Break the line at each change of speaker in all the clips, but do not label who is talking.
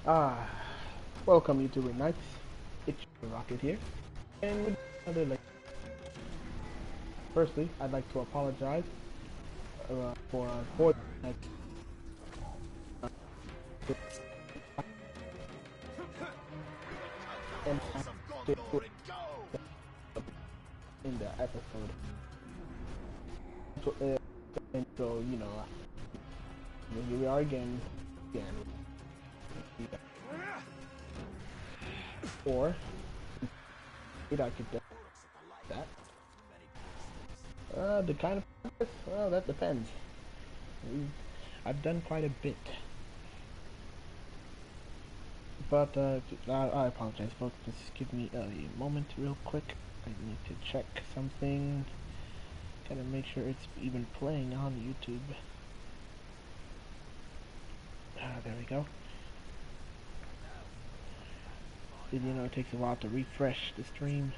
Ah, welcome YouTube Nights. It's your Rocket here, and with another like. Firstly, I'd like to apologize for that and in the episode. So, and so you know, here we are again. Or I could do that. The kind of well, that depends. I've done quite a bit. But I apologize, folks. Just give me a moment, real quick. I need to check something. Gotta make sure it's even playing on YouTube. There we go. Did you know it takes a while to refresh the stream?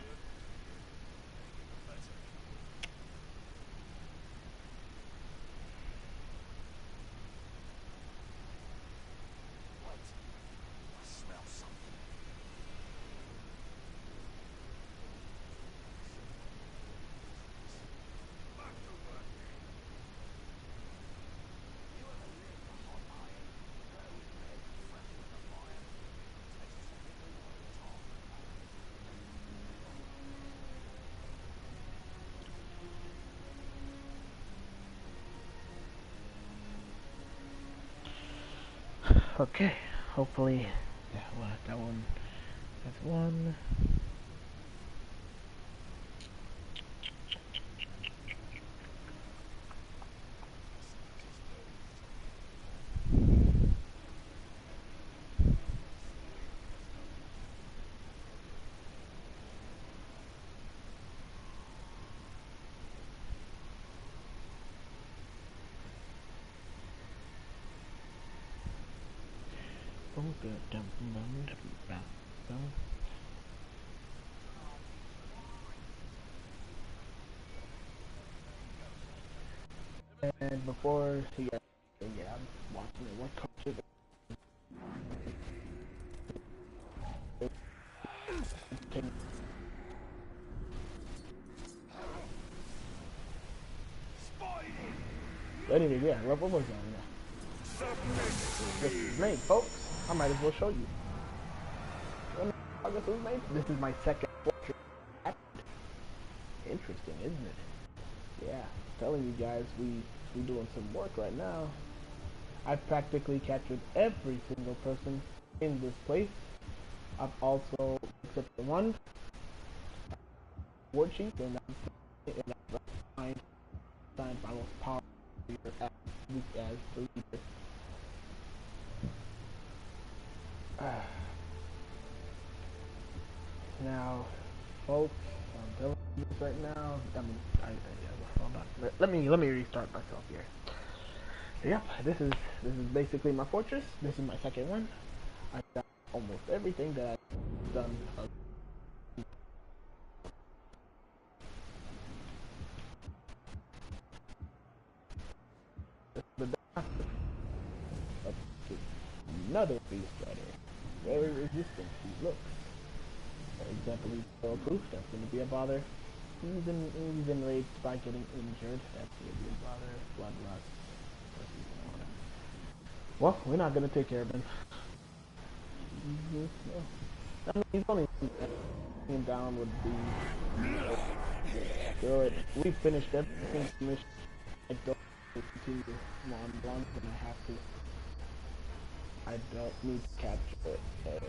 Okay, hopefully that one. That's one. And before yeah, I'm watching it. What culture? Anyway, yeah, what was that? This is made, folks. I might as well show you. This is made. This is my second portrait. Interesting, isn't it? Yeah, telling you guys, we doing some work right now. I've practically captured every single person in this place. I've also, except the one, war chief, and I've signed my most powerful leader as the leader. Now, folks, I'm telling you this right now. I mean, hold on. Let me restart myself here. Yep, this is basically my fortress. This is my second one. I've got almost everything that I've done. Another beast rider. Very resistant he looks. For example, he's proof. That's going to be a bother. Even raped by getting injured. That's going to be a bother. Bloodlust. Well, we're not going to take care of him. I mean, he's only down would be good. We finished everything. I don't continue on blunt, and I have to. I don't need to capture the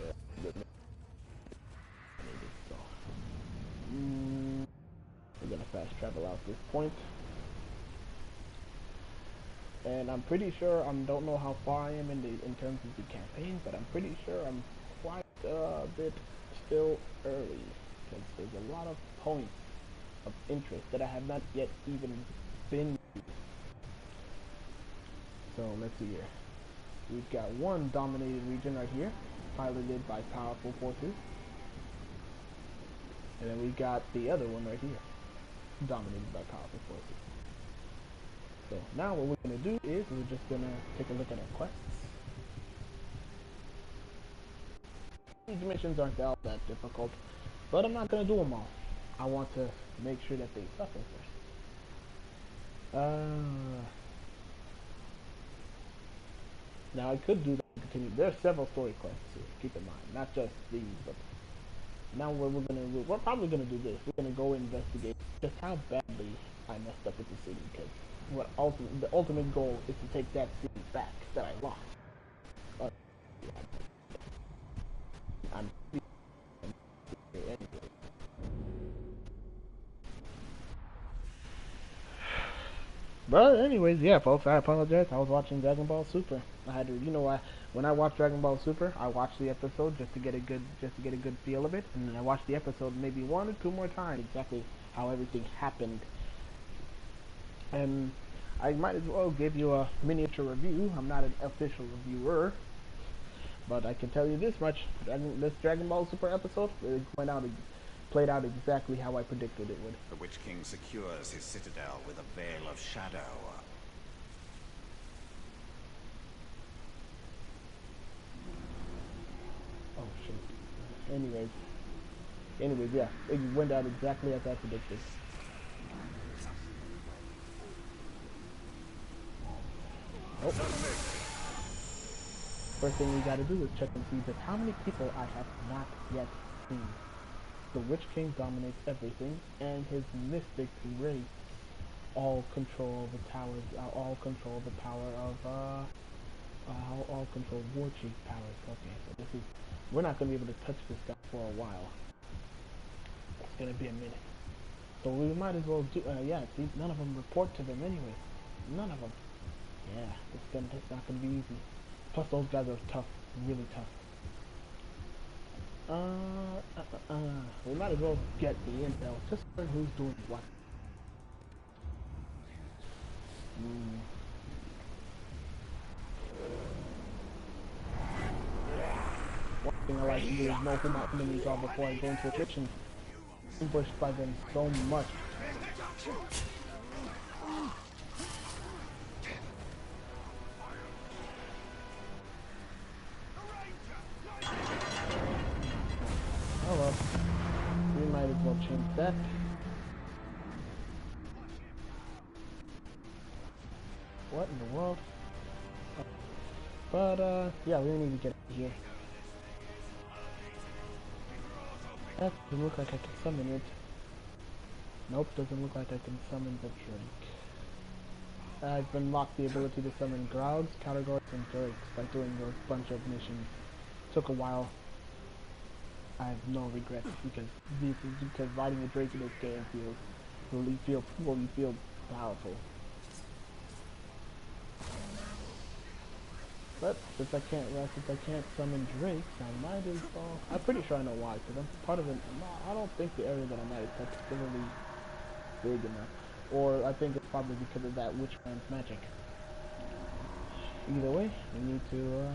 so we're gonna fast travel out this point. And I'm pretty sure I don't know how far I am in terms of the campaign, but I'm pretty sure I'm quite a bit still early because there's a lot of points of interest that I have not yet even been to. So let's see here. We've got one dominated region right here, piloted by powerful forces. And then we've got the other one right here, dominated by powerful forces. So now what we're gonna do is we're just gonna take a look at our quests. These missions aren't all that difficult, but I'm not gonna do them all. I want to make sure that they suffer first. Now I could do that and continue. There are several story quests here, keep in mind, not just these, but now what we're gonna do, we're probably gonna do this. We're gonna go investigate just how badly I messed up with the city, because the ultimate goal is to take that city back that I lost. I'm anyway. But anyways, yeah, folks, I apologize. I was watching Dragon Ball Super. I had to, when I watch Dragon Ball Super, I watch the episode just to get a good feel of it, and then I watch the episode maybe one or two more times, exactly how everything happened. And I might as well give you a miniature review. I'm not an official reviewer, but I can tell you this much: this Dragon Ball Super episode played out exactly how I predicted it would.
The Witch King secures his citadel with a veil of shadow.
Oh shit. Anyways, yeah, it went out exactly as I predicted. Oh. First thing we gotta do is check and see just how many people I have not yet seen. The Witch King dominates everything, and his mystic race all control the towers, all control the power of, all control War Chief powers. Okay, so we're not gonna be able to touch this guy for a while. It's gonna be a minute. So we might as well do, yeah, see, none of them report to them anyway. None of them. Yeah, it's not gonna be easy. Plus those guys are tough, really tough. We might as well get the intel, just learn who's doing what. One thing I like to do is know who my enemies are before I go into a mission. Ambushed by them so much. Oh well, we might as well change that. What in the world? But yeah, we need to get out of here. That doesn't look like I can summon it. Nope, doesn't look like I can summon the drake. I've unlocked the ability to summon Graugs, Categories, and Drakes by doing a bunch of missions. Took a while. I have no regrets because riding a Drake in this game feels powerful. But since I can't summon Drakes, I might as well. I'm pretty sure I know why. Because I'm part of it. I don't think the area that I'm at is particularly big enough, or I think it's probably because of that Witchman's magic. Either way, we need to.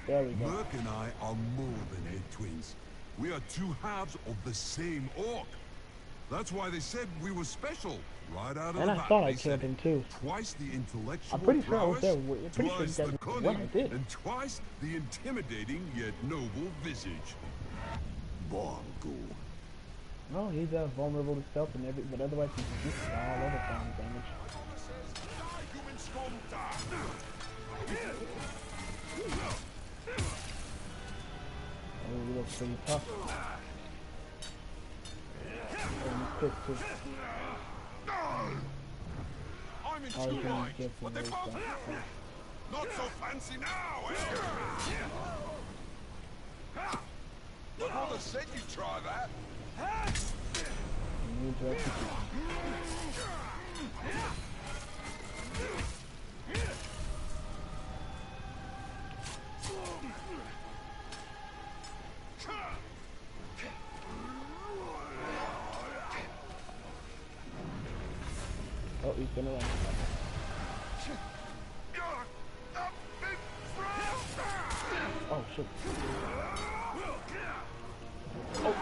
There we go.
Merc and I are more than head twins. We are two halves of the same orc. That's why they said we were special, right out of the bat.
And I thought I killed him too.
Twice the intellectual
I'm pretty sure I was there.
prowess,
Pretty sure
twice
you
the
guys
cunning,
what I did.
and twice the intimidating yet noble visage. Bongo.
No, he's vulnerable to stealth and but otherwise he's just all over farm damage. Oh, he looks pretty tough. And he's pissed too.
I'm in
Oh,
two
he can
minds.
get
What
some
they
race
both
back.
not so fancy now, eh? Your mother said you'd try that.
You need to execute. Oh, he's gonna run. shit. Oh.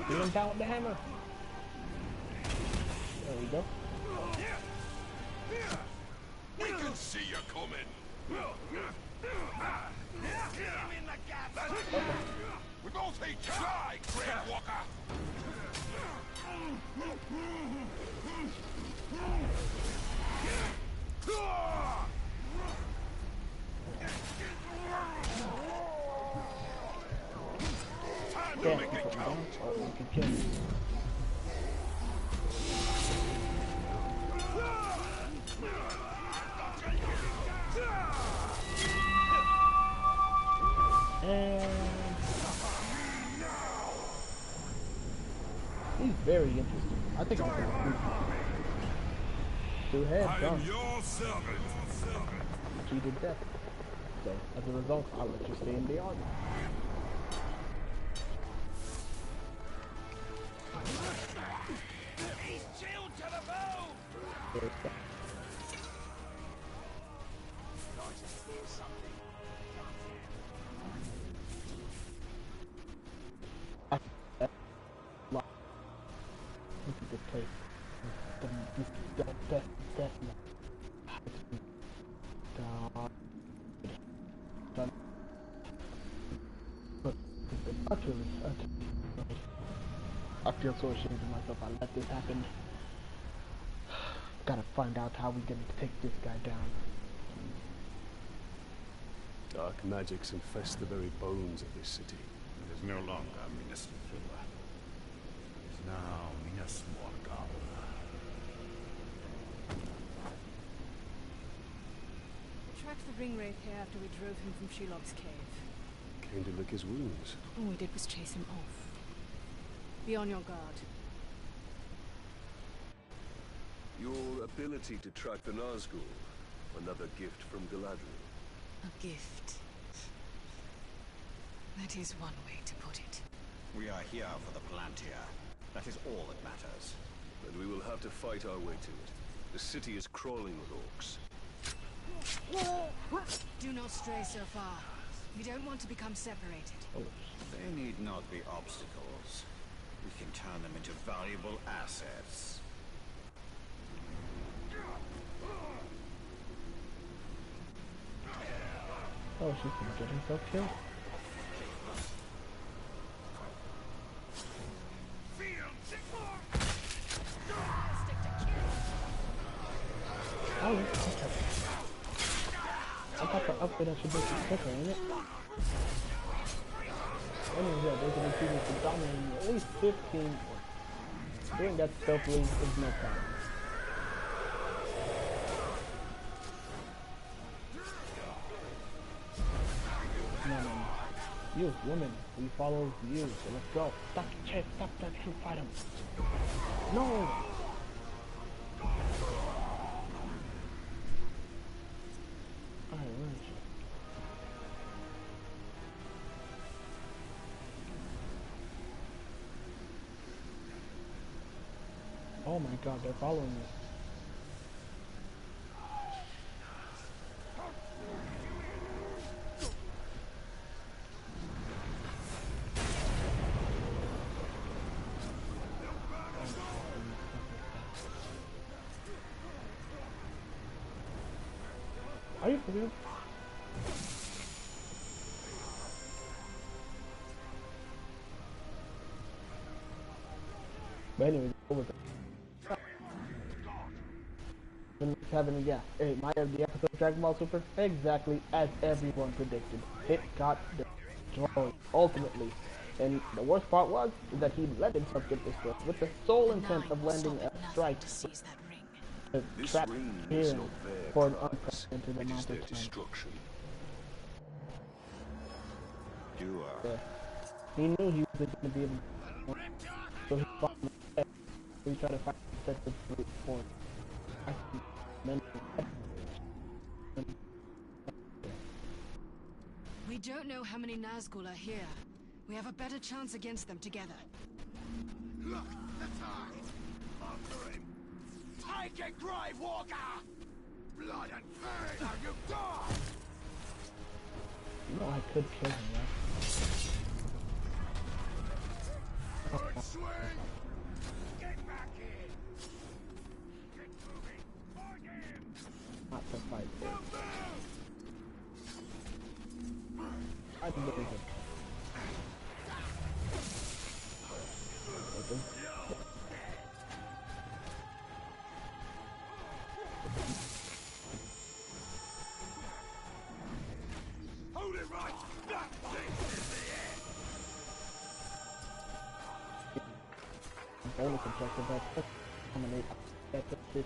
Get him down with the hammer. There we go.
We can see you coming. We both hate die, Grey Walker. Time to
Yeah,
make
put
it
him
count.
down. Oh, we can kill him. And he's very interesting. I think I'm gonna two heads
I
done.
am your servant.
Cheated death. So as a result, I'll let you stay in the army.
He's chilled to the bone!
There's that. Look at this place. Death. Done. But utterly. I feel so ashamed of myself. I let this happen. Gotta find out how we're gonna take this guy down.
Dark magics infest the very bones of this city.
It is no longer Minas Ithil. It is now Minas Morgul.
We tracked the ringwraith here after we drove him from Shelob's cave.
Came to lick his wounds.
All we did was chase him off. Be on your guard.
Your ability to track the Nazgul. Another gift from Galadriel.
A gift. That is one way to put it.
We are here for the Palantir. That is all that matters.
And we will have to fight our way to it. The city is crawling with orcs.
Do not stray so far. We don't want to become separated.
Oh,
They need not be obstacles. We can turn them into valuable assets.
oh, she's gonna get herself killed. Oh, okay. I got the upgrade that should make it quicker, ain't it? Anyways, yeah, they can be choosing to dominate at least 15. Doing that stealthily is no problem. No. You, woman, we follow you, so let's go. Stop the chase, stop that troop, fight him. No! Alright, where is she? Oh my god, they're following me. Are you for real? But anyways, what was it? Having a guess. Hey, the episode of Dragon Ball Super, exactly as everyone predicted. It got destroyed, ultimately. And the worst part was that he let himself get destroyed with the sole intent of landing a strike
to seize that ring.
to
This
trap
ring
here
is not their
for an
prize.
unprecedented
It is
amount
their
of time.
destruction.
You are.
Yeah. He knew he wasn't going to be able to, so he fought in the head. So he tried to fight the set the brute force.
We don't know how many Nazgul are here. We have a better chance against them together.
Look, the tide! After him! Take it, Grave Walker! Blood and pain, or you die!
You know I could kill him, right?
Good swing! Get back in! Get moving! Fight him!
Not to fight.
Now move!
I can believe it. Open.
Hold it right! That's
Bonus objective, but dominate at the 15.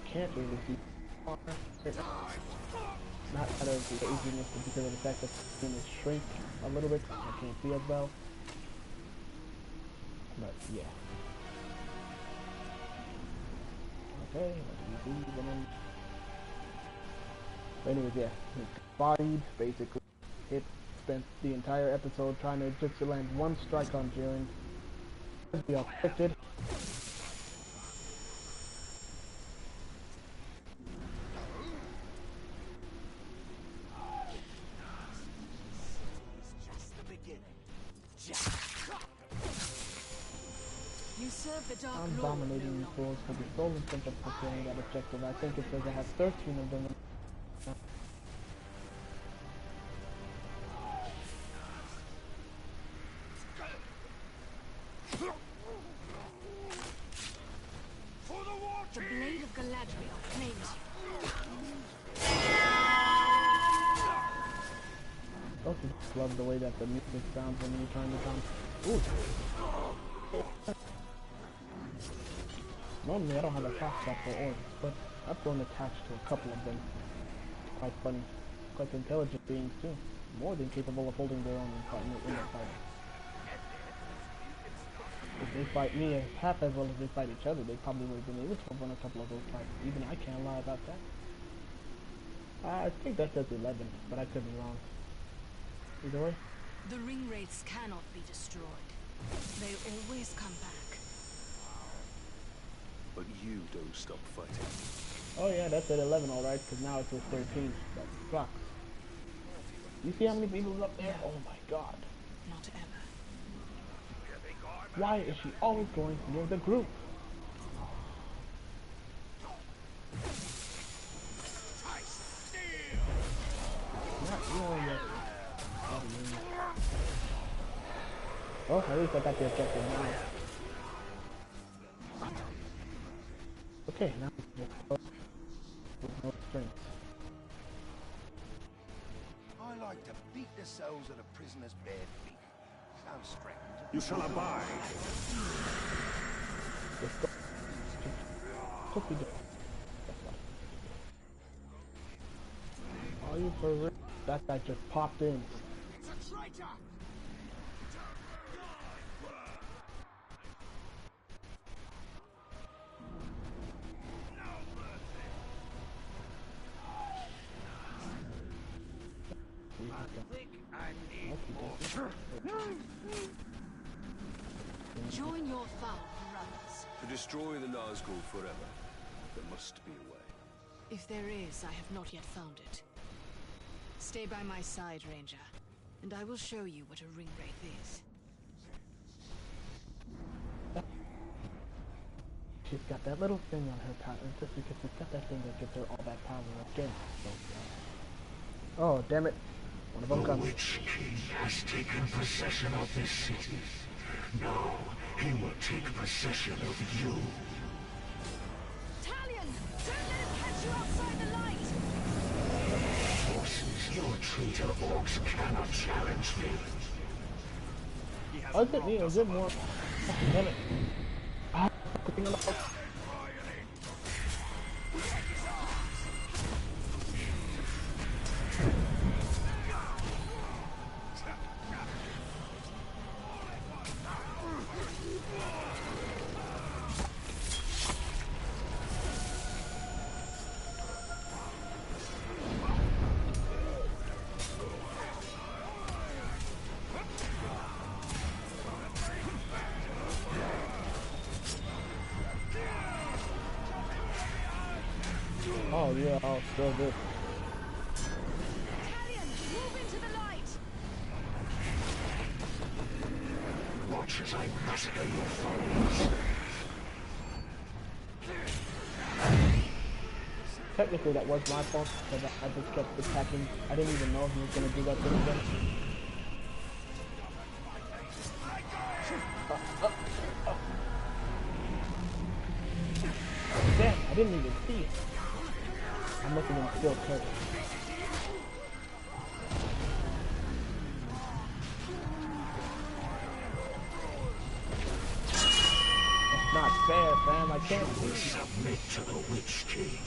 Can't really see not out of the easiness, but because of the fact that the screen is shrink a little bit. I can't see as well. But yeah. Okay, what do we do? But anyways, yeah. Bodied, basically. It spent the entire episode trying to just land one strike on Jiren. We all expected.
You serve the Dark
I'm
Lord,
dominating these
no
fools for the stolen center for fulfilling that objective. I think it says I have 13 of them.
The blade of Galadriel claims you.
I also just love the way that the music sounds when you're trying to come. Ooh. Normally I don't have a fast shot for orbs, but I've grown attached to a couple of them. Quite funny. Quite intelligent beings too. More than capable of holding their own and fighting in their fight. If they fight me half as well as they fight each other, they probably would have been able to have won a couple of those fights. Even I can't lie about that. I think that says 11, but I could be wrong. Either way.
The ring wraiths cannot be destroyed. They always come back.
But you don't stop fighting.
Oh yeah, that's at 11 alright, because now it says 13. That sucks. You see how many people are up there? Oh my god.
Not ever.
Why is she always going near the group? Not you yet. Oh, at least I got the objective now. Okay, now with no strength.
I like to beat the soles of the prisoners' bare feet. Sounds strange.
You shall abide.
Let's go. Cookie dough. Are you for real? That guy just popped in.
It's a traitor!
Join your foul brothers.
To destroy the Nazgul forever, there must be a way.
If there is, I have not yet found it. Stay by my side, Ranger, and I will show you what a ring wraith is.
She's got that little thing on her power, just because she's got that thing that gives her all that power again. So, oh, damn it. One of them
The
comes.
Witch King has taken possession of this city. Now, he will take possession of you.
Talion! Don't let him catch you outside the light!
Forces, your traitor orcs cannot challenge me.
Oh, is it me or is it more? Oh, damn it. Ah, good thing I'm out. Yeah, I'll throw this.
Italian, move into the light!
Watch as I massacre your followers.
Technically, that was my fault, because I just kept attacking. I didn't even know he was going to do that thing again. Damn, I didn't even see it. I must have been still hurt. That's not fair, fam. I can't see it.
Submit to the Witch King.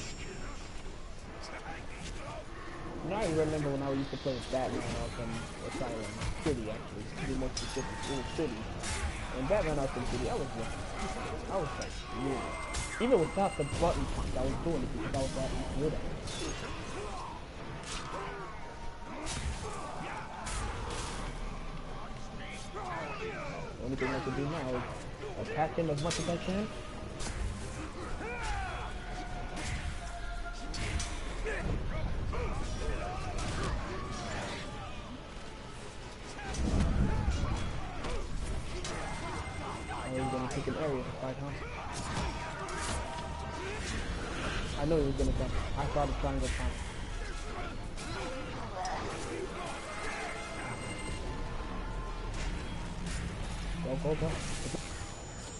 Now I remember when I used to play with Batman Arkham Asylum City, actually, to be more specific, it was City. And Batman Arkham City, I was like, yeah. Even without the button punch, I was doing it because I was that good at it. The only thing I can do now is attack him as much as I can. Take an area to fight, huh? I know he was gonna come. I saw the triangle come. Go.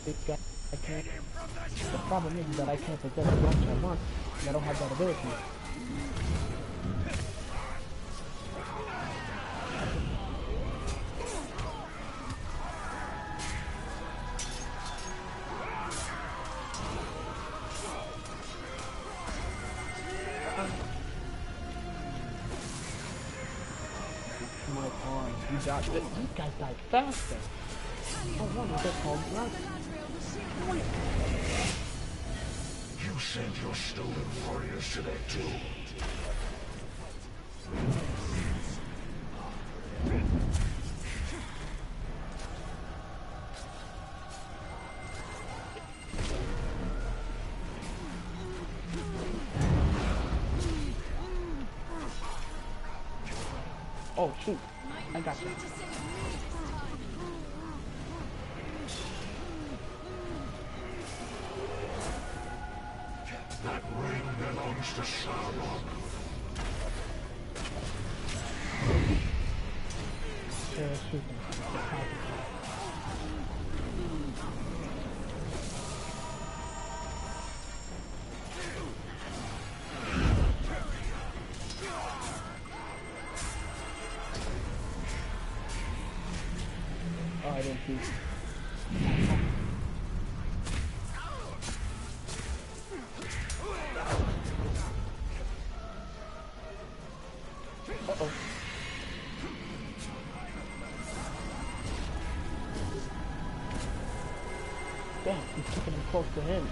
This guy, I can't. The problem is that I can't possess as much as I want, and I don't have that ability. These guys died faster. Oh, one of them called blood.
You sent your stolen warriors to their doom.
Oh shoot, I got you.
That ring belongs to Sauron.
Yeah, shoot them. Oh, I didn't see. Uh-oh. Damn, he's keeping him close to him.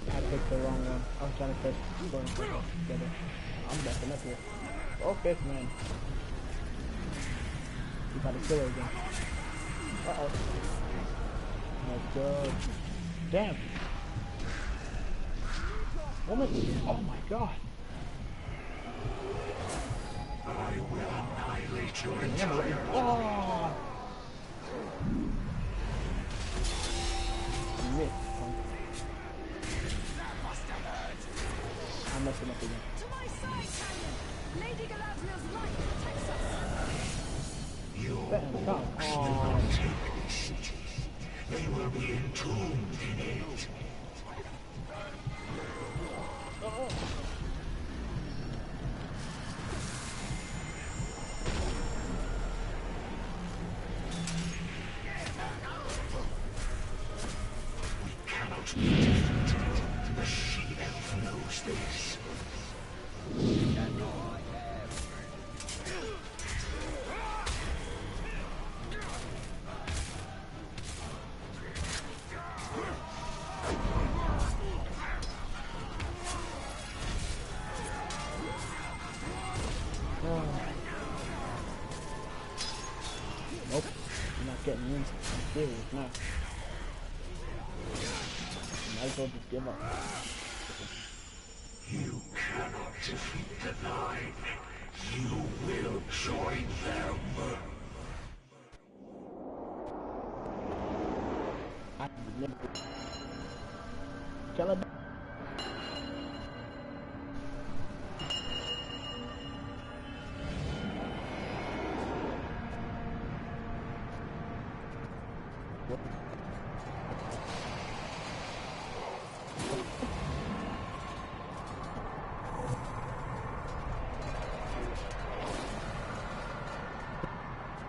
I picked the wrong one. I was trying to press going together. I'm messing up here. Okay, man. You got to kill her again. Uh-oh. My god. Damn. Woman. Oh my god.
I will annihilate your
Damn,
entire
oh! Missed. I'm messing up again.
To my side, Talion! Lady Galadriel's light protects us!
Your
Damn, come
orcs do
on.
not take this city. They will be entombed in it. We cannot be defeated. The she-elf knows this.
Nope, you're not getting in. I'm serious now. Might as well just give up.
You cannot defeat the Nine. You will join them.
I never kill him.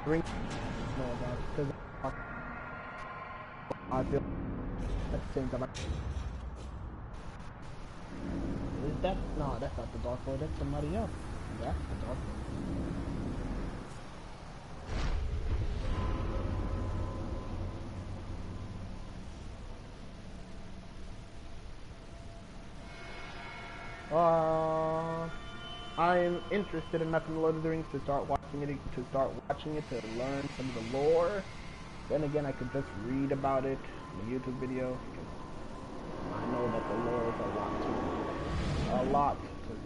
Ring. No, that's because I feel at the same time. Is that? No, that's not the Dark Lord. That's somebody else. That's the Dark Lord. I'm interested enough in Lord of the Rings to start watching it. To learn some of the lore. Then again, I could just read about it in a YouTube video. I know that the lore is a lot to read.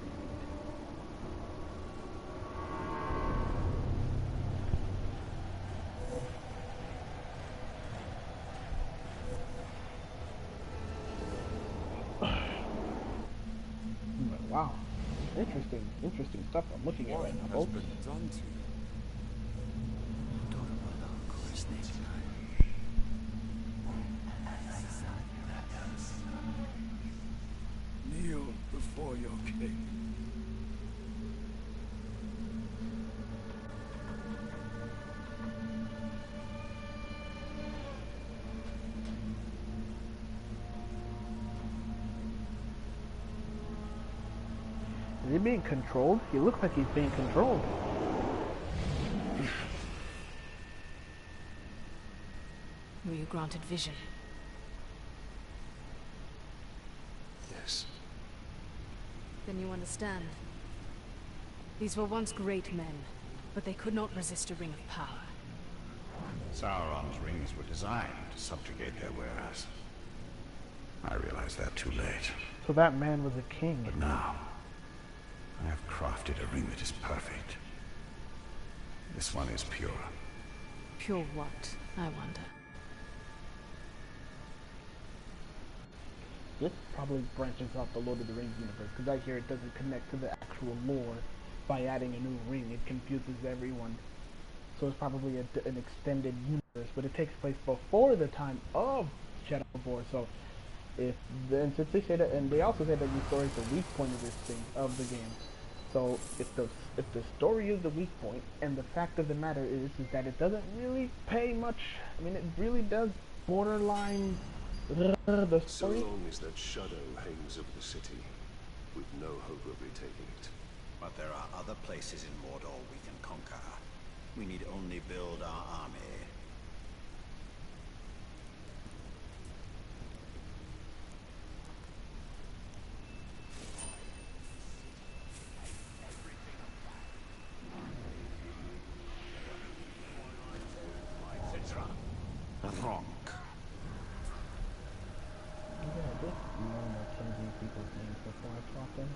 Wow, interesting stuff I'm looking at right now, folks.
Done to you.
Kneel before your king.
Is he being controlled? He looks like he's being controlled.
Were you granted vision?
Yes.
Then you understand. These were once great men, but they could not resist a ring of power.
Sauron's rings were designed to subjugate their wearers. I realized that too late.
So that man was a king.
But now, I have crafted a ring that is perfect. This one is pure.
Pure what, I wonder?
This probably branches off the Lord of the Rings universe, because I hear it doesn't connect to the actual lore by adding a new ring. It confuses everyone. So it's probably an extended universe, but it takes place before the time of Shadow of War. So since they say that, and they also say that the story is the weak point of this thing, of the game. So if the story is the weak point, and the fact of the matter is that it doesn't really pay much. I mean, it really does borderline the
So
story.
long as that shadow hangs over the city, with no hope of retaking it.
But there are other places in Mordor we can conquer. We need only build our army. Wrong.
Yeah, I did learn some of these people's names before I talked them.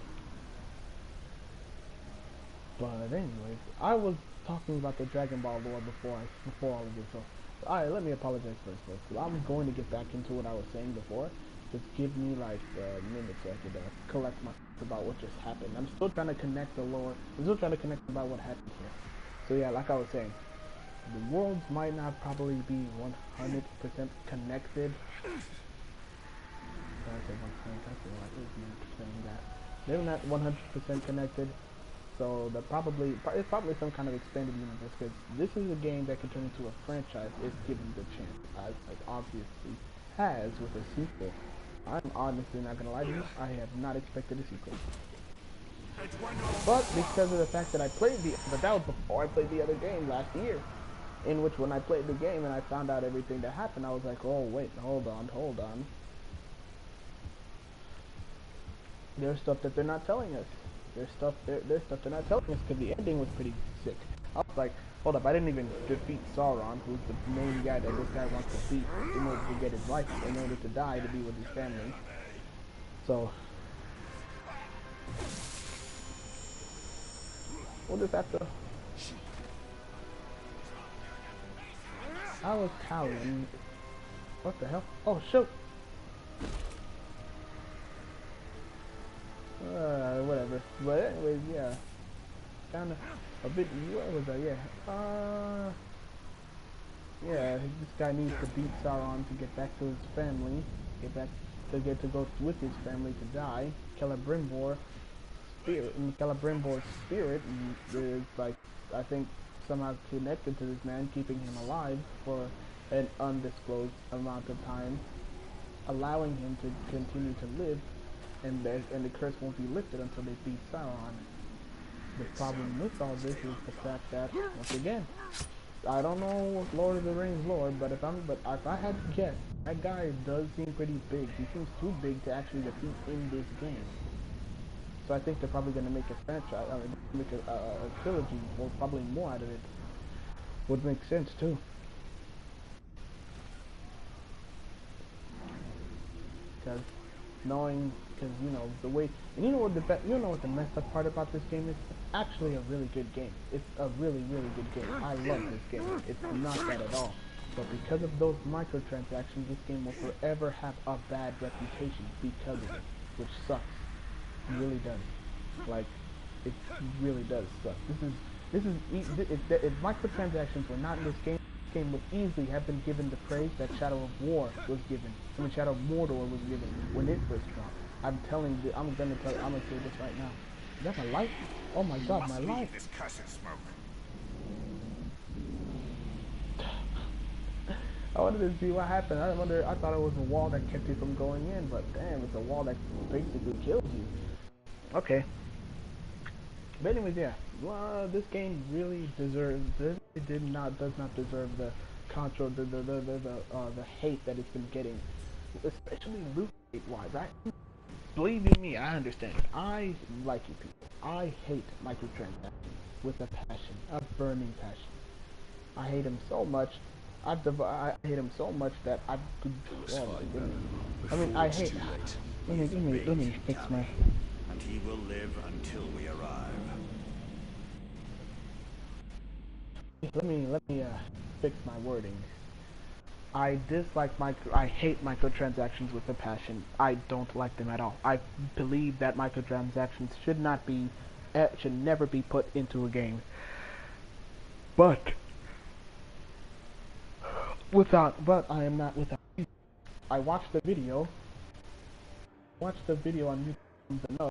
But anyways, I was talking about the Dragon Ball lore before all of this. So, alright, let me apologize first, folks. I'm going to get back into what I was saying before. Just give me like a minute so I could collect my thoughts about what just happened. I'm still trying to connect the lore. I'm still trying to connect about what happened here. So yeah, like I was saying, the worlds might not probably be 100% connected. They're not 100% connected, so it's probably some kind of extended universe, because this is a game that could turn into a franchise if given the chance, as it obviously has with a sequel. I'm honestly not gonna lie to you, I have not expected a sequel. But because of the fact that but that was before I played the other game last year, in which when I played the game and I found out everything that happened, I was like, oh wait, hold on. There's stuff that they're not telling us. There's stuff they're not telling us, because the ending was pretty sick. I was like, hold up, I didn't even defeat Sauron, who's the main guy that this guy wants to beat in order to get his life, in order to die, to be with his family. So, we'll just have to... I was cowering. What the hell? Oh, shoot! Whatever. But anyways, yeah. Kinda a bit, where was I? Yeah. Yeah, this guy needs to beat Sauron to get back to his family. Get to go with his family to die. Celebrimbor's spirit is like, I think, somehow connected to this man, keeping him alive for an undisclosed amount of time, allowing him to continue to live, and the curse won't be lifted until they beat Sauron. The problem with all this is the fact that, once again, I don't know Lord of the Rings lore, but if I had to guess, that guy does seem pretty big. He seems too big to actually defeat in this game. So I think they're probably going to make a franchise, make a trilogy, or probably more out of it. Would make sense too. Because you know the way, and you know what the messed up part about this game is? It's actually a really good game. It's a really, really good game. I love this game. It's not that at all. But because of those microtransactions, this game will forever have a bad reputation because of it, which sucks. It really does. Like, it really does suck. If microtransactions were not in this game would easily have been given the praise that Shadow of War was given. I mean, Shadow of Mordor was given when it first dropped. I'm gonna say this right now. Is that my life? Oh my god, my life!
This cursed smoke.
I wanted to see what happened. I thought it was a wall that kept you from going in, but damn, it's a wall that basically kills you. Okay. But anyways, yeah. Well, this game really does not deserve the the hate that it's been getting, especially loot hate wise. Believe you me, I understand. I like you people. I hate microtransactions with a passion, a burning passion. I hate them so much. I hate him so much that I could. Oh my goodness. I mean, I hate. Let me fix my.
And he will live until we arrive.
Let me fix my wording. I hate microtransactions with a passion. I don't like them at all. I believe that microtransactions should never be put into a game. But I am not without. I watched the video. On YouTube. No,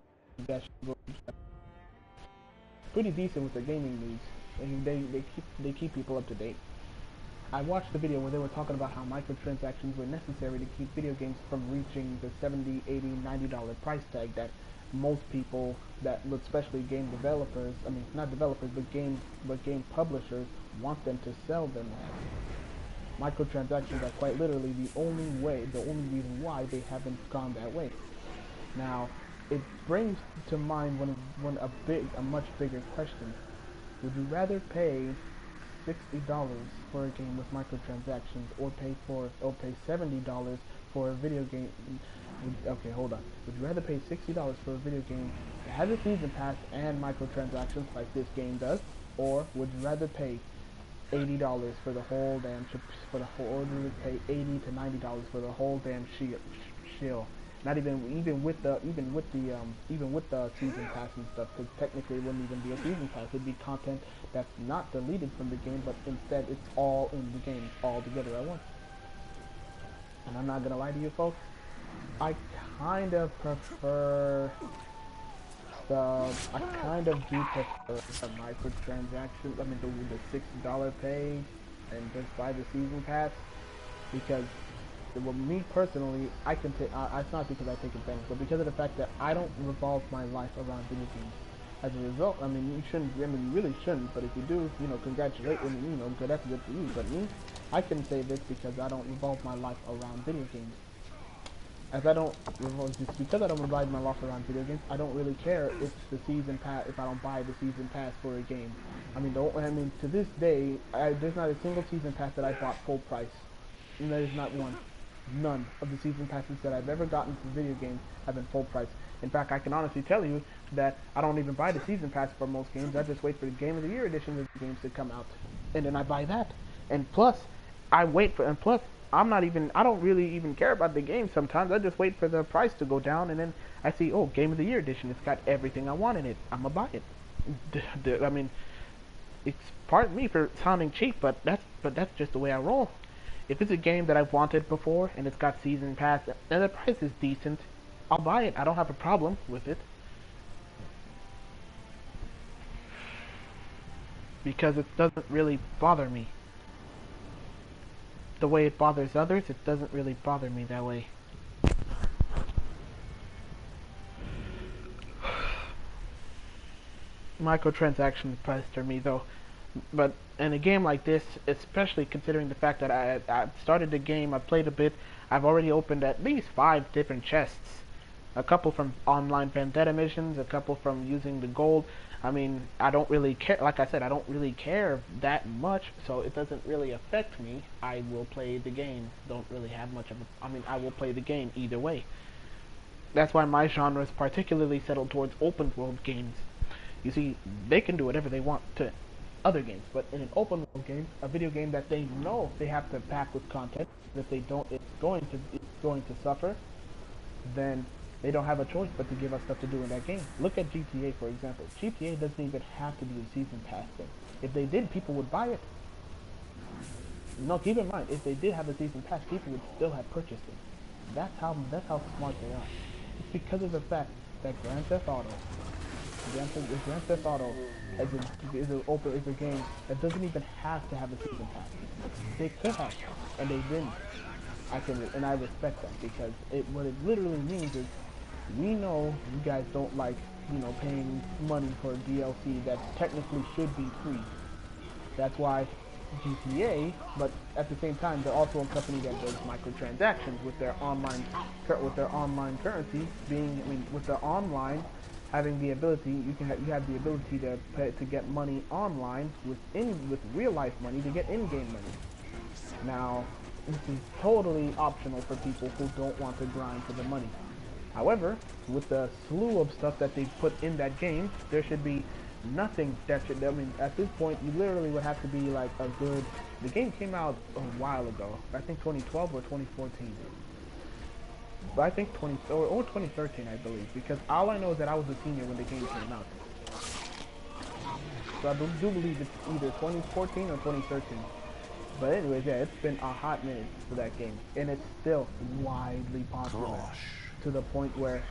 pretty decent with their gaming news. And they keep people up to date. I watched the video where they were talking about how microtransactions were necessary to keep video games from reaching the $70, $80, $90 price tag that most people, especially game developers, I mean not developers, but game publishers want them to sell them at. Microtransactions are quite literally the only reason why they haven't gone that way. Now, it brings to mind a much bigger question. Would you rather pay $60 for a game with microtransactions, or pay $70 for a video game? Okay, hold on. Would you rather pay $60 for a video game that has a season pass and microtransactions like this game does, or would you rather pay $80 for the whole damn pay $80 to $90 for the whole damn shield? Not even with the season pass and stuff, because technically it wouldn't even be a season pass. It'd be content that's not deleted from the game, but instead it's all in the game, all together at once. And I'm not gonna lie to you folks, I kind of do prefer the microtransactions. I mean the $60 pay and just buy the season pass, because well, me personally, I can take. It's not because I take advantage, but because of the fact that I don't revolve my life around video games. As a result, I mean, you shouldn't. I mean, you really shouldn't. But if you do, you know, congratulate. I mean, you know, good. That's good for you. But me, I can say this because I don't revolve my life around video games. as I don't, just because I don't rely my locker on video games, I don't really care if the season pass, if I don't buy the season pass for a game. I mean, to this day, there's not a single season pass that I bought full price. And there's not one. None of the season passes that I've ever gotten for video games have been full price. In fact, I can honestly tell you that I don't even buy the season pass for most games. I just wait for the Game of the Year edition of the games to come out, and then I buy that. And plus, I don't really even care about the game sometimes. I just wait for the price to go down, and then I see, oh, Game of the Year edition, it's got everything I want in it. I'm gonna buy it. I mean, it's pardon me for sounding cheap, but that's just the way I roll. If it's a game that I've wanted before and it's got season pass and the price is decent, I'll buy it. I don't have a problem with it. Because it doesn't really bother me. The way it bothers others, it doesn't really bother me that way. Microtransactions pester me though. But in a game like this, especially considering the fact that I started the game, I played a bit, I've already opened at least 5 different chests. A couple from online Vendetta missions, a couple from using the gold. I mean, I don't really care, like I said, I don't really care that much, so it doesn't really affect me. I will play the game. Don't really have much of a, I mean, I will play the game either way. That's why my genre is particularly settled towards open world games. You see, they can do whatever they want to other games, but in an open world game, a video game that they know they have to pack with content, if they don't, it's going to suffer, then they don't have a choice but to give us stuff to do in that game. Look at GTA, for example. GTA doesn't even have to be a season pass thing. If they did, people would buy it. No, keep in mind, if they did have a season pass, people would still have purchased it. That's how smart they are. It's because of the fact that Grand Theft Auto is a game that doesn't even have to have a season pass. They could have, and they didn't. I respect that, because what it literally means is, we know you guys don't like, paying money for a DLC that technically should be free. That's why GTA, but at the same time, they're also a company that does microtransactions with their online currency being, with their online having the ability, you have the ability to get money online with real life money, to get in-game money. Now, this is totally optional for people who don't want to grind for the money. However, with the slew of stuff that they put in that game, there should be nothing that should, I mean, at this point, you literally would have to be like a good, the game came out a while ago, I think 2012 or 2014. But I think 2013, I believe, because all I know is that I was a senior when the game came out. So I do believe it's either 2014 or 2013. But anyways, yeah, it's been a hot minute for that game, and it's still widely popular to the point where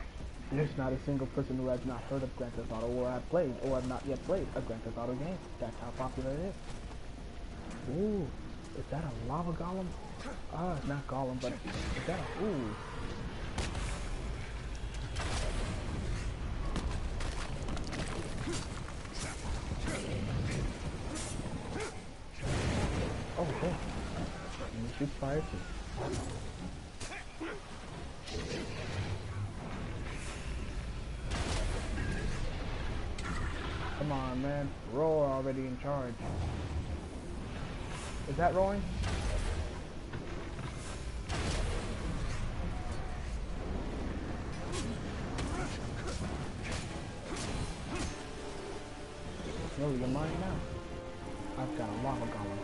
there's not a single person who has not heard of Grand Theft Auto or have played or have not yet played a Grand Theft Auto game. That's how popular it is. Ooh, is that a lava golem? It's not golem, but is that a ooh? Oh, cool. And we shoot fire too. Come on, man. Roar already in charge. Is that rolling? No, you're mine now. I've got a lava golem.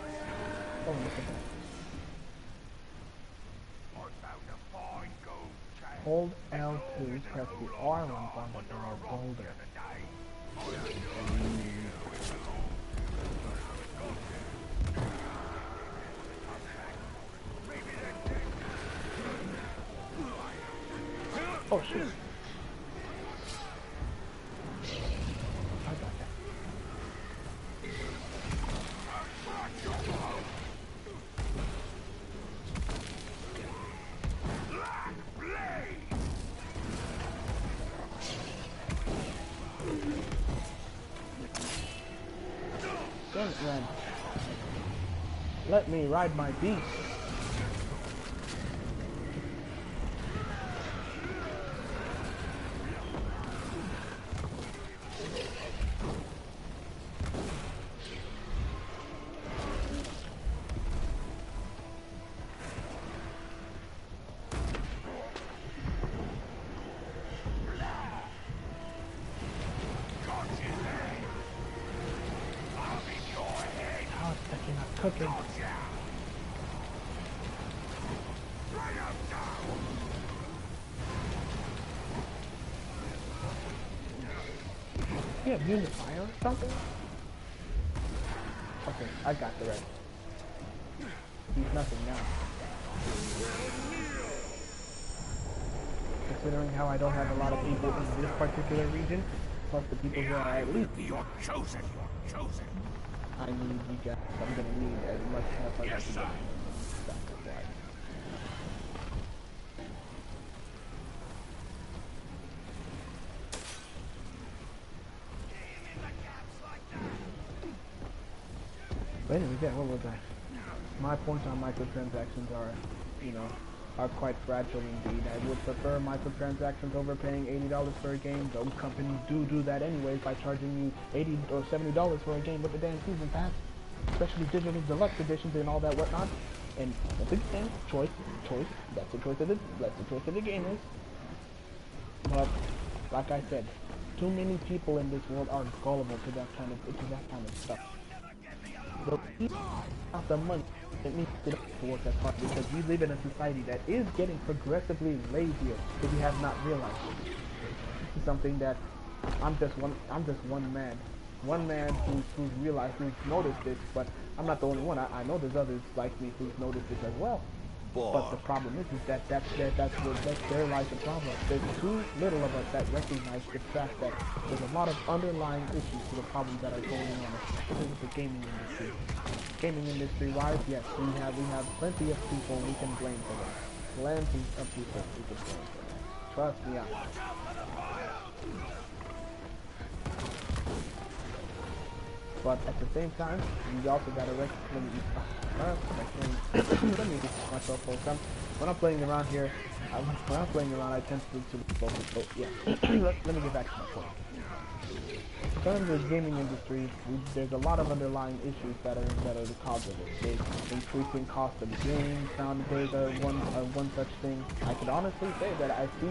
Oh, look at that. Hold L2, press the R1 button on a boulder. Oh, shoot. I got that. Don't run. Let me ride my beast. Okay. Yeah, use the fire or something? Okay, I got the rest. He's nothing now. Considering how I don't have a lot of people in this particular region, plus the people who are at least.
You're chosen. You're chosen.
I need you guys. I'm gonna need as much help as I can get. Sacrifice. But anyway, yeah, what was I? My points on microtransactions are, you know, are quite fragile indeed. I would prefer microtransactions over paying $80 for a game. Those companies do that anyways by charging you $80 or $70 for a game with the damn season pass, especially digital deluxe editions and all that whatnot. And once again, choice. That's the choice of the gamers. But like I said, too many people in this world are gullible to that kind of stuff. So not the money it needs to work as hard, because we live in a society that is getting progressively lazier if you have not realized it. This is something that I'm just one man who's realized, who's noticed this, but I'm not the only one. I know there's others like me who's noticed this as well. But the problem is that's there lies the problem. There's too little of us that recognize the fact that there's a lot of underlying issues to the problems that are going on with the gaming industry. Gaming industry wise, yes, we have plenty of people we can blame for that. Plenty of people we can blame for that. Trust me on that. But at the same time, you also gotta recognize. Let me get myself focused. When I'm playing around here, I tend to focus. So yeah, let me get back to my point. In terms of the gaming industry, there's a lot of underlying issues that are the cause of it. The increasing cost of games nowadays are one such thing. I could honestly say that I see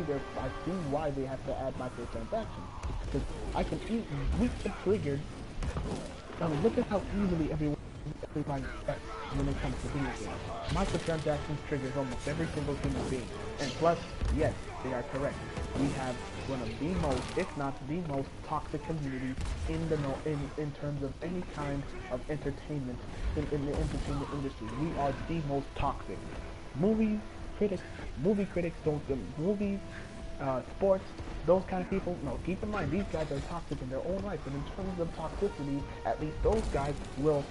why they have to add microtransactions, because we get triggered. I mean, look at how easily everybody gets when it comes to video games. Microtransactions triggers almost every single human being. And plus, yes, they are correct. We have one of the most, if not the most, toxic community in terms of any kind of entertainment in the entertainment industry. We are the most toxic. Movie critics sports, those kind of people, no, keep in mind, these guys are toxic in their own right, but in terms of toxicity, at least those guys will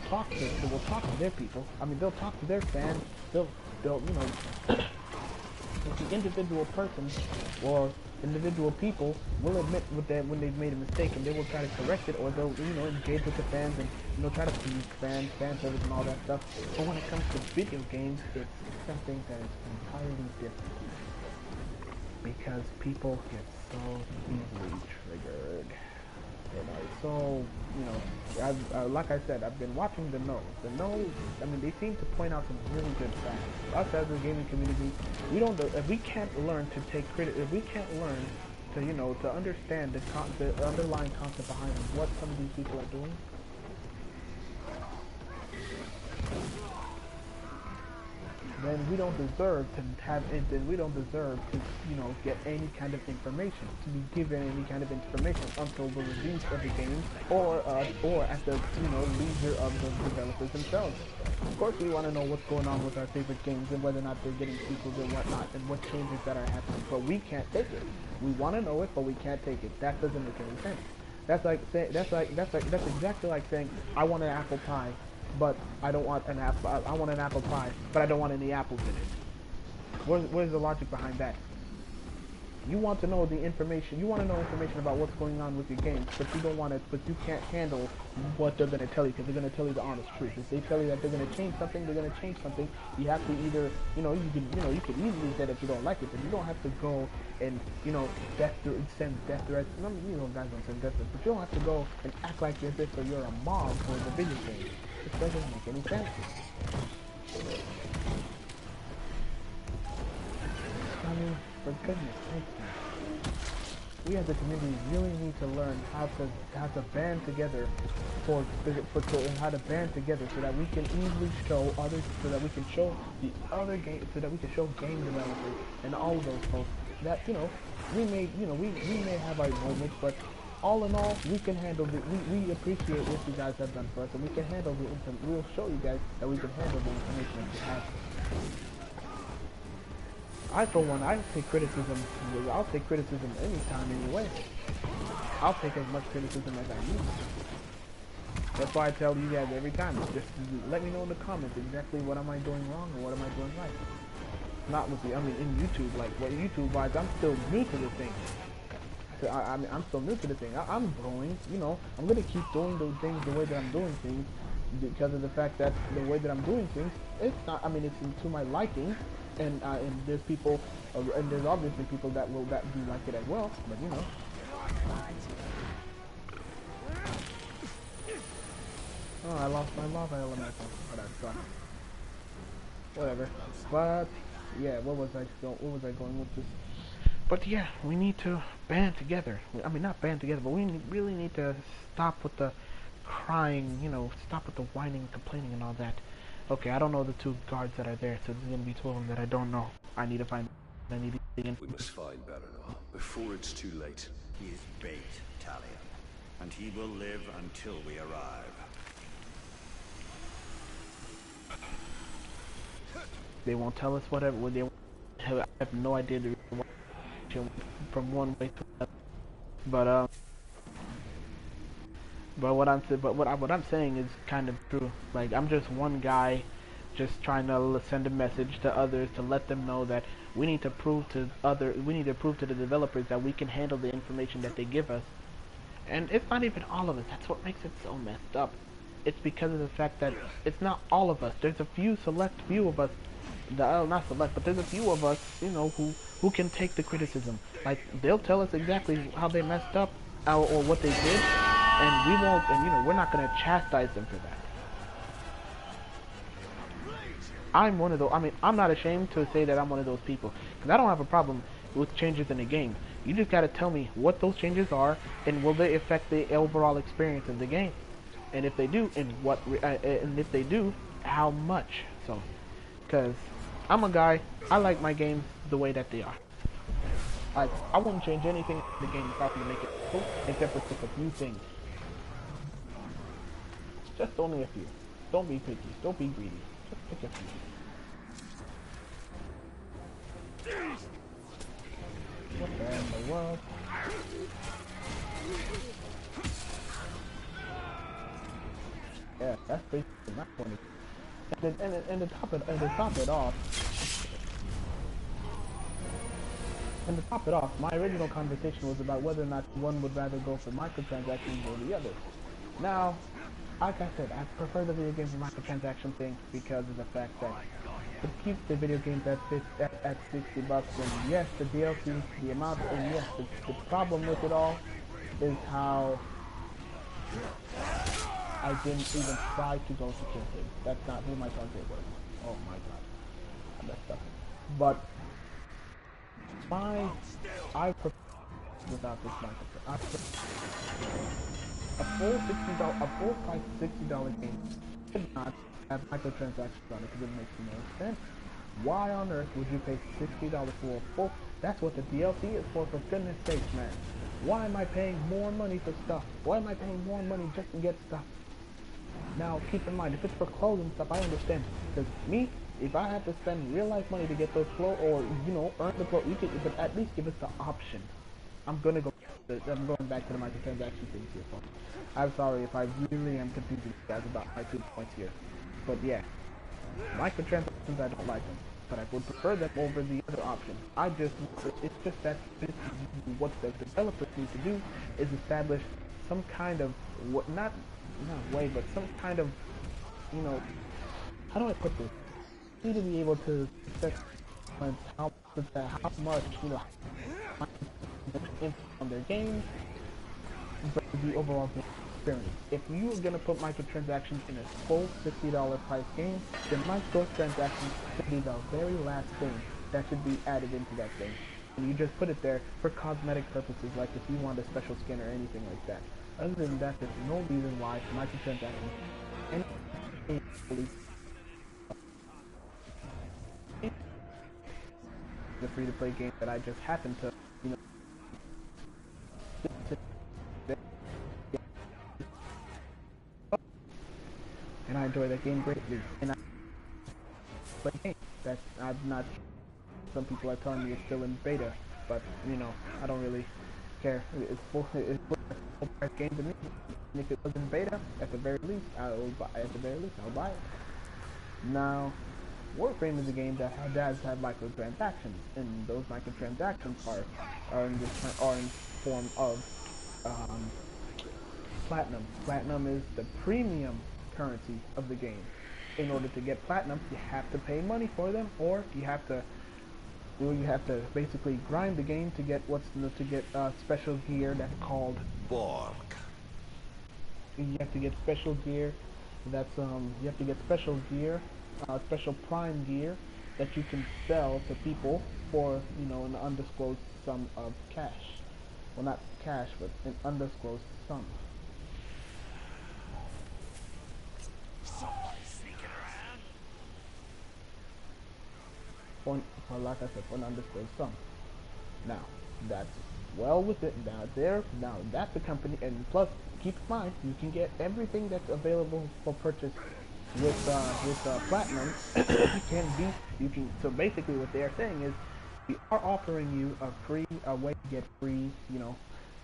talk to their people. I mean, they'll talk to their fans, they'll you know, the individual person or individual people will admit when they've made a mistake, and they will try to correct it, or they'll, you know, engage with the fans and, you know, try to please fan service and all that stuff. But when it comes to video games, it's something that is entirely different. Because people get so easily triggered. And so, you know, like I said, I've been watching the Nose. The Nose, I mean, they seem to point out some really good facts. Us as a gaming community, if we can't learn to take credit, if we can't learn to, you know, to understand the underlying concept behind what some of these people are doing, then we don't deserve to have it, then we don't deserve to, you know, get any kind of information, to be given any kind of information until the release of the game, or at the, you know, leisure of the developers themselves. Of course, we want to know what's going on with our favorite games and whether or not they're getting sequels or whatnot, and what changes that are happening. But we can't take it. We want to know it, but we can't take it. That doesn't make any sense. That's exactly like saying I want an apple pie, but I don't want an apple. I want an apple pie, but I don't want any apples in it. Where's the logic behind that? You want to know the information. You want to know information about what's going on with your games, but you don't want it. But you can't handle what they're going to tell you, because they're going to tell you the honest truth. If they tell you that they're going to change something, they're going to change something. You have to either, you could easily say that you don't like it, but you don't have to go and, you know, send death threats. You know, guys don't send death threats, but you don't have to go and act like as if you're a mob for the video game. It doesn't make any sense. I mean, for goodness sake. we as a community really need to learn how to band together and how to band together so that we can easily show others, so that we can show the other game, so that we can show game developers and all of those folks that, you know, we may have our moments, but all in all, we can handle the, we appreciate what you guys have done for us, and we can handle the we'll show you guys that we can handle the information that you have. I, for one, I'll take criticism anytime, anyway. I'll take as much criticism as I need. That's why I tell you guys every time, just let me know in the comments exactly what am I doing wrong or what am I doing right. Not with the, I mean, in YouTube, like, what YouTube-wise, I'm still new to the thing. So I'm still new to the thing. I'm growing, you know, I'm going to keep doing those things the way that I'm doing things because of the fact that the way that I'm doing things, it's not, I mean, it's to my liking. And there's people, and there's obviously people that do like it as well, but you know. Oh, I lost my lava elemental. Oh, that sucks. Whatever. But yeah, what was I going with this? But yeah, we need to band together. I mean, not band together, but we really need to stop with the crying. You know, stop with the whining, complaining, and all that. Okay, I don't know the two guards that are there, so there's gonna be two of them that I don't know. I need to find.
We must find Baranor before it's too late.
He is bait, Talia, and he will live until we arrive.
They won't tell us whatever. I have no idea from one way to another. But what I'm saying is kind of true. Like, I'm just one guy, just trying to send a message to others to let them know that we need to prove to the developers that we can handle the information that they give us. And it's not even all of us. That's what makes it so messed up. It's because of the fact that it's not all of us. There's a select few of us. Not select, but there's a few of us, you know, who can take the criticism. Like, they'll tell us exactly how they messed up or what they did. And we won't, and you know, we're not going to chastise them for that. I'm one of those, I mean, I'm not ashamed to say that I'm one of those people. Because I don't have a problem with changes in the game. You just got to tell me what those changes are, and will they affect the overall experience of the game. And if they do, and if they do, how much. So, because I'm a guy, I like my games the way that they are. I wouldn't change anything in the game if I could make it cool, except for just a few things. Just only a few. Don't be picky. Don't be greedy. Just pick a few. What the hell in the world? Yeah, that's basically not funny. And to top it off, my original conversation was about whether or not one would rather go for microtransactions or the other. Now, like I said, I prefer the video games for microtransaction thing because of the fact that it keeps the video games at $60, and yes, the DLC, the amount, and yes, the problem with it all is how I didn't even try to go to kill him. That's not who my target was. Oh my god, I messed up. But I prefer without this microtransaction. A full price $60 game should not have microtransactions on it because it makes no sense. Why on earth would you pay $60 for a full? That's what the DLC is for goodness sakes, man. Why am I paying more money for stuff? Why am I paying more money just to get stuff? Now, keep in mind, if it's for clothes and stuff, I understand. Because me, if I have to spend real life money to get those clothes, or, you know, earn the clothes, you could, but at least give us the option. I'm going back to the microtransaction things here, folks. I'm sorry if I really am confusing you guys about my 2 points here. But yeah, microtransactions, I don't like them. But I would prefer them over the other option. It's just that what the developers need to do is establish some kind of, not way, but some kind of, you know, how do I put this? You need to be able to set how much, you know, on their games, but the overall experience. If you are going to put microtransactions in a full $60 price game, then microtransactions should be the very last thing that should be added into that thing. and you just put it there for cosmetic purposes, like if you want a special skin or anything like that. Other than that, there's no reason why microtransactions any the free-to-play game that I just happen to, you know, and I enjoy that game greatly. And I play game that I'm not. Some people are telling me it's still in beta, but you know, I don't really care. It's full price game to me. And if it was in beta, at the very least, I'll buy it. Now, Warframe is a game that does have microtransactions, and those microtransactions are in form of platinum. Platinum is the premium currency of the game. In order to get platinum, you have to pay money for them, or you have to basically grind the game to get special gear that's called
Borg.
You have to get special gear. That's you have to get special gear, special prime gear that you can sell to people for, you know, an undisclosed sum of cash. Well, not cash, but an undisclosed sum. Well, like I said, for an undisclosed sum. Now, that's well with it. Now that's a company, and plus, keep in mind, you can get everything that's available for purchase with platinum. So basically, what they're saying is, we are offering you a way to get free, you know,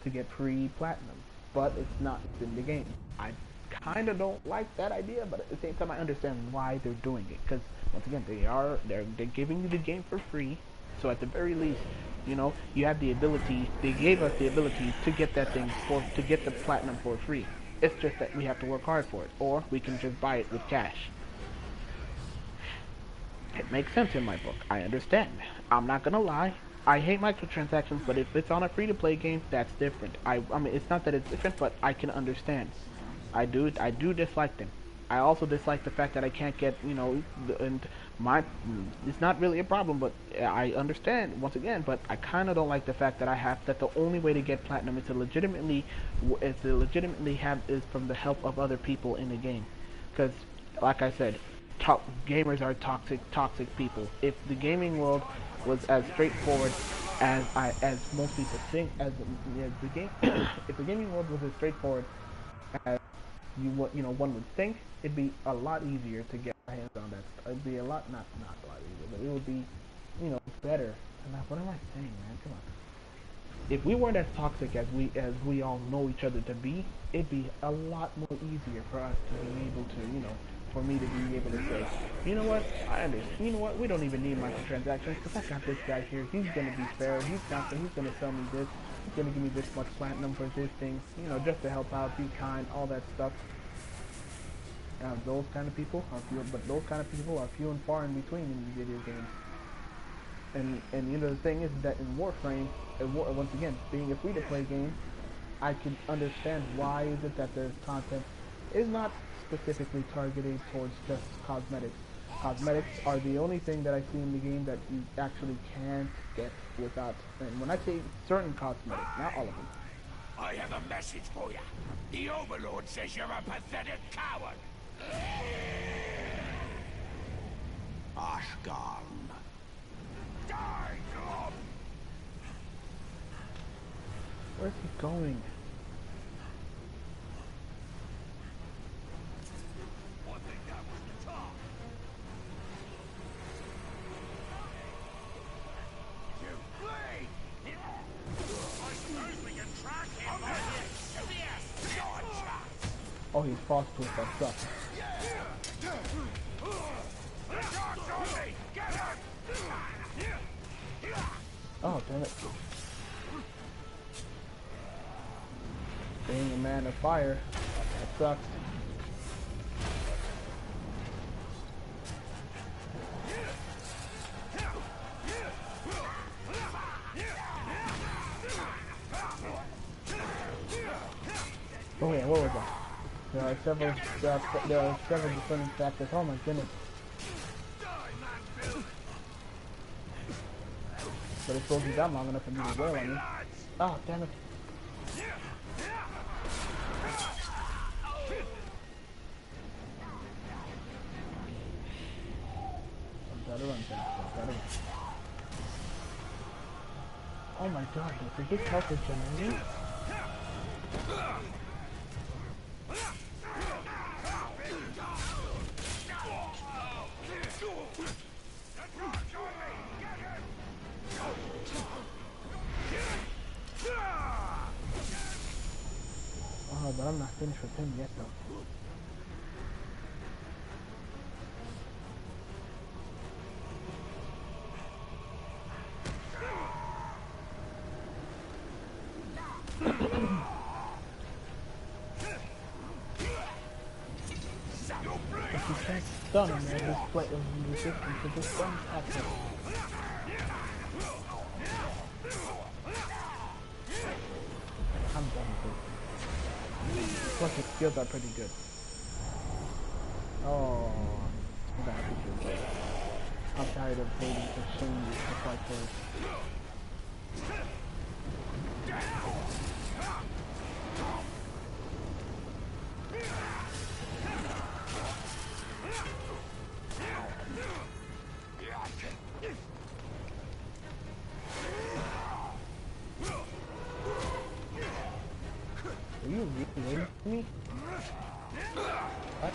to get free platinum, but it's not in the game. I kind of don't like that idea, but at the same time I understand why they're doing it, because once again they're giving you the game for free, so at the very least, you know, you have the ability, they gave us the ability to get that thing to get the platinum for free. It's just that we have to work hard for it, or we can just buy it with cash. It makes sense in my book. I understand. I'm not gonna lie, I hate microtransactions, but if it's on a free-to-play game, that's different. I mean, it's not that it's different, but I can understand. I do dislike them. I also dislike the fact that I can't get, you know, it's not really a problem, but I understand once again. But I kind of don't like the fact that the only way to get platinum is to legitimately is from the help of other people in the game. Because, like I said, gamers are toxic people. If the gaming world was as straightforward as most people think, if the gaming world was as straightforward as one would think, it'd be a lot easier to get our hands on that. It'd be a lot, not a lot easier, but it would be, you know, better. What am I saying, man? Come on. If we weren't as toxic as we all know each other to be, it'd be a lot more easier for us to be able to, you know, for me to be able to say, you know what, I understand. You know what, we don't even need microtransactions, because I got this guy here. He's gonna be fair. He's gonna sell me this. He's gonna give me this much platinum for this thing, you know, just to help out, be kind, all that stuff. Those kind of people are few and far in between in video games. And you know, the thing is that in Warframe, once again, being a free-to-play game, I can understand why is it that their content is not specifically targeted towards just cosmetics. Cosmetics are the only thing that I see in the game that you actually can't get without, and when I say certain cosmetics, not all of them.
I have a message for you. The Overlord says you're a pathetic coward. Ashgarn. Die, Glob!
Where's he going?
I think that was the top. You bleed! I suppose we can track him by this. Yes, your chance.
Oh, he's fast-proof, that sucks. Oh, damn it. Being a man of fire, that sucks. Oh yeah, what was that? There are several different factors. Oh my goodness. But it slows you down long enough for me to wail on you. Oh, damn it. Gotta run, gotta run. Oh my god, the big health is generating. Oh, but I'm not finished with him yet though. If you can't stun him, man, this plate is resistant to this stun action. I'm done with it. Plus his skills are pretty good. Oh, that is good. I'm tired of waiting for Shane to fight first. Are you really waiting for me? What?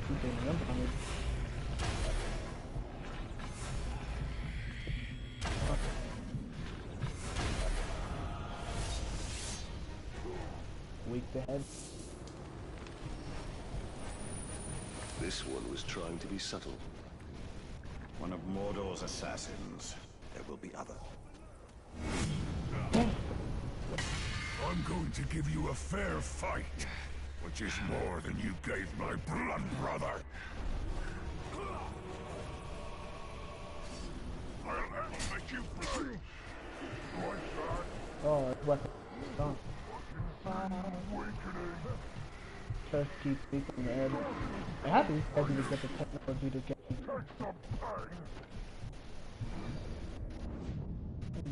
You can jump on me. Weak to head.
This one was trying to be subtle.
One of Mordor's assassins. There will be other.
I'm going to give you a fair fight, which is more than you gave my blood brother. I'll never let you play.
Oh, it's weapon. Don't. Just keep speaking, man. I'm happy that you get the technology to get me.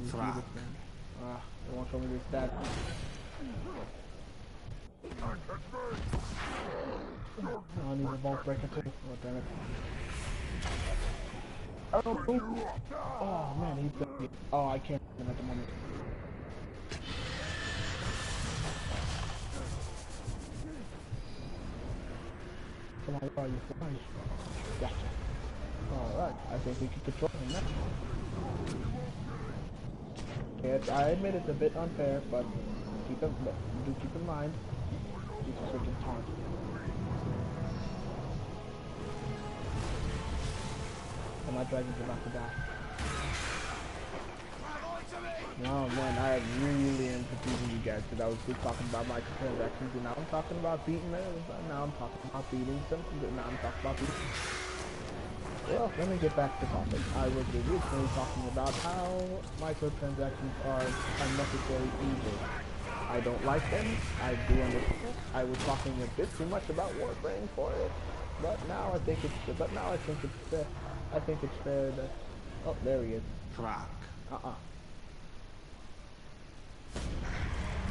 Thrak.
They won't show me this stat. I need a vault breaker too. Oh, damn it. Oh man, he's gonna be. Oh, I can't hit him at the moment. Come on, are you flying? Gotcha. Alright, I think we can control him now. Yeah, I admit it's a bit unfair, but keep in mind, he's a freaking taunt. And my dragon's about to die. No man, I really am confusing you guys because I was just talking about microtransactions and now I'm talking about beating them. Now I'm talking about beating some. Now I'm talking about beating. Well, let me get back to topic. I was originally talking about how microtransactions are unnecessary evil. I don't like them. I do understand. I was talking a bit too much about Warframe for it, but now I think it's. Fair. I think it's fair that. Oh, there he is.
Thrak.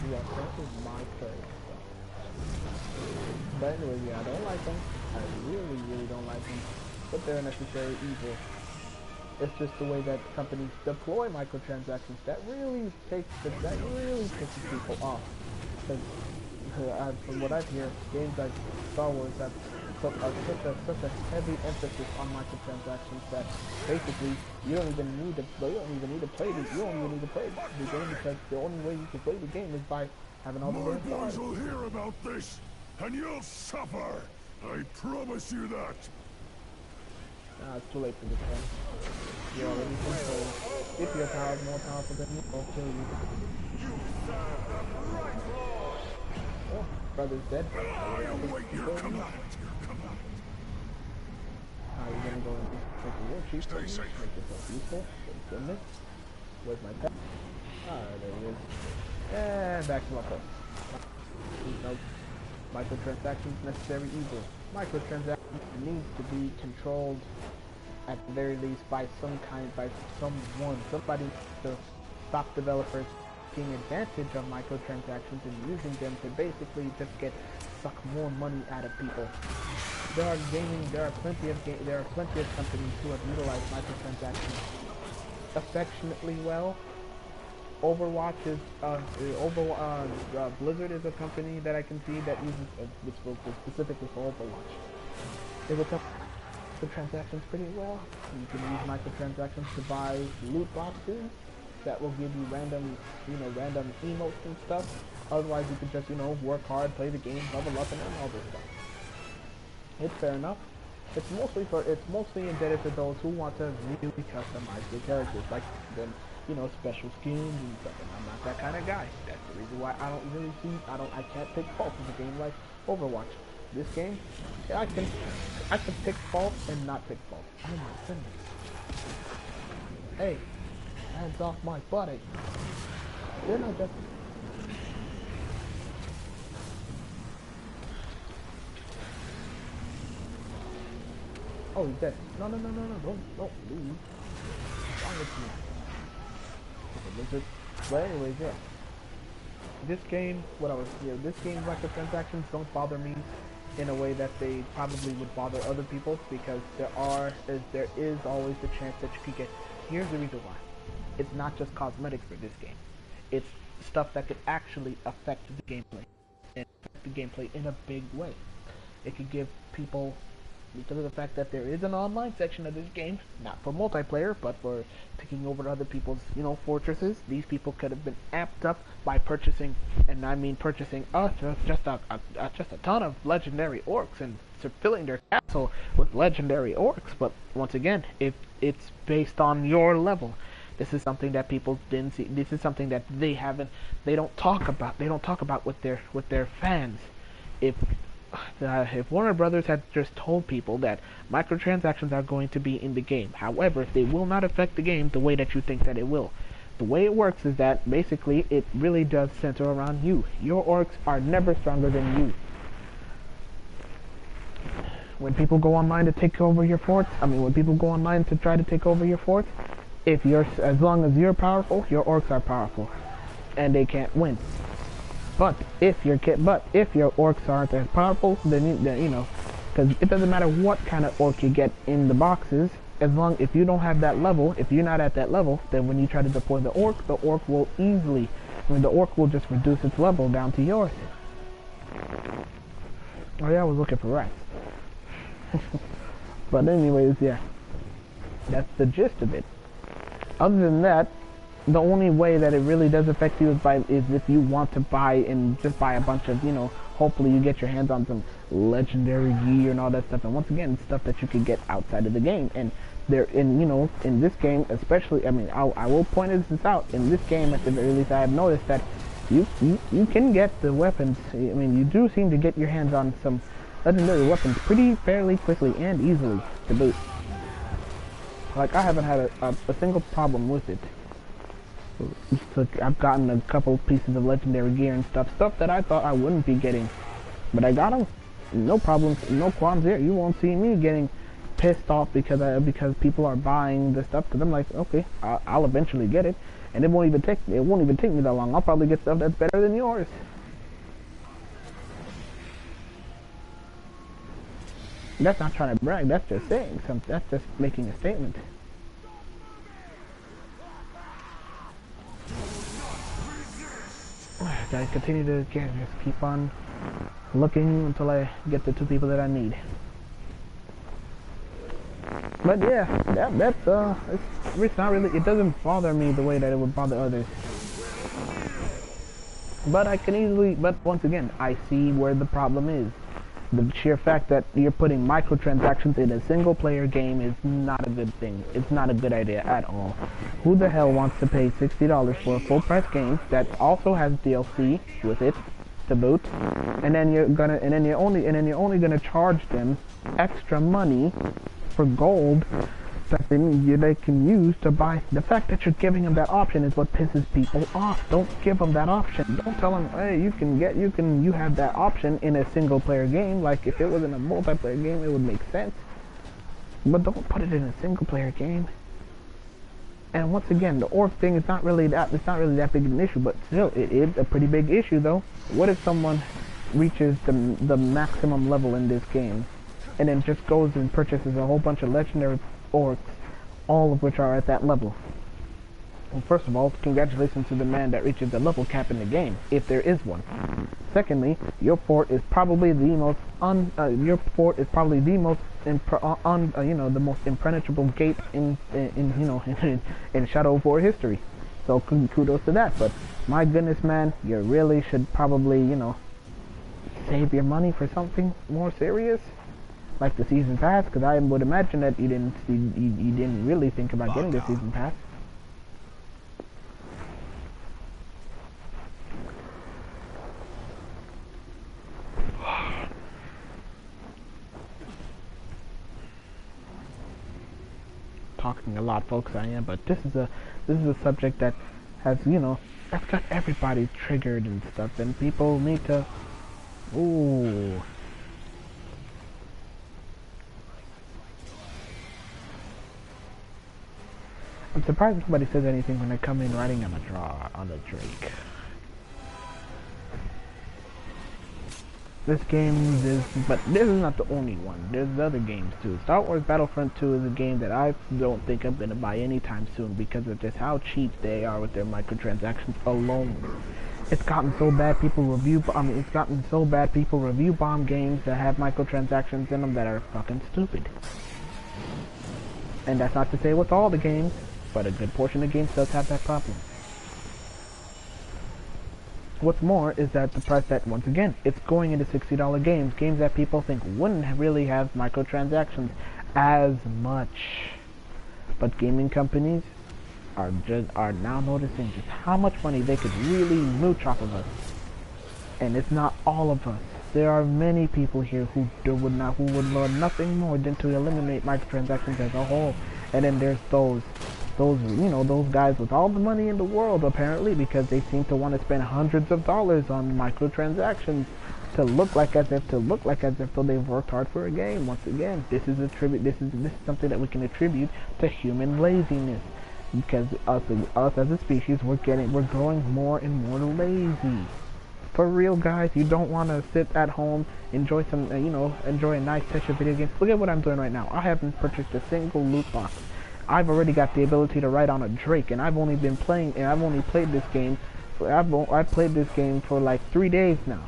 Yeah, that is my turn. But anyway, yeah, I don't like them. I really don't like them. But they're a necessary evil. It's just the way that companies deploy microtransactions that really pisses people off. Because from what I've heard, games like Star Wars have such a heavy emphasis on microtransactions that basically you don't even need to play the game because the only way you can play the game is by having all the damn
boys
stars.
will hear about this, and you'll suffer. I promise you that.
It's too late for this one. You're already controlled. If you're more powerful than me, I'll kill you. Oh, brother's dead.
I await your command.
You're gonna go and make a war chief.
Stay safe.
Make yourself useful. Thank goodness. Where's my pet? There he is. And back to my phone. Nope. Microtransactions necessary evil. Microtransactions need to be controlled. at the very least, by somebody to stop developers taking advantage of microtransactions and using them to basically just suck more money out of people. There are plenty of companies who have utilized microtransactions affectionately well. Overwatch is Blizzard is a company that I can see that uses specifically for Overwatch. They look up the transactions pretty well. You can use microtransactions to buy loot boxes that will give you random emotes and stuff. Otherwise, you could just work hard, play the game, level up, and earn all this stuff. It's fair enough. It's mostly indebted to those who want to really customize their characters, like them, special skins and stuff. And I'm not that kind of guy. That's the reason why I can't pick faults in a game like Overwatch. This game, I can pick faults and not pick faults. Oh my goodness. Hey, hands off my body. They're not just. Oh, he's dead. No, don't leave. What's wrong with you? Lizard. But anyways, yeah. This game, this game's microtransactions don't bother me in a way that they probably would bother other people, because there is always the chance that you could get. Here's the reason why. It's not just cosmetics for this game. It's stuff that could actually affect the gameplay, and affect the gameplay in a big way. It could give people, because of the fact that there is an online section of this game, not for multiplayer, but for taking over other people's, fortresses. These people could have been amped up by purchasing, and I mean purchasing just a ton of legendary orcs and filling their castle with legendary orcs. But once again, if it's based on your level, this is something that people didn't see. This is something that they don't talk about. They don't talk about with their fans. If Warner Brothers had just told people that microtransactions are going to be in the game, however, they will not affect the game the way that you think that it will. The way it works is that basically it really does center around you. Your orcs are never stronger than you. When people go online to take over your forts, when people go online to try to take over your forts, as long as you're powerful, your orcs are powerful, and they can't win. But if your orcs aren't as powerful, then because it doesn't matter what kind of orc you get in the boxes, if you don't have that level, if you're not at that level, then when you try to deploy the orc will just reduce its level down to yours. Oh yeah, I was looking for rats. But anyways, yeah, that's the gist of it. Other than that, the only way that it really does affect you is if you want to buy a bunch of, hopefully you get your hands on some legendary gear and all that stuff. And once again, stuff that you could get outside of the game. And in this game, especially, I will point this out. In this game, at the very least, I have noticed that you can get the weapons. You do seem to get your hands on some legendary weapons fairly quickly and easily to boot. Like, I haven't had a single problem with it. I've gotten a couple pieces of legendary gear and stuff that I thought I wouldn't be getting, but I got them. No problems, no qualms there. You won't see me getting pissed off because people are buying the stuff, because I'm like, okay, I'll eventually get it, and it won't even take me that long. I'll probably get stuff that's better than yours. That's not trying to brag. That's just saying something. That's just making a statement. Guys, continue to just keep on looking until I get the 2 people that I need. But yeah, it's not really. It doesn't bother me the way that it would bother others. But I can easily. But once again, I see where the problem is. The sheer fact that you're putting microtransactions in a single-player game is not a good thing. It's not a good idea at all. Who the hell wants to pay $60 for a full-price game that also has DLC with it to boot, and then you're only gonna charge them extra money for gold that they can use to buy? The fact that you're giving them that option is what pisses people off. Don't give them that option. Don't tell them, hey, you have that option in a single player game. Like, if it was in a multiplayer game, it would make sense. but don't put it in a single player game. And once again, the orc thing is not really that big an issue, but still, it is a pretty big issue though. What if someone reaches the maximum level in this game, and then just goes and purchases a whole bunch of legendary orcs, all of which are at that level? Well, first of all, congratulations to the man that reaches the level cap in the game, if there is one. Secondly, your fort is probably the most the most impenetrable gate in Shadow of War history. So kudos to that. But my goodness, man, you really should probably, save your money for something more serious, like the season pass, because I would imagine that you didn't really think about getting the season pass. Talking a lot, folks, I am, but this is a subject that has, that's got everybody triggered and stuff, and people need to, ooh. I'm surprised nobody says anything when I come in riding on a Drake. This game is, but this is not the only one. There's other games too. Star Wars Battlefront 2 is a game that I don't think I'm gonna buy anytime soon because of just how cheap they are with their microtransactions alone. It's gotten so bad people review bomb games that have microtransactions in them that are fucking stupid. And that's not to say with all the games, but a good portion of games does have that problem. What's more is that the price that, once again, it's going into $60 games that people think wouldn't really have microtransactions as much. But gaming companies are now noticing just how much money they could really mooch off of us. And it's not all of us. There are many people here who would love nothing more than to eliminate microtransactions as a whole. And then there's those guys with all the money in the world, apparently, because they seem to want to spend hundreds of dollars on microtransactions to look like as if though they've worked hard for a game. Once again, this is something that we can attribute to human laziness, because us as a species, we're growing more and more lazy. For real, guys, you don't want to sit at home, enjoy a nice session of video games. Look at what I'm doing right now. I haven't purchased a single loot box. I've already got the ability to ride on a Drake, and I've only played this game for like 3 days now.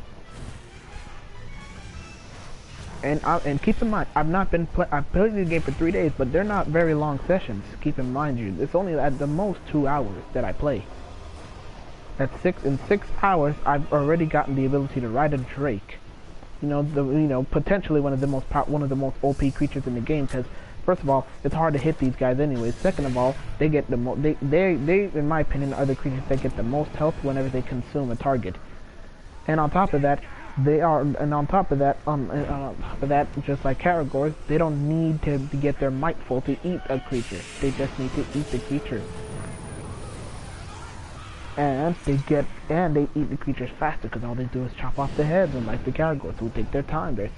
And keep in mind, I've played the game for 3 days, but they're not very long sessions. Keep in mind, it's only at the most 2 hours that I play. In 6 hours, I've already gotten the ability to ride a Drake. Potentially one of the most OP creatures in the game, because first of all, it's hard to hit these guys anyways. Second of all, they get the they in my opinion are the creatures that get the most health whenever they consume a target. And on top of that, just like Caragors, they don't need to get their might full to eat a creature. They just need to eat the creature. And they eat the creatures faster because all they do is chop off the heads, unlike the Caragors who take their time, their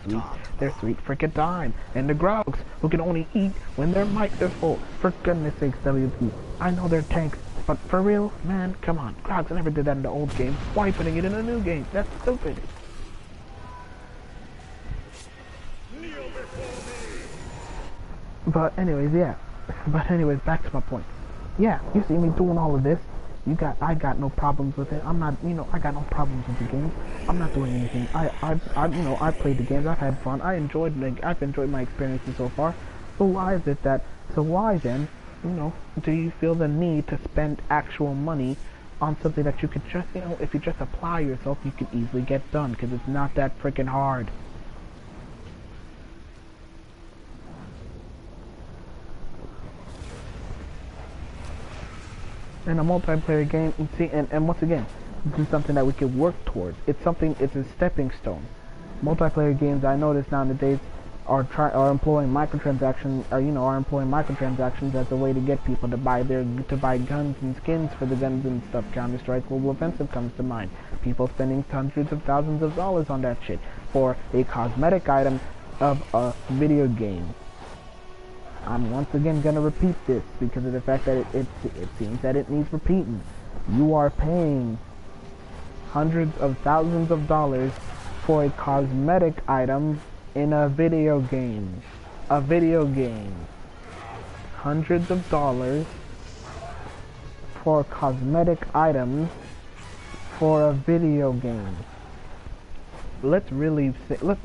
sweet freaking time. And the Grogs who can only eat when their might is full. For goodness sakes, WP, I know they're tanks, but for real, man, come on. Grogs never did that in the old game. Why are you putting it in a new game? That's stupid. But anyways, back to my point. Yeah, you see me doing all of this. I got no problems with it. I'm not, I got no problems with the game. I'm not doing anything. I played the games. I've had fun. I've enjoyed my experiences so far. So why then, do you feel the need to spend actual money on something that you could just, if you just apply yourself, you could easily get done, because it's not that freaking hard. In a multiplayer game, and once again, this is something that we can work towards. It's a stepping stone. Multiplayer games, I notice nowadays, are employing microtransactions as a way to get people to buy guns and skins for the guns and stuff. Counter-Strike Global Offensive comes to mind. People spending hundreds of thousands of dollars on that shit for a cosmetic item of a video game. I'm once again gonna repeat this because of the fact that it seems that it needs repeating. You are paying hundreds of thousands of dollars for a cosmetic item in a video game. A video game. Hundreds of dollars for cosmetic items for a video game. Let's really say, let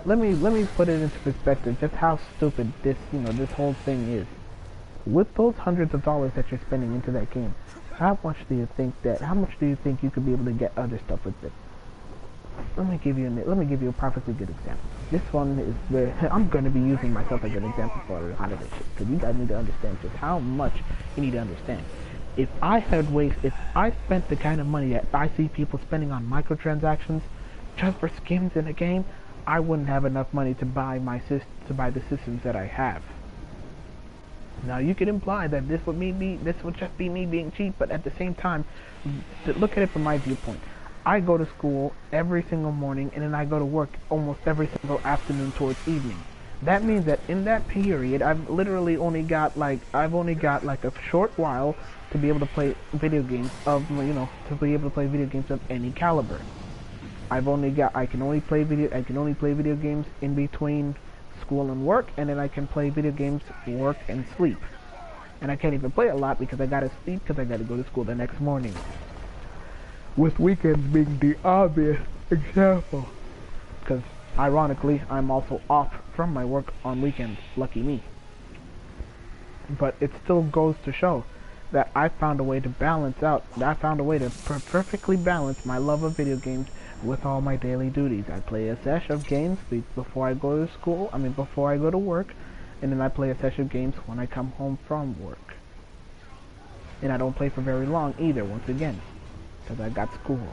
me put it into perspective just how stupid this, this whole thing is. With those hundreds of dollars that you're spending into that game, how much do you think you could be able to get other stuff with it? Let me give you a perfectly good example. This one is where I'm going to be using myself as an example for a lot of this shit, because you guys need to understand just how much you need to understand. If I spent the kind of money that I see people spending on microtransactions just for skins in a game, I wouldn't have enough money to buy the systems that I have. Now you could imply that this would just be me being cheap, but at the same time, look at it from my viewpoint. I go to school every single morning, and then I go to work almost every single afternoon towards evening. That means that in that period, I've literally only got like a short while to be able to play video games of any caliber. I can only play video games in between school and work, and then I can play video games, work, and sleep. And I can't even play a lot because I gotta sleep because I gotta go to school the next morning. With weekends being the obvious example. Because, ironically, I'm also off from my work on weekends. Lucky me. But it still goes to show that I found a way to perfectly balance my love of video games with all my daily duties. I play a session of games before I go to work, and then I play a session of games when I come home from work. And I don't play for very long either, once again, because I got school.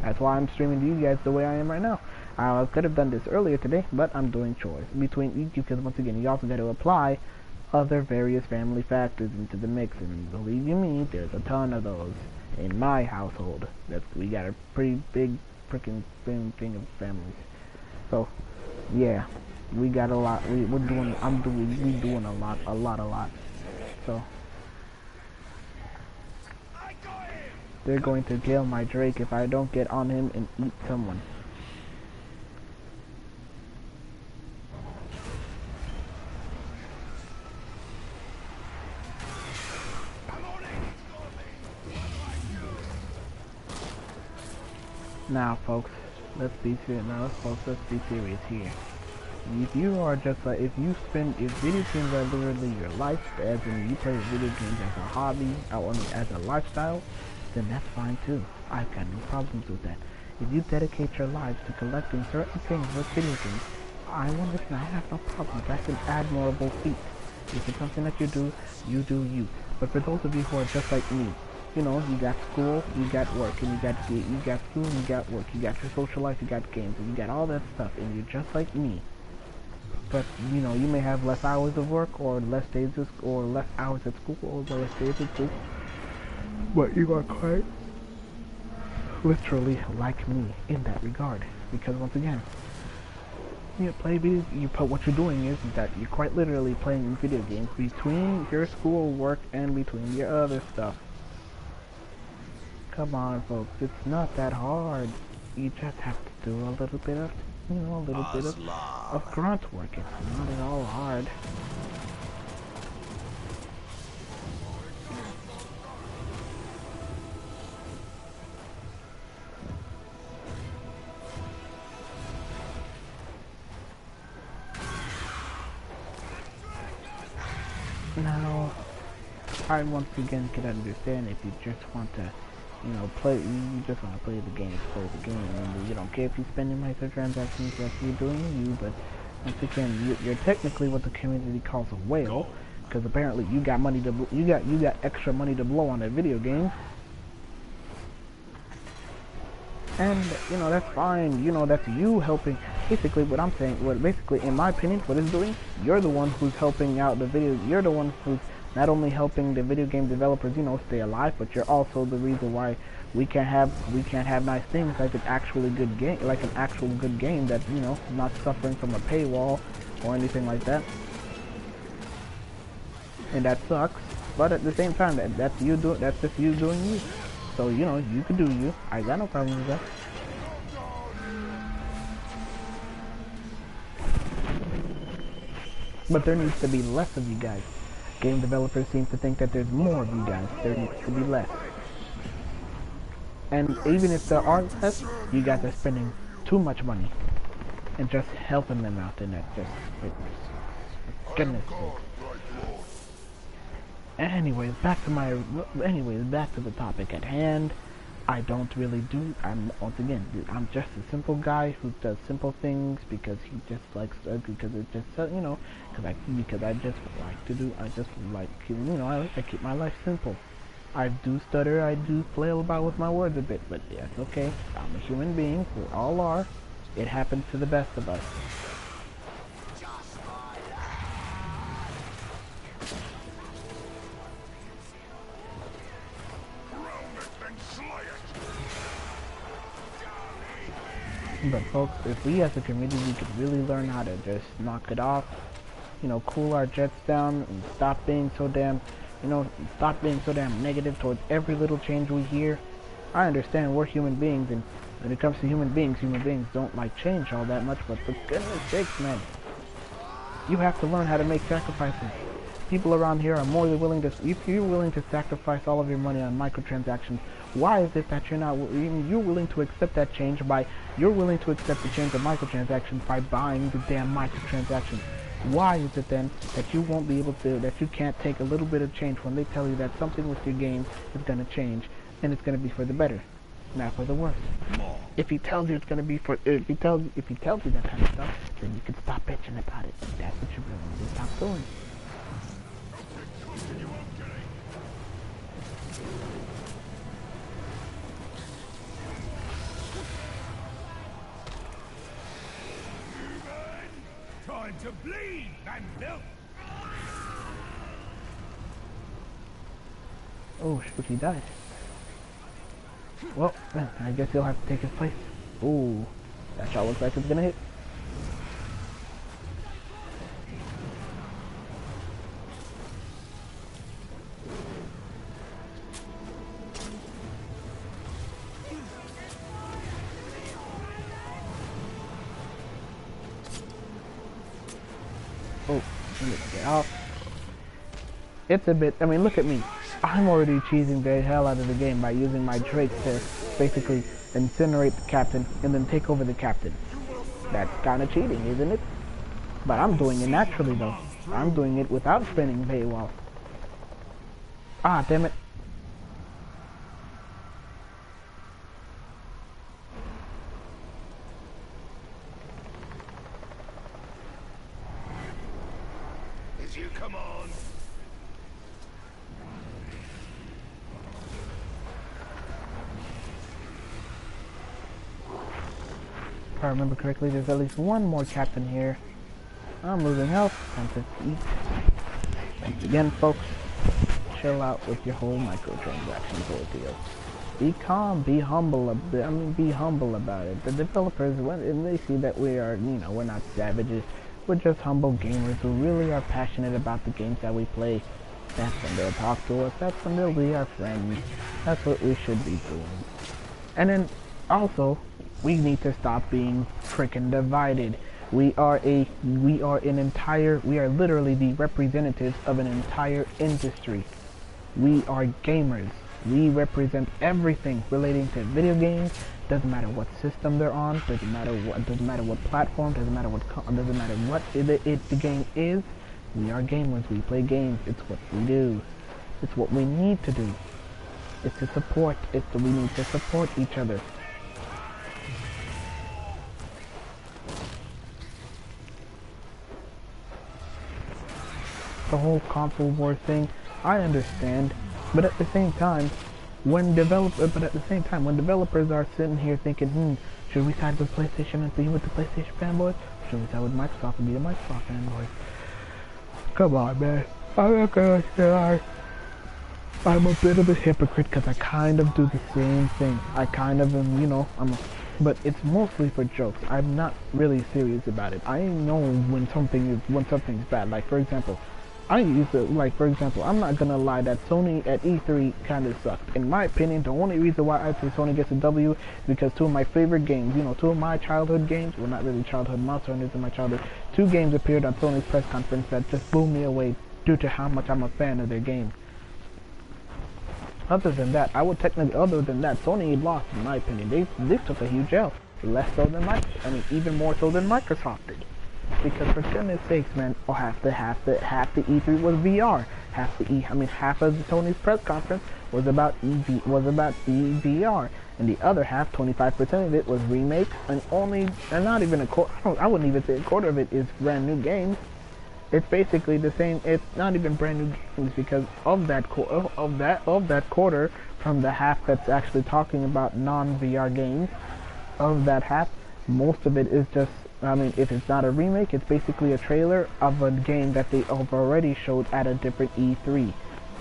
That's why I'm streaming to you guys the way I am right now. I could have done this earlier today, but I'm doing chores because once again, you also got to apply other various family factors into the mix, and believe you me, there's a ton of those in my household. We got a pretty big freaking thing of families. So yeah, we got a lot. I'm doing a lot. So they're going to jail my Drake if I don't get on him and eat someone. Now, folks, let's be serious. Let's be serious here. If video games are literally your life, as in you play video games as a hobby, or as a lifestyle, then that's fine too. I've got no problems with that. If you dedicate your lives to collecting certain things with video games, I have no problems. That's an admirable feat. If it's something that you do, you do you. But for those of you who are just like me, you got school, you got work, and you got school, you got work, you got your social life, you got games, and you got all that stuff, and you're just like me. But you may have less hours of work, or less days of or less hours at school, or less days at school. But you are quite literally like me in that regard, because once again, what you're doing is that you're quite literally playing video games between your school work and between your other stuff. Come on, folks, it's not that hard. You just have to do a little bit of grunt work. It's not at all hard. Now, I once again can understand if you just want to you just want to play the game, and you don't care if you're spending microtransactions, that's you doing you, but once again, you're technically what the community calls a whale, because apparently you got extra money to blow on that video game. And, that's fine, that's you helping. Basically, what I'm saying, in my opinion, what it's doing, you're the one who's helping out you're the one who's not only helping the video game developers, stay alive, but you're also the reason why we can't have nice things like an actually good game, like an actual good game that, you know, not suffering from a paywall or anything like that. And that sucks. But at the same time, that's just you doing you. So, you know, you can do you. I got no problem with that. But there needs to be less of you guys. Game developers seem to think that there's more of you guys. There needs to be less. And even if there are less, you guys are spending too much money and just helping them out, and that's just, goodness sake. Anyways, back to the topic at hand. I don't really do, I'm just a simple guy who does simple things because he just likes to, because it just, you know, because I just like to do, I just like, you know, I like to keep my life simple. I do stutter, I do flail about with my words a bit, but that's okay. I'm a human being, we all are. It happens to the best of us. But folks, if we as a community could really learn how to just knock it off, you know, cool our jets down and stop being so damn, you know, stop being so damn negative towards every little change we hear. I understand we're human beings, and when it comes to human beings don't like change all that much, but for goodness sakes, man, you have to learn how to make sacrifices. People around here are more than willing to, if you're willing to sacrifice all of your money on microtransactions, why is it that you're willing to accept that change you're willing to accept the change of microtransactions by buying the damn microtransactions? Why is it then that you won't be able to, that you can't take a little bit of change when they tell you that something with your game is going to change and it's going to be for the better, not for the worse? If he tells you it's going to be for, if he tells you that kind of stuff, then you can stop bitching about it. That's what you really need to stop doing.
Time to bleed, Vanderbilt!
Oh, shoot, he died. Well, I guess he'll have to take his place. Ooh, that shot looks like it's gonna hit. Oh, let me get off. It's a bit, I mean, look at me. I'm already cheesing the hell out of the game by using my traits to basically incinerate the captain and then take over the captain. That's kind of cheating, isn't it? But I'm doing it naturally, though. I'm doing it without spinning paywall. Ah, damn it.
As you come on.
If I remember correctly, there's at least one more captain here. I'm losing health. Time to eat. Once again, folks, chill out with your whole microtransactions ordeal. Be calm, be humble. Be humble about it. The developers, when they see that we are, you know, we're not savages, we're just humble gamers who really are passionate about the games that we play. That's when they'll talk to us. That's when they'll be our friends. That's what we should be doing. And then, also, we need to stop being freaking divided. We are literally the representatives of an entire industry. We are gamers. We represent everything relating to video games. Doesn't matter what system they're on. Doesn't matter what platform. Doesn't matter what the game is. We are gamers. We play games. It's what we do. It's what we need to do. It's to support. We need to support each other. The whole console war thing, I understand, but at the same time, when developers are sitting here thinking, should we side with PlayStation and be with the PlayStation fanboys? Or should we side with Microsoft and be the Microsoft fanboys? Come on, man. I'm not gonna say I'm a bit of a hypocrite because I kind of do the same thing. I kind of am, you know, but it's mostly for jokes. I'm not really serious about it. I know when something's bad. Like for example, I'm not gonna lie that Sony at E3 kind of sucked. In my opinion, the only reason why I say Sony gets a W is because two of my favorite games, you know, two of my childhood games, well not really childhood, Monster Hunters in my childhood, two games appeared on Sony's press conference that just blew me away due to how much I'm a fan of their games. Other than that, Sony lost in my opinion. They took a huge L. Less so than even more so than Microsoft did. Because for goodness sakes, man, half the E3 was VR. Half of Sony's press conference was about VR, and the other half, 25% of it, was remakes, and not even a quarter. I wouldn't even say a quarter of it is brand new games. It's basically the same. It's not even brand new games because of that quarter from the half that's actually talking about non-VR games. Of that half, most of it is just. If it's not a remake, it's basically a trailer of a game that they have already showed at a different E3.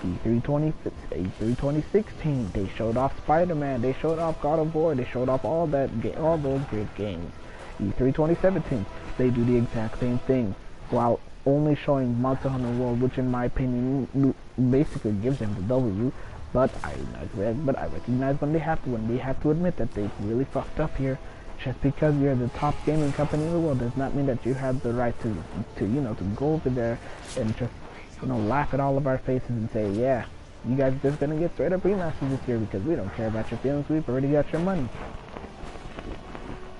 E3 2016, they showed off Spider-Man, they showed off God of War, they showed off all those great games. E3 2017, they do the exact same thing, while only showing Monster Hunter World, which in my opinion basically gives them the W. But I recognize when they have to admit that they really fucked up here. Just because you're the top gaming company in the world does not mean that you have the right to go over there and just, laugh at all of our faces and say, yeah, you guys are just gonna get straight up remasters this year because we don't care about your feelings, we've already got your money.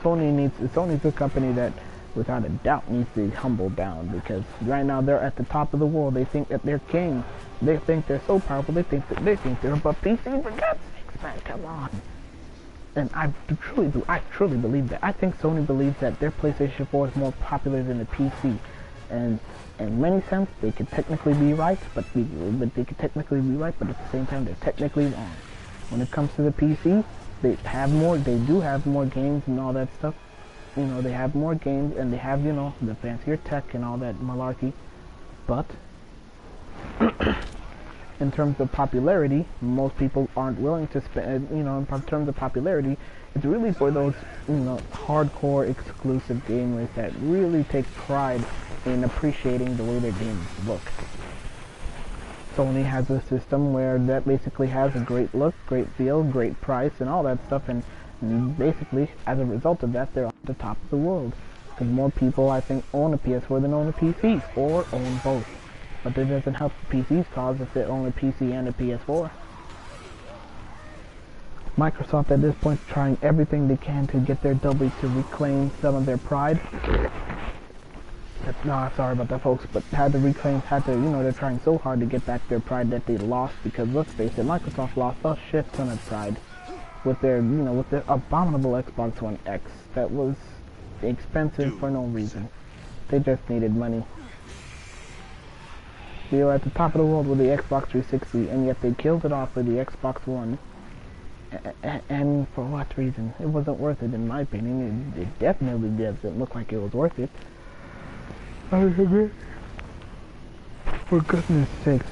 Sony's a company that without a doubt needs to be humbled down because right now they're at the top of the world. They think that they're king. They think they're so powerful. They think they're above PC. For God's sakes, man, come on. And I truly believe that. I think Sony believes that their PlayStation 4 is more popular than the PC, and in many sense they could technically be right, but at the same time they're technically wrong. When it comes to the PC, they do have more games and all that stuff. They have more games and they have the fancier tech and all that malarkey, but in terms of popularity, most people aren't willing to spend, in terms of popularity, it's really for those, hardcore exclusive gamers that really take pride in appreciating the way their games look. Sony has a system where that basically has a great look, great feel, great price, and all that stuff, and basically, as a result of that, they're on the top of the world. Because more people, I think, own a PS4 than own a PC, or own both. But that doesn't help the PC's cause if they own a PC and a PS4. Microsoft at this point is trying everything they can to get their W to reclaim some of their pride. No, sorry about that, folks, but they're trying so hard to get back their pride that they lost, because let's face it, Microsoft lost a shit ton of pride with their, with their abominable Xbox One X that was expensive for no reason. They just needed money. They were at the top of the world with the Xbox 360, and yet they killed it off with the Xbox One. And for what reason? It wasn't worth it, in my opinion. It definitely doesn't look like it was worth it. I agree. For goodness sakes,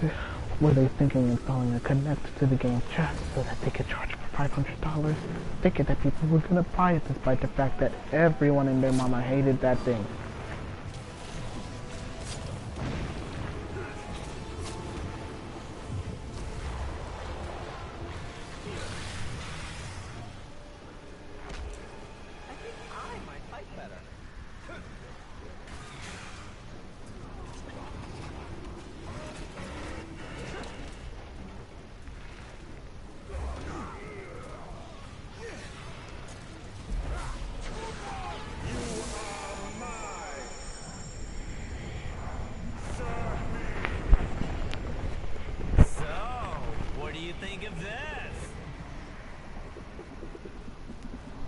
were they thinking of installing a Connect to the game just so that they could charge for $500? Thinking that people were gonna buy it despite the fact that everyone and their mama hated that thing.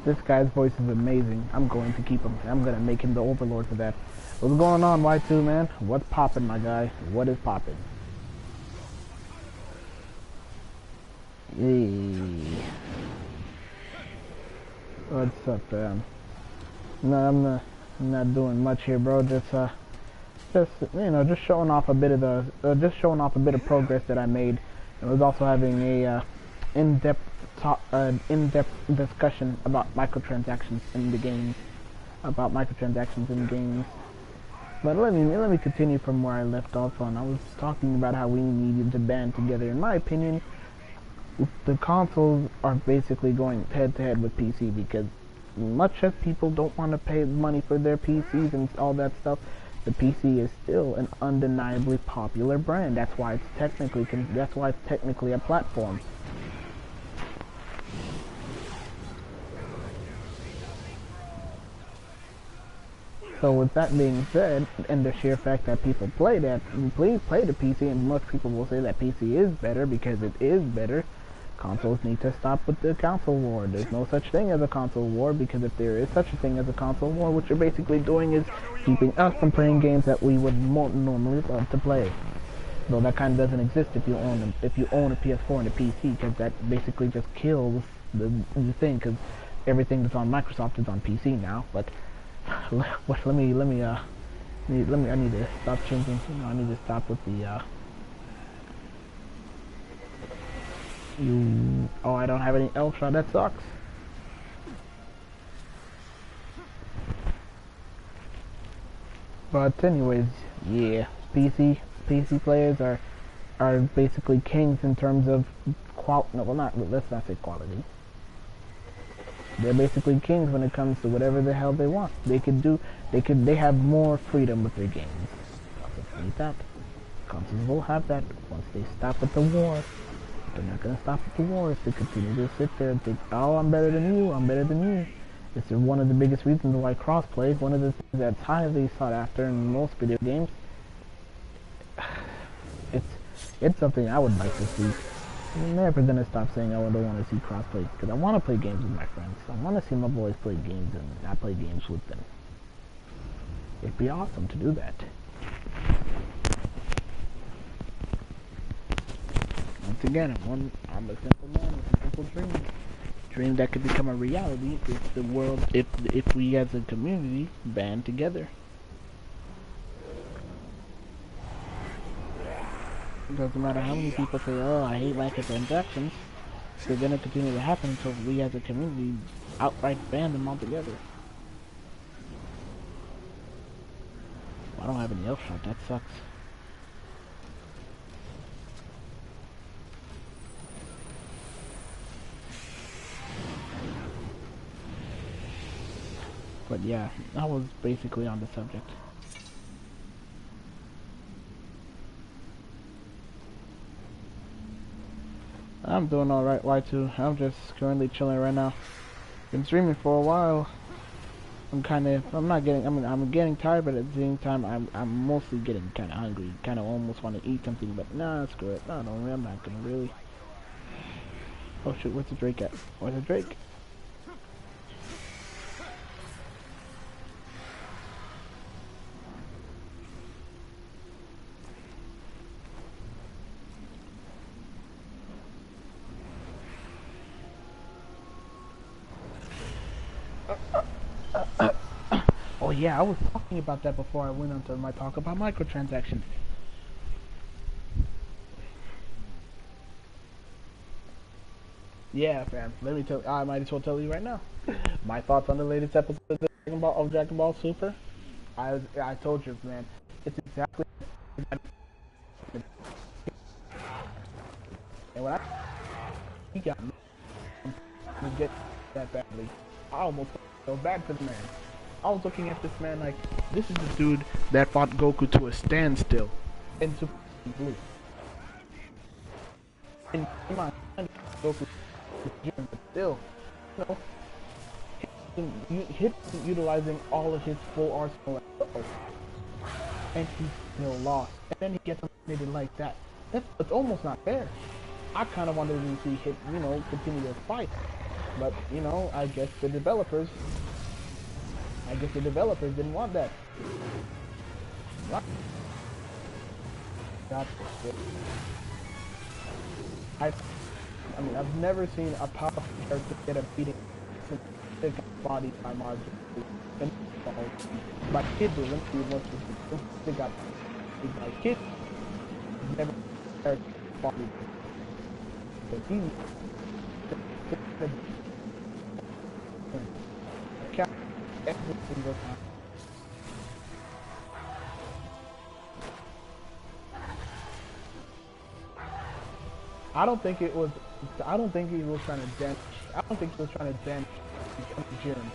This guy's voice is amazing. I'm going to keep him. I'm going to make him the overlord for that. What's going on, Y2, man? What's poppin', my guy? What is poppin'? Hey. What's up, fam? No, I'm not doing much here, bro. Just showing off a bit of progress that I made and was also having a in-depth discussion about microtransactions in the game. But let me continue from where I left off on. I was talking about how we needed to band together. In my opinion, the consoles are basically going head-to-head with PC, because much as people don't want to pay money for their PCs and all that stuff, the PC is still an undeniably popular brand. That's why it's technically a platform. So with that being said, and the sheer fact that people play the PC, and most people will say that PC is better because it is better, consoles need to stop with the console war. There's no such thing as a console war, because if there is such a thing as a console war, what you're basically doing is keeping us from playing games that we would normally love to play. Though that kind of doesn't exist if you own a PS4 and a PC, because that basically just kills the thing, because everything that's on Microsoft is on PC now. But I need to stop changing. I need to stop with the Oh, I don't have any elf shot. That sucks. But anyways, yeah, PC players are basically kings in terms of let's not say quality. They're basically kings when it comes to whatever the hell they want. They have more freedom with their games. Consoles need that. Consoles will have that once they stop with the war. They're not gonna stop with the war if they continue to sit there and think, oh, I'm better than you. It's one of the biggest reasons why crossplay is one of the things that's highly sought after in most video games. It's something I would like to see. I'm never gonna stop saying I don't want to see crossplay, because I want to play games with my friends. I want to see my boys play games and I play games with them. It'd be awesome to do that. Once again, I'm a simple man with a simple dream that could become a reality if we as a community band together. It doesn't matter how many people say, oh, I hate microtransactions. They're gonna continue to happen until we as a community outright ban them altogether. I don't have any elf shot, that sucks. But yeah, I was basically on the subject. I'm doing alright, Y2. I'm just currently chilling right now. Been streaming for a while. I'm getting tired, but at the same time, I'm mostly getting kind of hungry. Kind of almost want to eat something, but nah, screw it. No, I'm not gonna really. Oh shoot, where's the Drake at? Where's the Drake? Oh yeah, I was talking about that before I went on to my talk about microtransactions. Yeah, fam. I might as well tell you right now. My thoughts on the latest episode of Dragon Ball Super. I told you, man. It's exactly. And when he got me to get that badly, I almost felt bad for the man. I was looking at this man like, this is the dude that fought Goku to a standstill in Super Blue. And in my mind, Goku is but still, hit utilizing all of his full arsenal, and he still lost. And then he gets eliminated like that. It's almost not fair. I kind of wanted to see him, continue to fight, but I guess the developers didn't want that. That's it. I've never seen a powerful character get a beating since body by margin. My kid didn't. They got my kid never body. But he count every single time. I don't think he was trying to damage. I don't think he was trying to damage Jiren.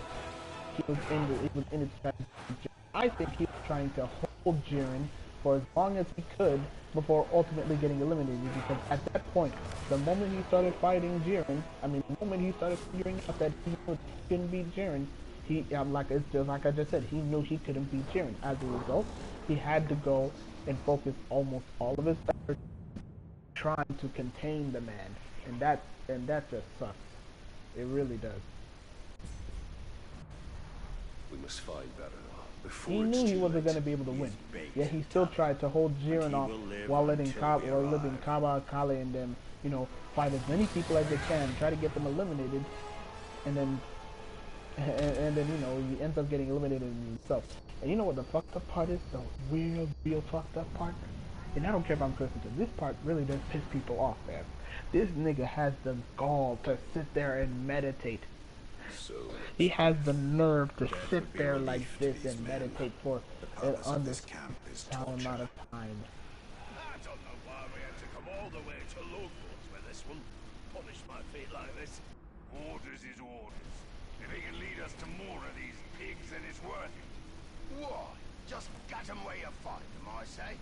He was in it trying to damage Jiren. I think he was trying to hold Jiren for as long as he could before ultimately getting eliminated, because at that point, the moment he started fighting Jiren, the moment he started figuring out that he couldn't beat Jiren, it's just like I just said, he knew he couldn't beat Jiren. As a result, he had to go and focus almost all of his efforts trying to contain the man, and that just sucks. It really does.
We must find Barona before
He knew he wasn't going to be able to win. Yet he still tried to hold Jiren off while letting Kaba, Kale, and them, fight as many people as they can, try to get them eliminated, and then he ends up getting eliminated himself. And you know what the fucked up part is? The real fucked up part? And I don't care if I'm cursing, because this part really does piss people off, man. This nigga has the gall to sit there and meditate.
So
he has the nerve to sit there like this and meditate for an
camp is
undefined amount of time.
I don't know why we had to come all the way to Locals for this one. Punish my feet like this. Orders is orders. If he can lead us to more of these pigs, then it's worth it. What? Just get them where you find them, I say.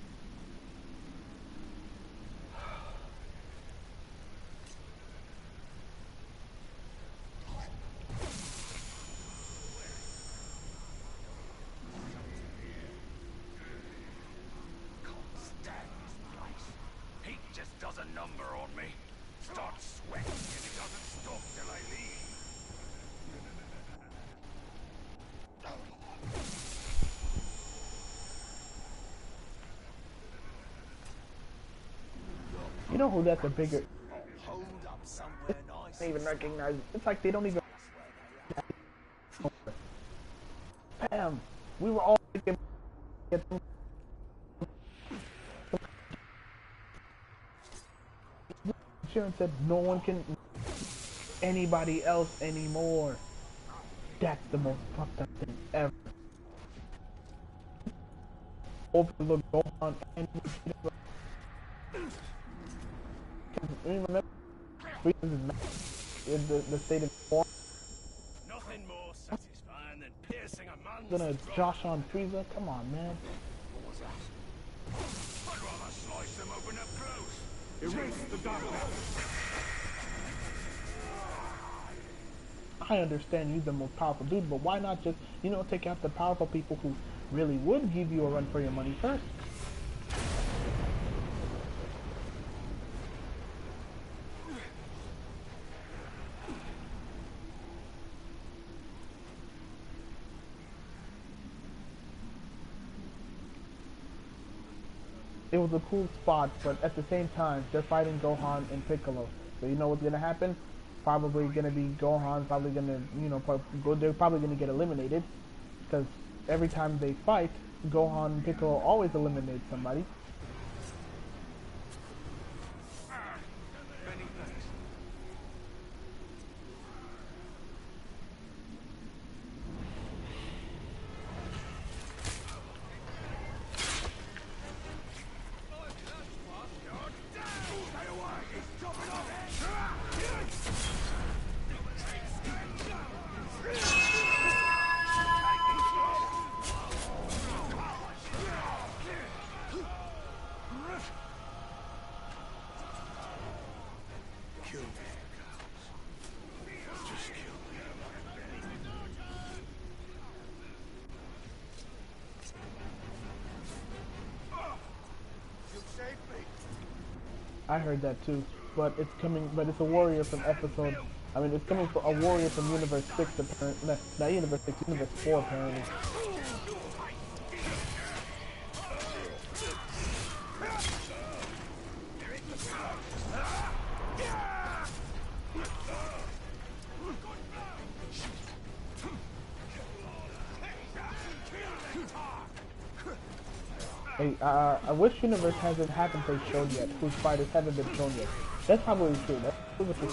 You know who that's a bigger...
Hold up somewhere nice.
They even recognize... It's like they don't even... Bam! We were all thinking... Jiren said no one can... anybody else anymore. That's the most fucked up thing ever. Overlook Gohan and Vegeta. Remember, in the state of form.
Nothing more satisfying than piercing a man's
Gonna Josh on Frieza? Come on, man.
What was that? I'd rather slice them open up close.
Erase the darkness.
I understand you're the most powerful dude, but why not just, take out the powerful people who really would give you a run for your money first? It was a cool spot, but at the same time, they're fighting Gohan and Piccolo. So you know what's gonna happen? Probably gonna be Gohan, probably gonna, they're probably gonna get eliminated. Because every time they fight, Gohan and Piccolo always eliminate somebody. I heard that too, but it's coming. But it's a warrior from episode. It's coming for a warrior from Universe 6 apparently. Not Universe 6, Universe 4 apparently. Hey, I wish Universe haven't been shown yet. Whose fighters haven't been shown yet. That's probably true. That's what the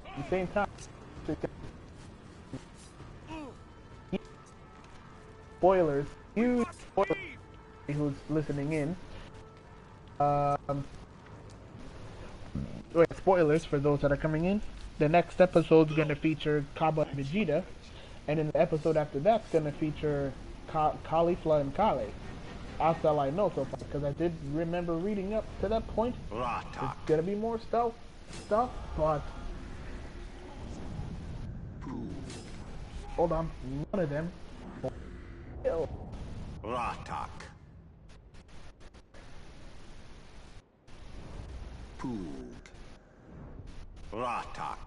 At the same time, spoilers, huge spoilers, who's listening in. Wait, spoilers for those that are coming in. The next episode's gonna feature Kaba and Vegeta, and then the episode after that's gonna feature Caulifla and Kale. That's all I know so far, because I did remember reading up to that point. There's gonna be more stuff, but hold on, one of them.
Ratak. Poog. Ratak.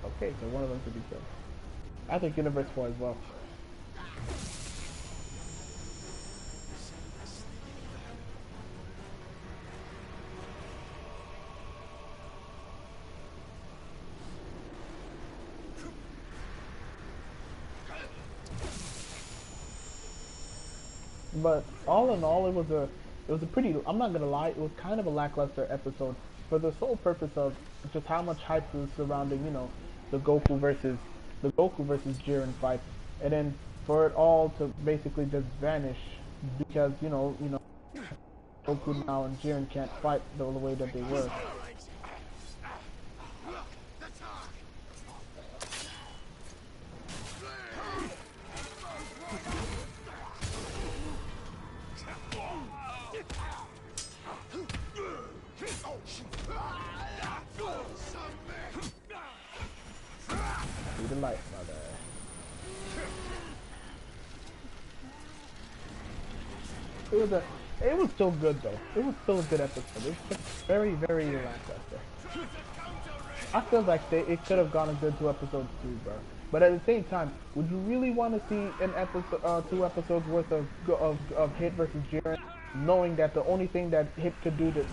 Okay, so one of them could be killed. I think Universe 4 as well. But all in all, it was a pretty, I'm not gonna lie, it was kind of a lackluster episode for the sole purpose of just how much hype was surrounding, you know, the Goku versus Jiren fight, and then for it all to basically just vanish because you know Goku now and Jiren can't fight the way that they were. The light, brother. It was still good though. It was still a good episode. It was just very, very lackluster. I feel like it could have gone a good 2 episodes too, bro. But at the same time, would you really want to see an episode, 2 episodes worth of Hit versus Jiren, knowing that the only thing that Hit could do to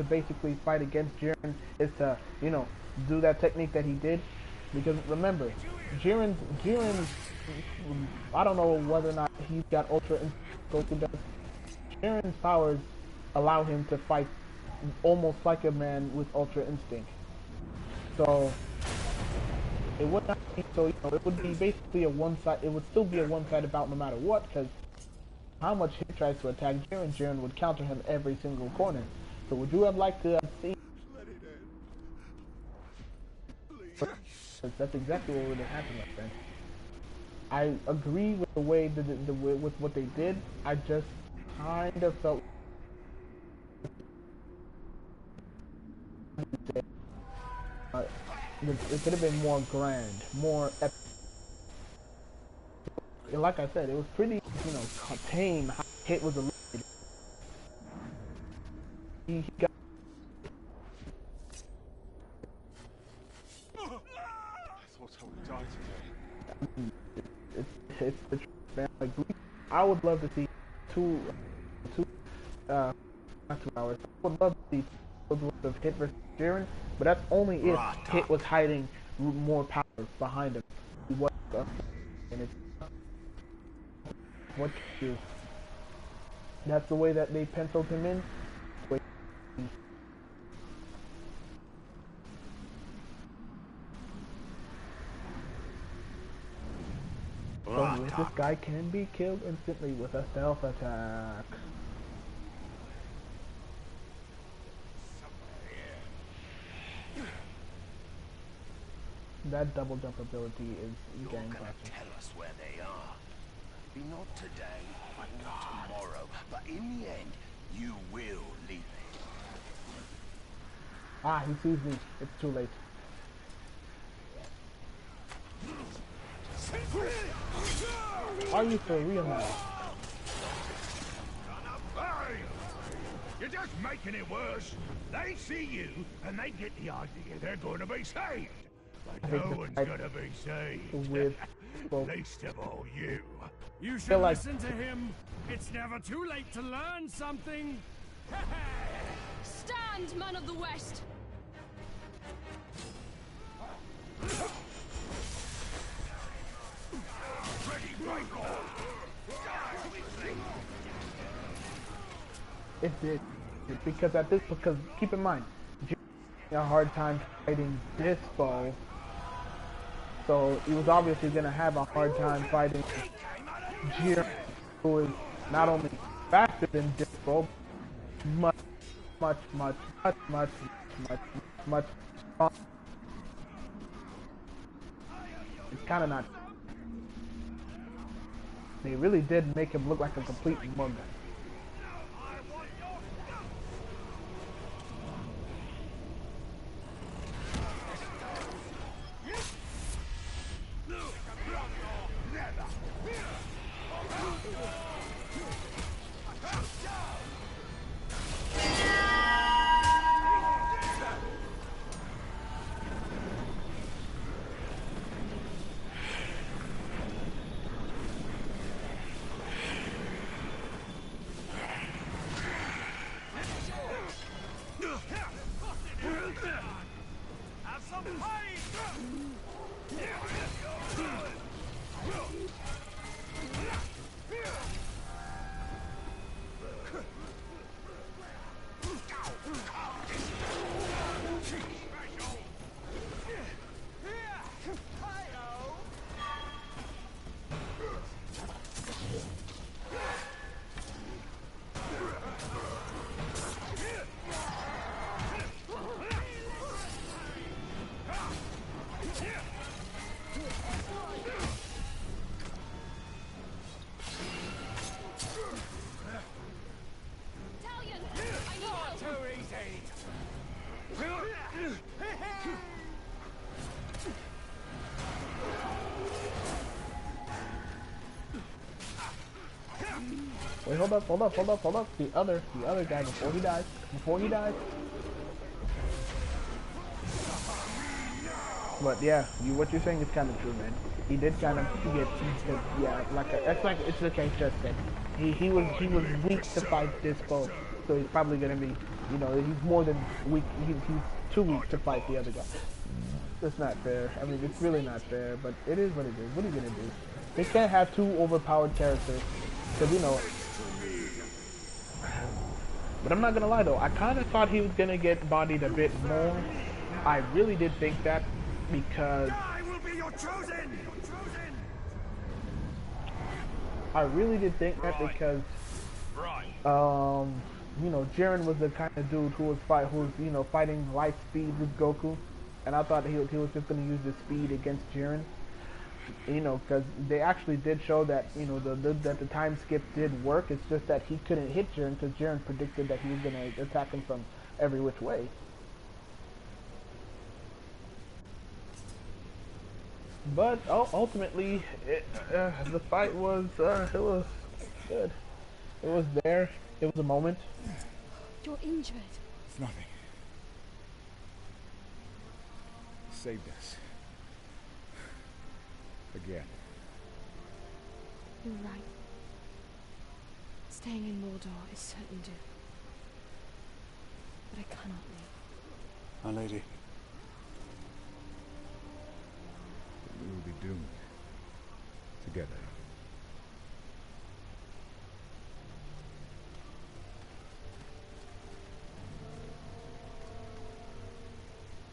basically fight against Jiren is to, you know, do that technique that he did? Because remember, Jiren's, I don't know whether or not he's got Ultra Instinct, Goku does. Jiren's powers allow him to fight almost like a man with Ultra Instinct. So, it would not be, so, you know, it would be basically a it would still be a one-sided bout no matter what, because how much he tries to attack Jiren would counter him every single corner. So would you have liked to see? That's exactly what would have happened, my friend. I agree with the way with what they did. I just kind of felt it could have been more grand, more epic. And like I said, it was pretty, you know, tame how Hit was eliminated. He got it's the truth, man. Like, I would love to see not 2 hours. I would love to see 2 hours worth of Hit versus Jiren, but that's only if Hit was hiding more power behind him. What and it's what to do. That's the way that they penciled him in. So this guy can be killed instantly with a stealth attack. That double jump ability is gangbusters.
Tell us where they are. Maybe not today, or tomorrow, but in the end, you will leave it.
Ah, he sees me. It's too late. Are you for real now?
Hey! You're just making it worse. They see you, and they get the idea they're going to be saved. But no one's going to be saved.
With
Least of all you.
You should listen to him. It's never too late to learn something.
Stand, man of the West!
It did. Because keep in mind, Jiren had a hard time fighting Dispo, so he was obviously gonna have a hard time fighting Jiren, who is not only faster than Dispo, much stronger. It's kind of not. They really did make him look like a complete mug. Wait, hold up. The other guy before he dies. But yeah, what you're saying is kind of true, man. He did kind of get, it's like I just said. He was weak to fight Dispo, so he's probably gonna be, he's more than weak. He's too weak to fight the other guy. That's not fair. I mean, it's really not fair, but it is what it is. What are you gonna do? They can't have two overpowered characters, because But I'm not gonna lie though, I kind of thought he was gonna get bodied a bit more. I really did think that, because Jiren was the kind of dude who was fighting light speed with Goku, and I thought he was just gonna use the speed against Jiren. Because they actually did show that, that the time skip did work. It's just that he couldn't hit Jiren because Jiren predicted that he was going to attack him from every which way. But ultimately, the fight was good. It was there. It was a moment.
You're injured.
It's nothing. Saved us. Again.
You're right. Staying in Mordor is certain doom. But I cannot leave.
Our Lady. We will be doomed. Together.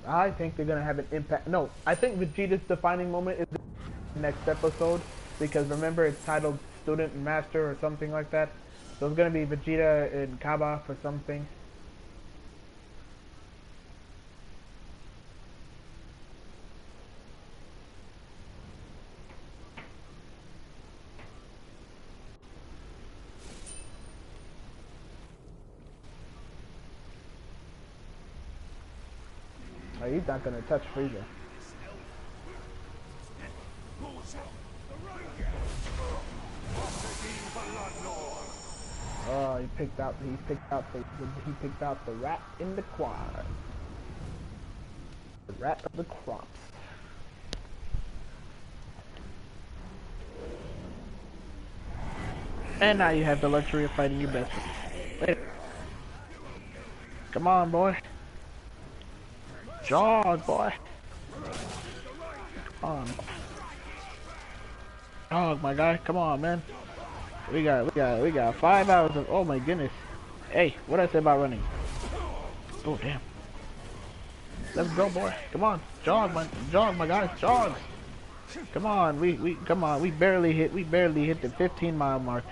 I think they're going to have an impact. No, I think Vegeta's defining moment is the next episode, because remember it's titled Student and Master or something like that. So it's going to be Vegeta and Kaba for something. Oh, he's not going to touch Frieza. Oh, he picked out the rat in the quad. The rat of the crops. And now you have the luxury of fighting your best friend. Later. Come on, boy. Jog, boy. Come on. Jog, my guy. Come on, man. We got 5 hours of, oh my goodness. Hey, what did I say about running? Oh, damn. Let's go, boy. Come on. Jog, my guys. Jog. Come on. Come on. We barely hit the 15-mile mark.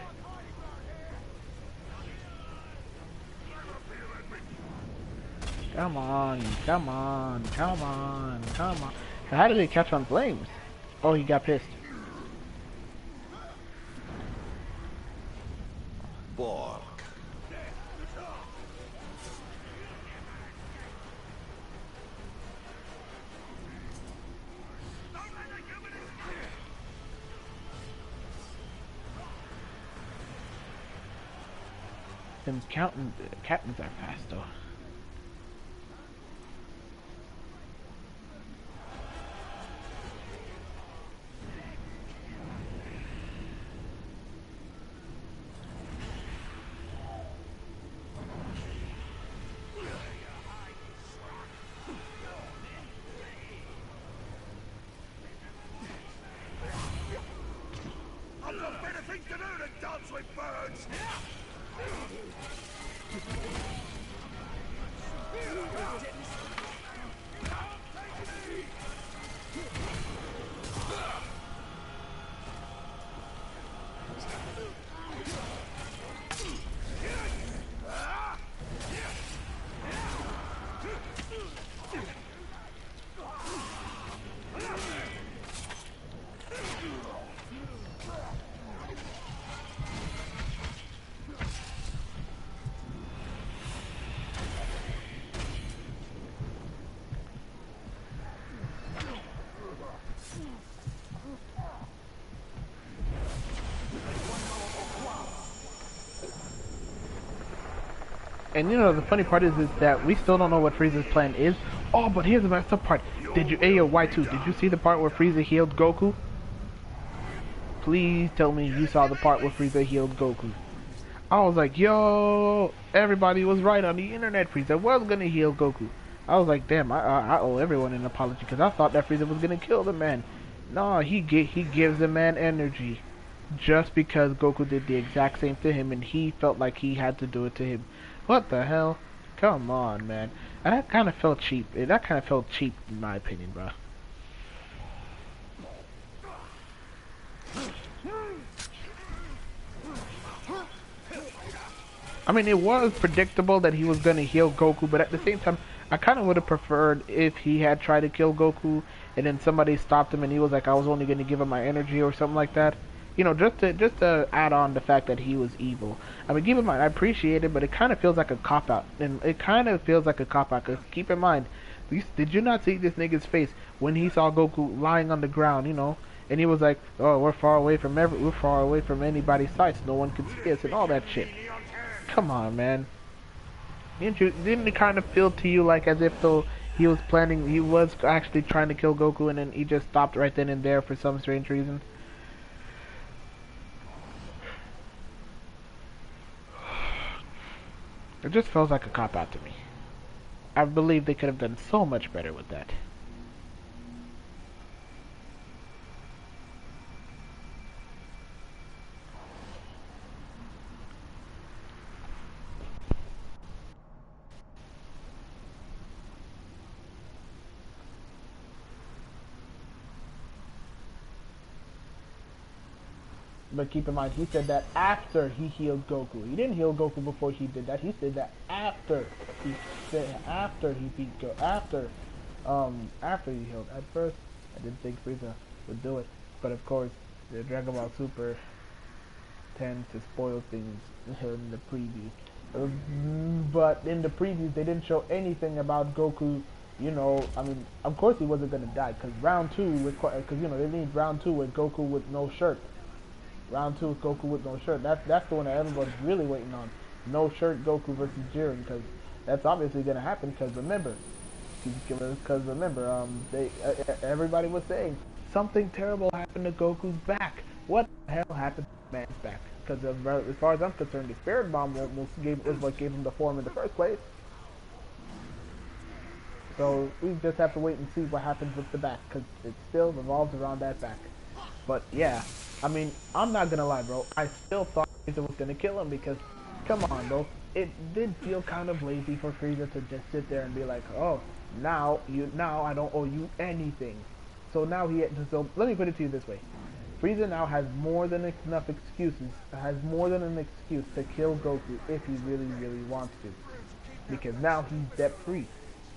Come on. Come on. Come on. Come on. How did it catch on flames? Oh, he got pissed.
Borg.
Them captains are fast though.
I've got better things to do than dance with birds!
And you know the funny part is that we still don't know what Frieza's plan is. Oh, but here's the messed up part. Did you Y2? Did you see the part where Frieza healed Goku? Please tell me you saw the part where Frieza healed Goku. I was like, yo, everybody was right on the internet. Frieza was gonna heal Goku. I was like, damn, I owe everyone an apology because I thought that Frieza was gonna kill the man. No, he gives the man energy just because Goku did the exact same to him and he felt like he had to do it to him. What the hell? Come on, man. And that kind of felt cheap. That kind of felt cheap in my opinion, bro. I mean, it was predictable that he was going to heal Goku, but at the same time, I kind of would have preferred if he had tried to kill Goku and then somebody stopped him and he was like, I was only going to give him my energy or something like that. You know, just to add on the fact that he was evil. I mean, keep in mind, I appreciate it, but it kind of feels like a cop-out. And it kind of feels like a cop-out, because keep in mind, did you not see this nigga's face when he saw Goku lying on the ground, you know? And he was like, oh, we're far away from anybody's sights. No one can see us and all that shit. Come on, man. Didn't it kind of feel to you like as if though he was actually trying to kill Goku and then he just stopped right then and there for some strange reason? It just feels like a cop-out to me. I believe they could have done so much better with that. But keep in mind, he said that after he healed Goku. He didn't heal Goku before he did that. He said that after he beat Goku. After he healed. At first, I didn't think Frieza would do it, but of course, the Dragon Ball Super tends to spoil things in the preview. But in the previews, they didn't show anything about Goku. You know, I mean, of course he wasn't gonna die because round 2 because you know they need round 2 with Goku with no shirt. Round 2 with Goku with no shirt. That's the one that everybody's really waiting on. No shirt Goku versus Jiren, because that's obviously gonna happen. Because remember, everybody was saying something terrible happened to Goku's back. What the hell happened to man's back? Because as far as I'm concerned, the Spirit Bomb was what gave him the form in the first place. So we just have to wait and see what happens with the back, because it still revolves around that back. But yeah. I mean, I'm not gonna lie, bro. I still thought Frieza was gonna kill him because, come on, bro. it did feel kind of lazy for Frieza to just sit there and be like, oh, now I don't owe you anything. So now so let me put it to you this way. Frieza now has more than enough excuses, has more than an excuse to kill Goku if he really, really wants to. Because now he's debt free.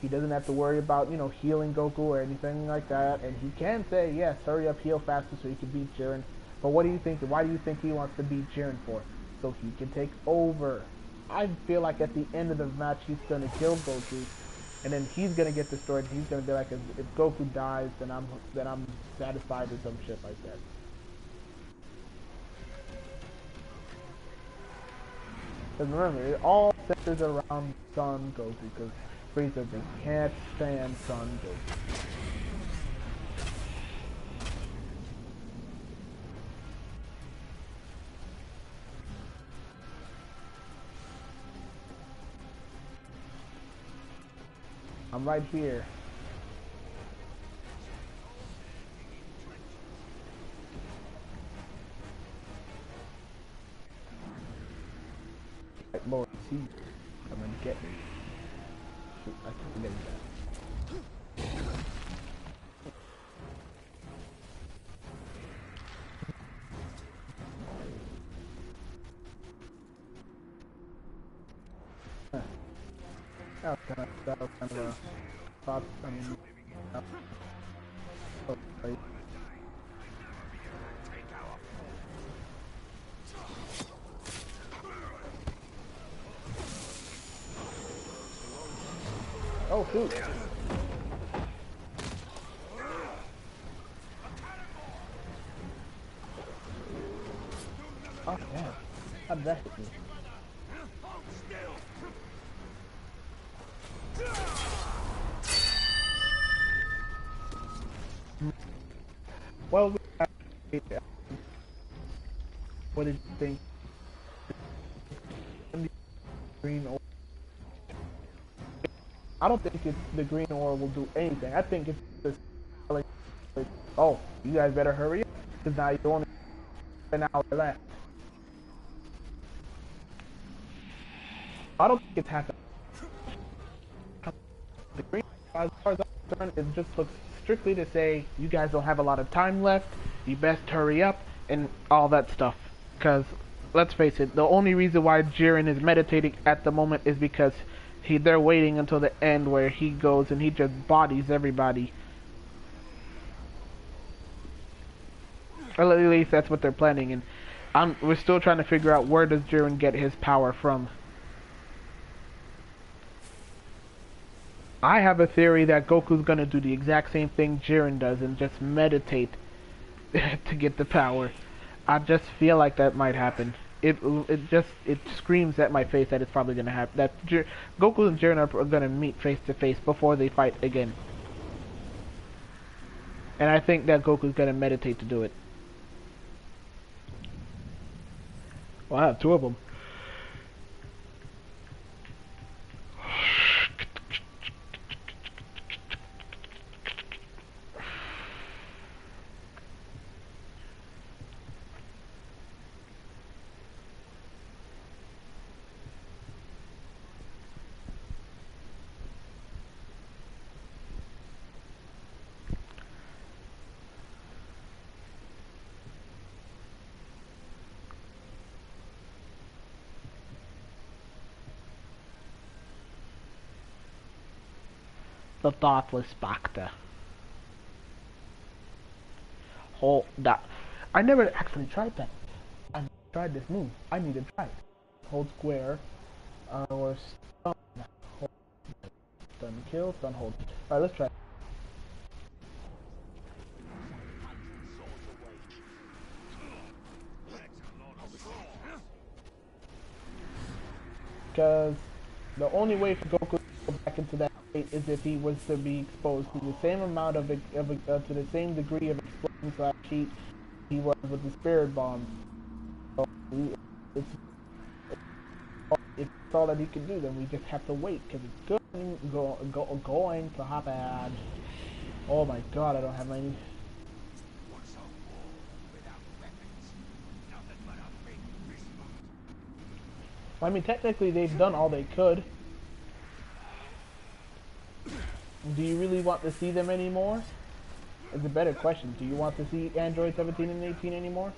He doesn't have to worry about, you know, healing Goku or anything like that. And he can say, yes, hurry up, heal faster so he can beat Jiren. But what do you think? Why do you think he wants to beat Jiren for? So he can take over. I feel like at the end of the match, he's going to kill Goku. And then he's going to get destroyed. He's going to be like, if Goku dies, then I'm satisfied with some shit like that. Because remember, it all centers around Son Goku. Because Frieza just can't stand Son Goku. I'm right here. Like Lord, see, I'm gonna get me. Shoot, I can get that. That was kind of a thought. I mean, right. Oh shoot! Oh damn! How did that hit me? Well, what did you think? Green ore. I don't think the green ore will do anything. I think it's just like, oh, you guys better hurry up, because now you only have an hour left. I don't think it's happening. The green, as far as I'm concerned, it just looks strictly to say you guys don't have a lot of time left, you best hurry up and all that stuff. Because let's face it, the only reason why Jiren is meditating at the moment is because they're waiting until the end where he goes and he just bodies everybody. Or at least that's what they're planning, and we're still trying to figure out where does Jiren get his power from. I have a theory that Goku's gonna do the exact same thing Jiren does and just meditate to get the power. I just feel like that might happen. It screams at my face that it's probably gonna happen. That Goku and Jiren are gonna meet face to face before they fight again. And I think that Goku's gonna meditate to do it. Well, I have two of them. The Thoughtless Bacta. Hold that. I never actually tried that. I tried this move. I need to try it. Hold square, or stun. Hold, stun kill, stun hold. Alright, let's try it. Because the only way for Goku to go back into that state is if he was to be exposed to the same amount of to the same degree of explosion / heat he was with the spirit bomb. So if it's all that he can do, then we just have to wait because it's going to happen. Oh my god, I don't have any. I mean, technically they've done all they could. Do you really want to see them anymore? It's a better question. Do you want to see Android 17 and 18 anymore?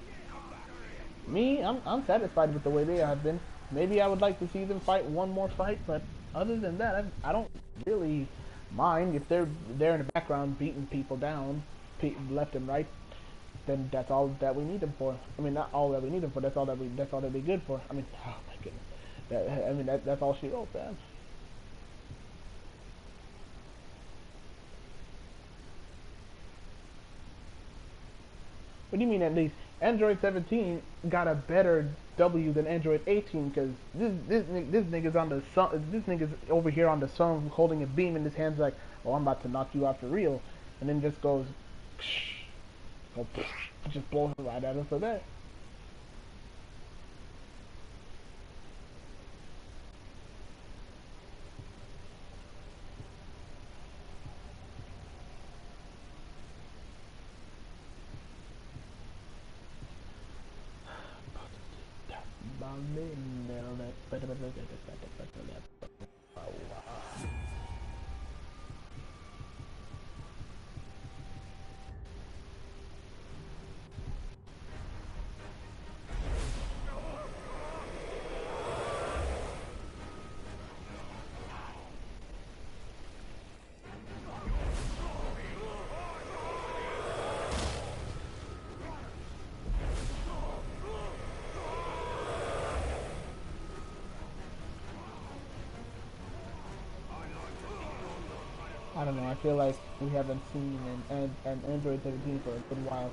Me, I'm satisfied with the way they have been. Maybe I would like to see them fight one more fight, but other than that, I don't really mind if they're there in the background beating people down, left and right. Then that's all that we need them for. I mean, not all that we need them for. That's all they'd be good for. I mean, oh my goodness. That's all she wrote, man. What do you mean at least? Android 17 got a better W than Android 18 because this nigga's on the sun. This nigga's over here on the sun holding a beam in his hands like, oh, I'm about to knock you out for real, and then just goes, just blows him right out of there. I don't know. I feel like we haven't seen an Android 17 for a good while.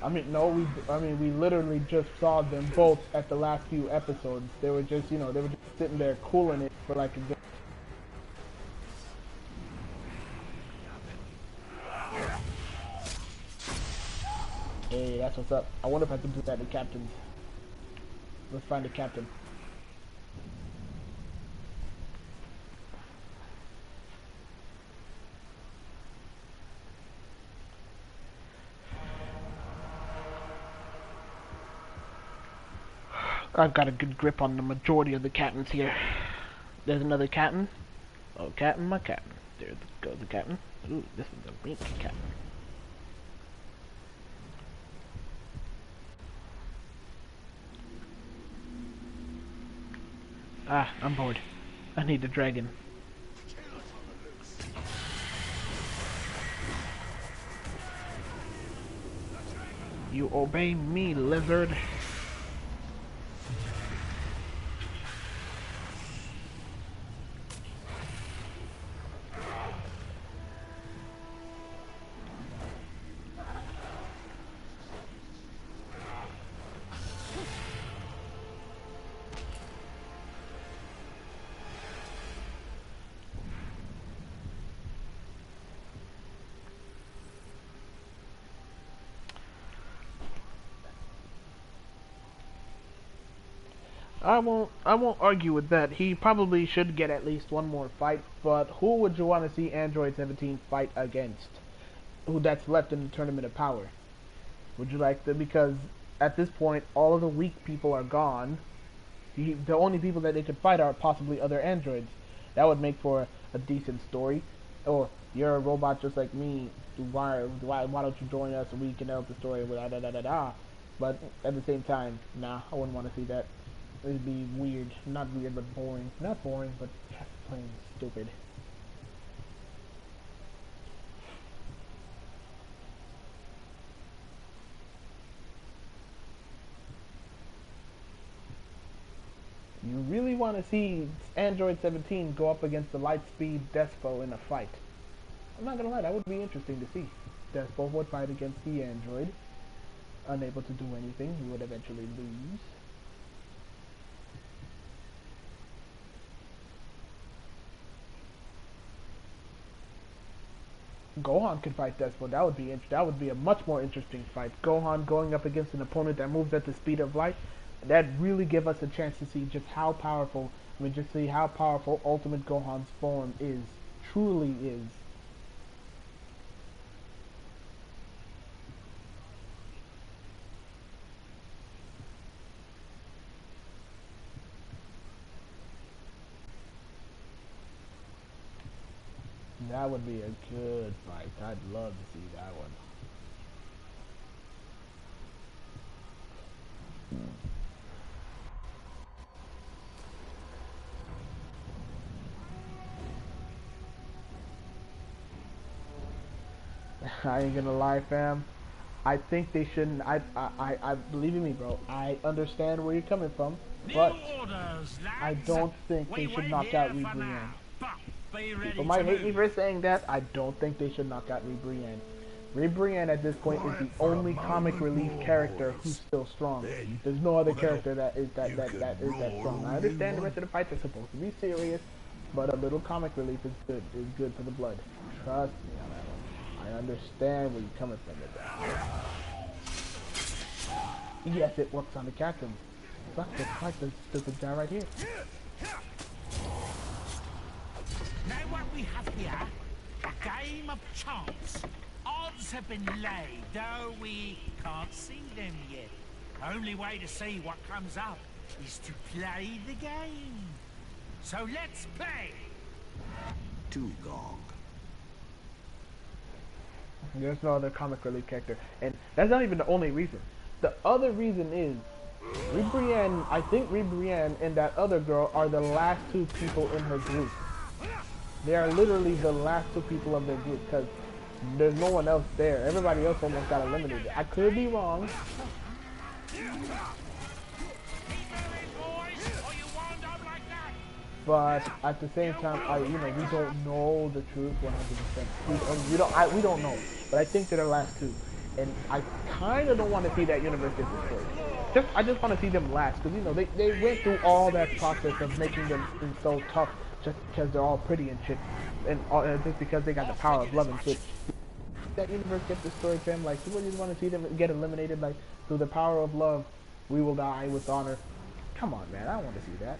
I mean, no, we literally just saw them both at the last few episodes. They were just, they were just sitting there cooling it for like a good. Hey, that's what's up. I wonder if I can do that to captains. Let's find a captain. I've got a good grip on the majority of the captains here. There's another captain. Oh, captain, my captain. There goes the captain. Ooh, this one's a weak captain. Ah, I'm bored. I need the dragon. You obey me, lizard. I won't argue with that. He probably should get at least one more fight, but who would you want to see Android 17 fight against? Who that's left in the Tournament of Power? Would you like to, because at this point all of the weak people are gone. The only people that they could fight are possibly other androids. That would make for a decent story. Or you're a robot just like me. Why don't you join us and we can help the story with da da da da. But at the same time, nah, I wouldn't want to see that. It'd be weird. Not weird, but boring. Not boring, but plain stupid. You really want to see Android 17 go up against the Lightspeed Despo in a fight. I'm not gonna lie, that would be interesting to see. Despo would fight against the android. Unable to do anything, he would eventually lose. Gohan could fight Despo. That would be a much more interesting fight. Gohan going up against an opponent that moves at the speed of light. That'd really give us a chance to see just how powerful. Just see how powerful Ultimate Gohan's form is. Truly is. That would be a good fight. I'd love to see that one. I ain't gonna lie, fam. I think they shouldn't. I believe in me, bro. I understand where you're coming from, but I don't think they should knock out Ribrianne. People might hate me for saying that. I don't think they should knock out Ribrianne. Ribrianne at this point is the only comic relief character who's still strong. There's no other character that is that strong. I understand the rest of the fights are supposed to be serious, but a little comic relief is good for the blood. Trust me on that one. I understand where you're coming from with that. Yes, it works on the captain. Fuck this, like this stupid guy right here.
Now what we have here, a game of chance. Odds have been laid, though we can't see them yet. Only way to see what comes up is to play the game. So let's play.
Tugong.
There's no other comic relief character, and that's not even the only reason. The other reason is Ribrianne. I think Ribrianne and that other girl are the last two people in her group. They are literally the last two people of their group because there's no one else there. Everybody else almost got eliminated. I could be wrong. But at the same time, we don't know the truth 100%. We don't know. But I think they're the last two, and I kind of don't want to see that universe get destroyed. I just want to see them last, because they went through all that process of making them so tough just because they're all pretty and shit, and just because they got the power of love and shit. That universe gets destroyed, fam. Like, people just want to see them get eliminated. Like, through the power of love, we will die with honor. Come on, man. I don't want to see that.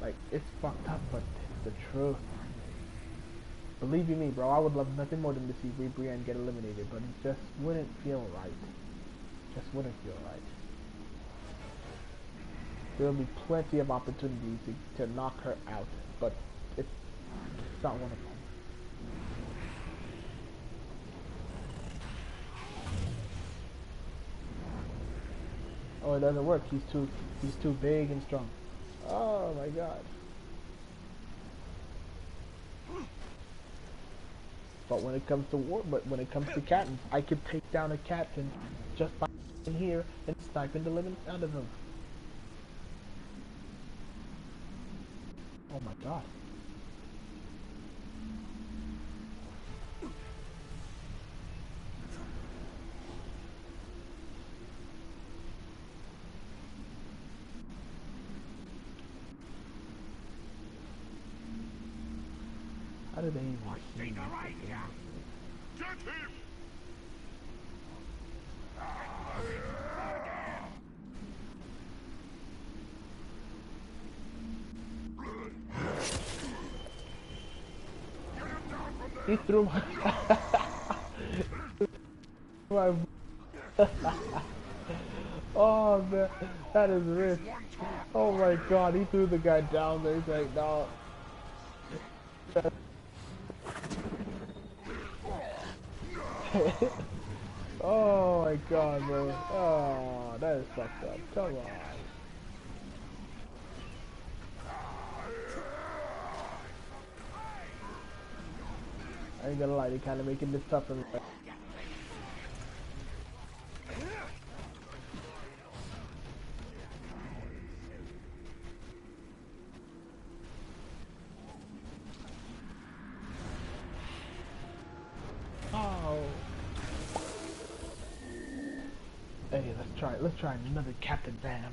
Like, it's fucked up, but it's the truth. Believe you me, bro, I would love nothing more than to see Ribrianne get eliminated, but it just wouldn't feel right. Just wouldn't feel right. There'll be plenty of opportunities to knock her out, but it's not one of them. Oh, it doesn't work. He's too big and strong. Oh my god. But when it comes to captains, I could take down a captain just by in here and sniping the living out of him. Oh my god. How did they even see me?
Get him!
He threw my oh man, that is rich. Oh my god, he threw the guy down there. He's like, no. Oh my god, bro. Oh, that is fucked up. Come on. I ain't gonna lie, they're kind of making this tougher. Oh. Hey, let's try another Captain Venom.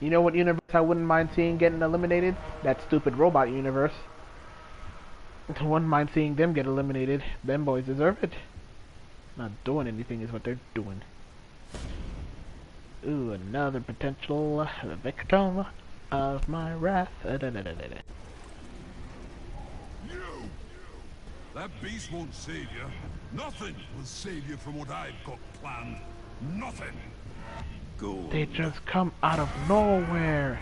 You know what universe I wouldn't mind seeing getting eliminated? That stupid robot universe. I wouldn't mind seeing them get eliminated. Them boys deserve it. Not doing anything is what they're doing. Ooh, another potential victim of my wrath.
That beast won't save you. Nothing will save you from what I've got planned. Nothing.
Go.
They just come out of nowhere.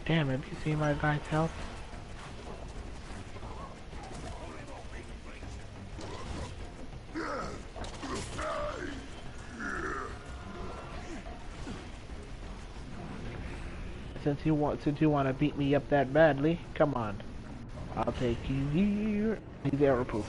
Damn, have you seen my guy's health? Since you want to beat me up that badly, come on. I'll take you here. He's arrow-proof.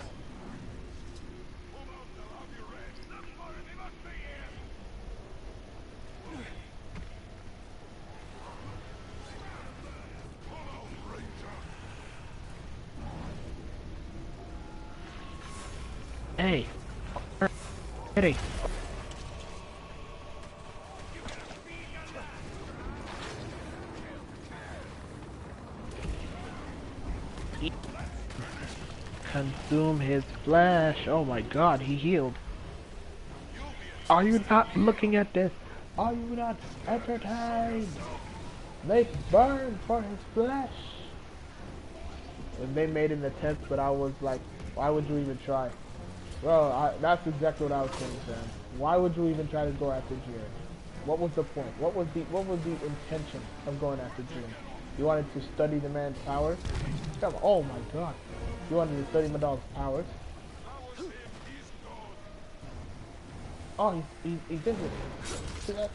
Hey. Hey. Consume his flesh. Oh my god, he healed. Are you not looking at this? Are you not entertained? They burn for his flesh. And they made an attempt, but I was like, why would you even try? Well, that's exactly what I was saying, Sam. Why would you even try to go after Jiren? What was the point? What was the intention of going after Jiren? You wanted to study the man's powers? Oh my god. You wanted to study my dog's powers? Oh, he's injured. See that?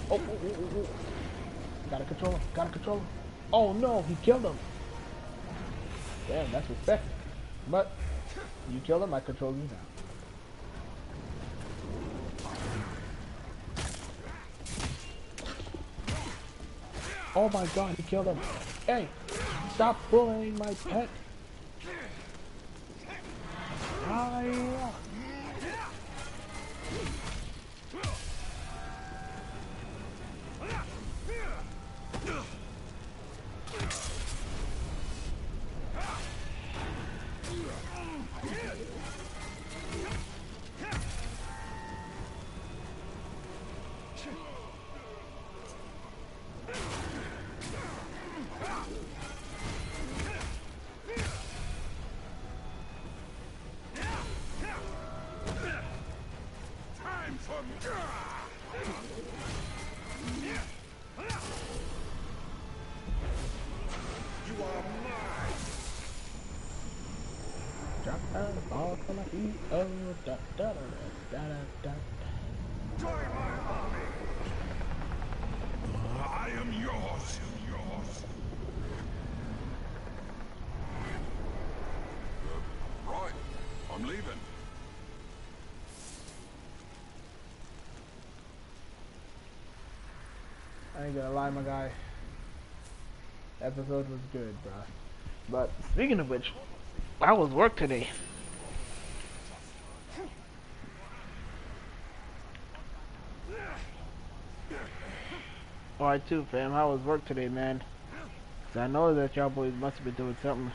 Oh. Gotta control him. Gotta control him. Oh no, he killed him. Damn, that's respect. But you killed him, I control you now. Oh my god, he killed him. Hey, stop bullying my pet. Hiya.
I am yours. Right, I'm leaving.
I ain't gonna lie, my guy. Episode was good, bro. But speaking of which, how was work today? Alright too, fam. How was work today, man? 'Cause I know that y'all boys must have been doing something.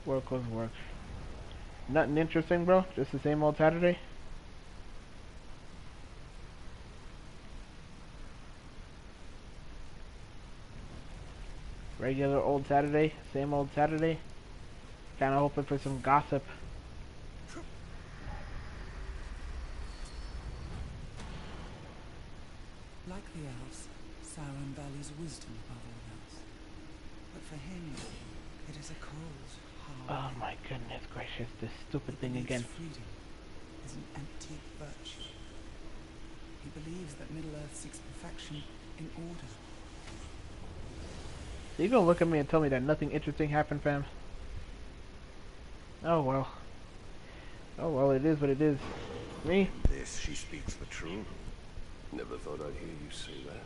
Work was work. Nothing interesting, bro? Just the same old Saturday? Regular old Saturday? Same old Saturday? Kinda hoping for some gossip.
Like the elves, Sauron values wisdom above all else. But for him, it is a cold, hard...
Oh my goodness gracious, this stupid thing again.
Freedom is an empty virtue. He believes that Middle-earth seeks perfection in order.
You gonna look at me and tell me that nothing interesting happened, fam? Oh well. Oh well, it is what it is. Me?
This, she speaks the truth. Never thought I'd hear you say that.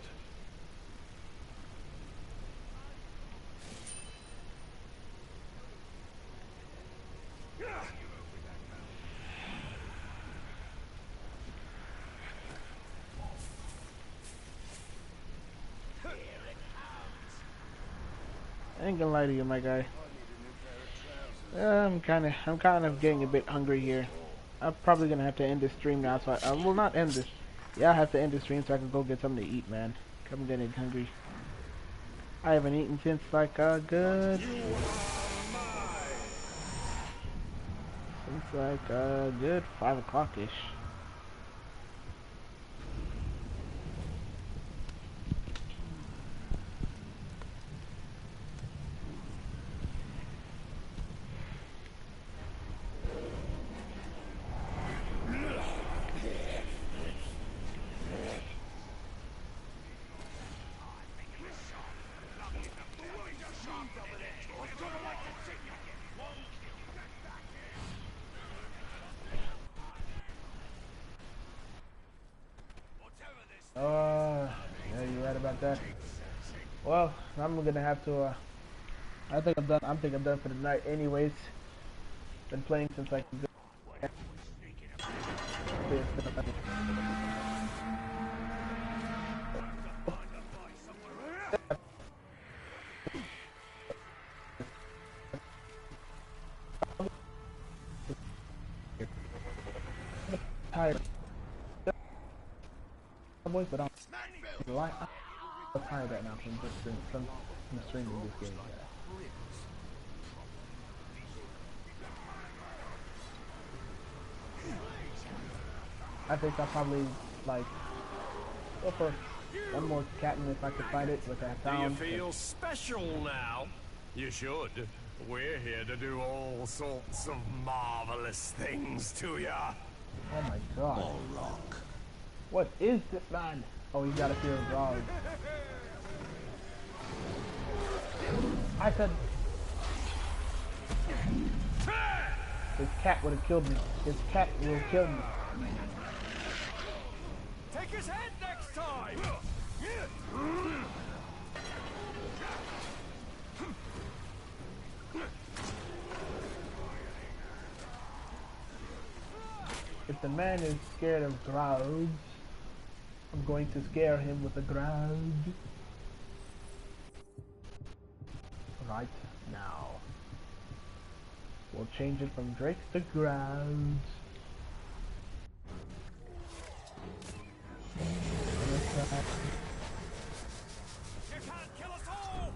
I ain't gonna lie to you, my guy. I'm kind of getting a bit hungry here. I'm probably gonna have to end this stream now, so I will not end this. Yeah, I have to end the stream so I can go get something to eat, man. I'm getting hungry. I haven't eaten since like a good... Since like a good 5 o'clock-ish. Yeah, you're right about that. Well, I'm gonna have to, I think I'm done. I'm done for the night anyways. Been playing since like... tired. Boys, but I'm tired right now from streaming this game. I think I'll probably like go for one more captain if I could find it with that sound.
Do you feel special now? You should. We're here to do all sorts of marvelous things to ya.
Oh my god.
Balrog.
What is this man? Oh, he's got a fear of dogs. I said... His cat would have killed me. His cat will kill me.
Take his head next time!
If the man is scared of Graug, I'm going to scare him with a Graug. Right now. We'll change it from Drake to Graug.
You can't kill us all!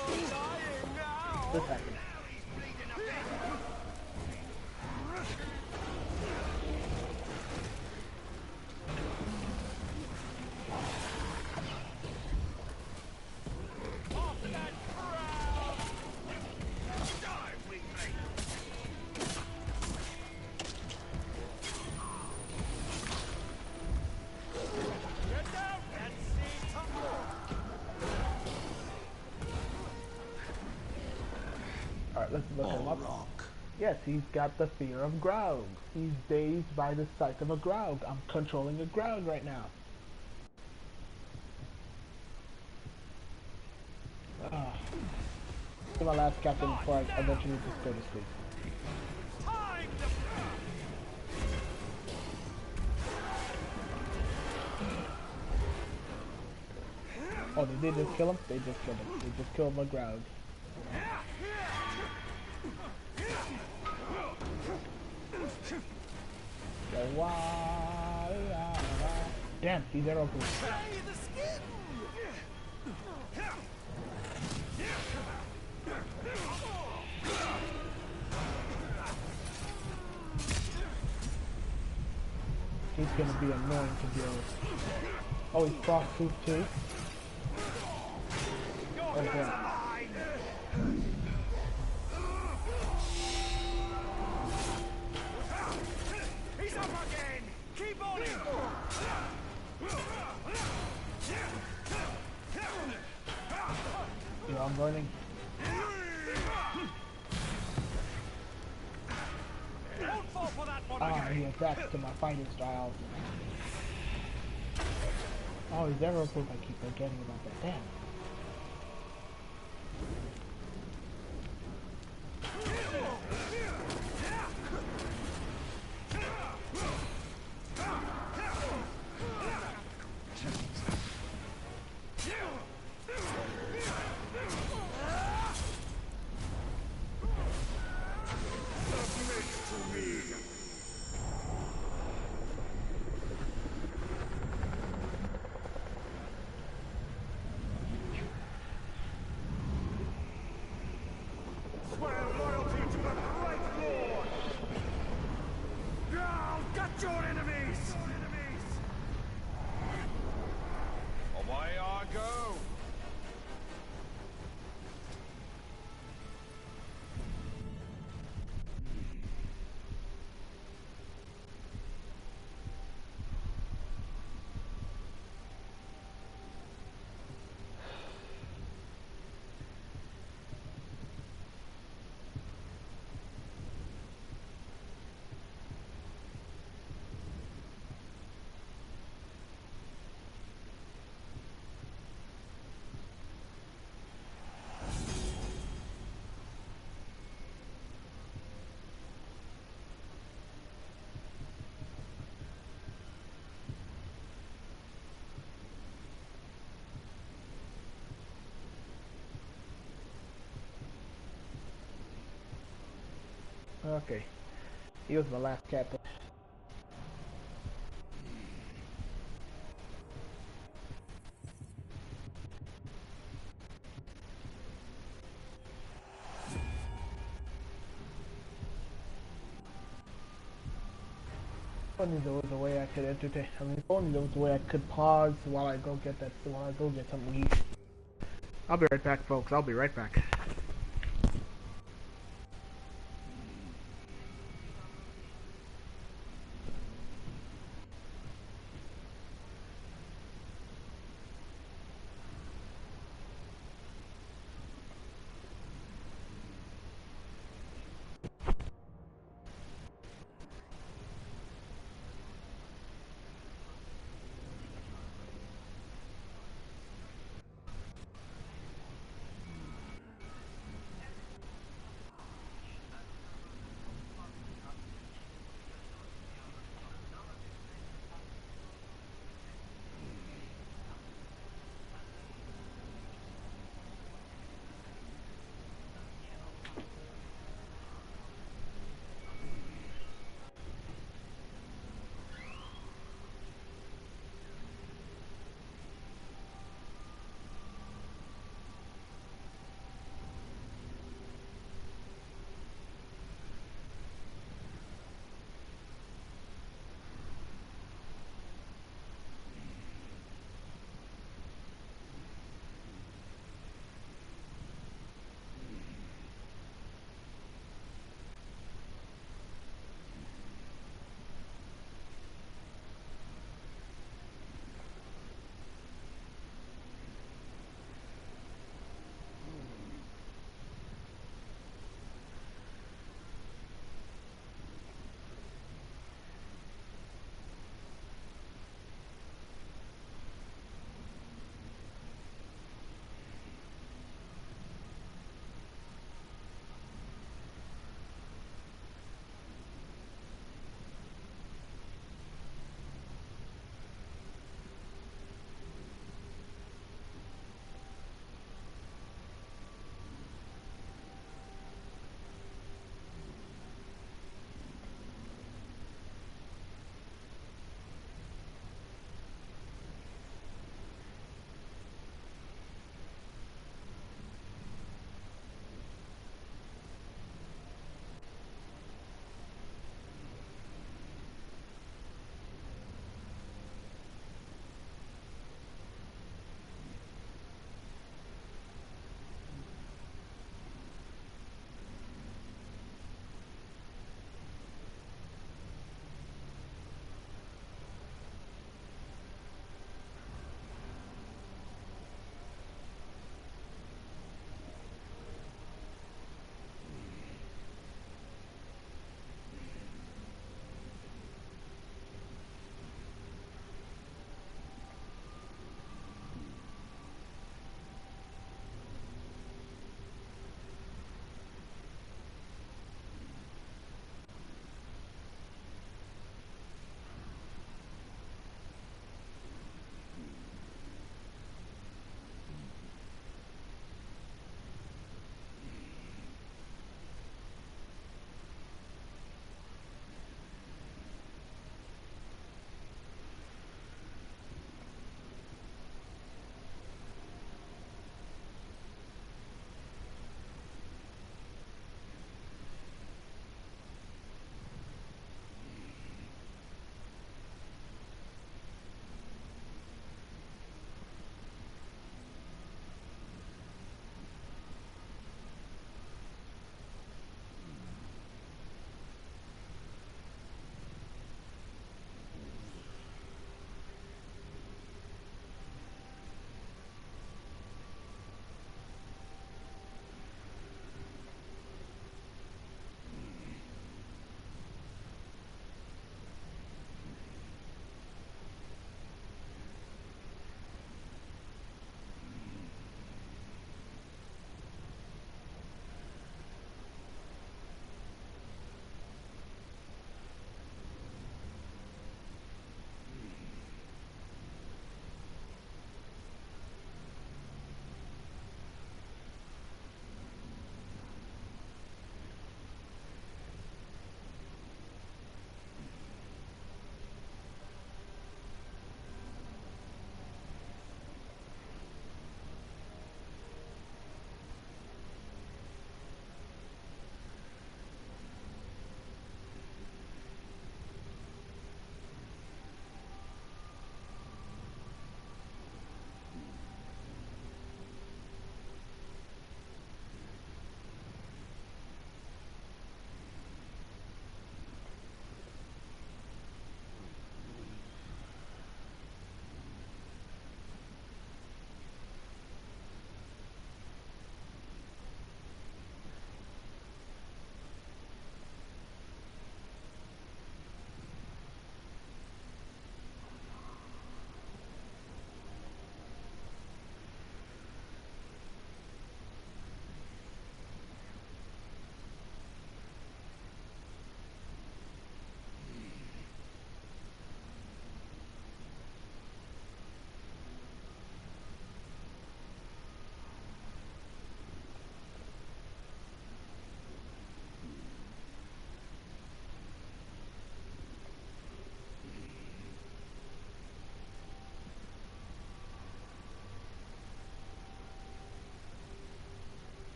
You're dying now!
This happened. Alright, let's look him up. Yes, he's got the fear of Graug. He's dazed by the sight of a Graug. I'm controlling a Graug right now. This is my last captain before I eventually just go to sleep. Oh, they did just kill him? They just killed him. They just killed my Graug. Damn, he's arrow proof. He's gonna be annoying to deal with. Oh, he's frost proof too. Okay.
He's up again! Keep on him!
Yeah, I'm running. Ah, he attacks to my fighting style. Oh, he's arrow proof. I keep forgetting about that. Damn. Okay. He was my last captain. If only there was a way I could entertain. I mean, if only there was a way I could pause while I go get that. While I go get something to eat. I'll be right back, folks. I'll be right back.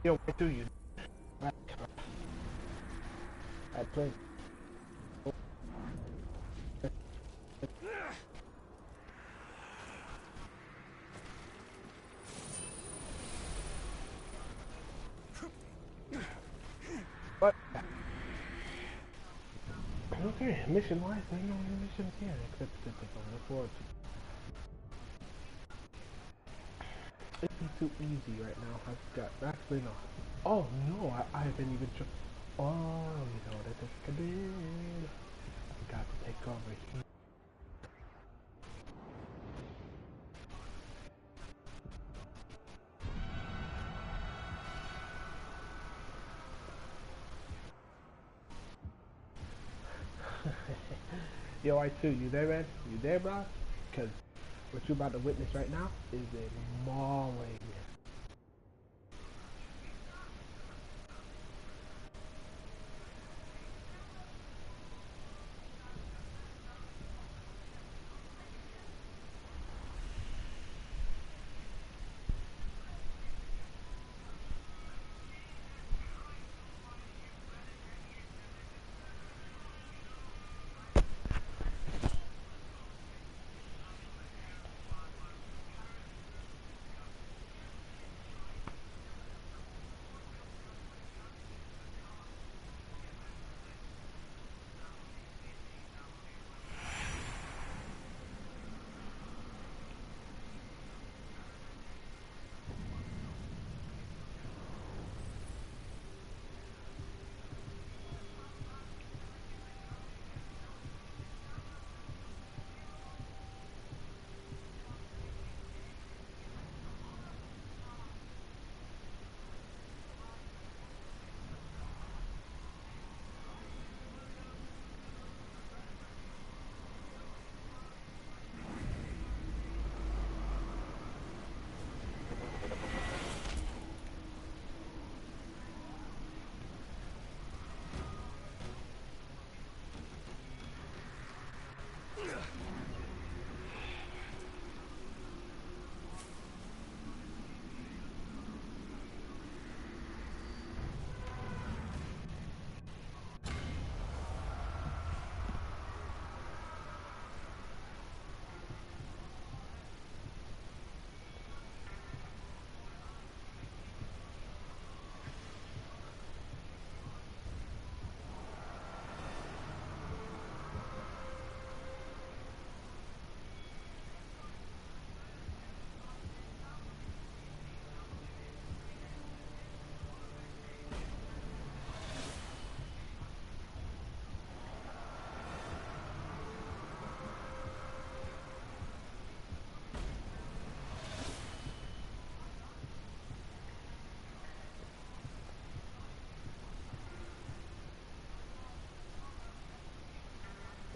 Yo, where do you? Right. I play. What? Okay, mission-wise, there's no missions here except to take on the forward. It'd be too easy right now. I've got actually not. Oh no, I haven't even tried. Oh, you know what I think I did? I got to take over here. Yo, I too, you there, man? You there, bro? Because what you're about to witness right now is a mauling.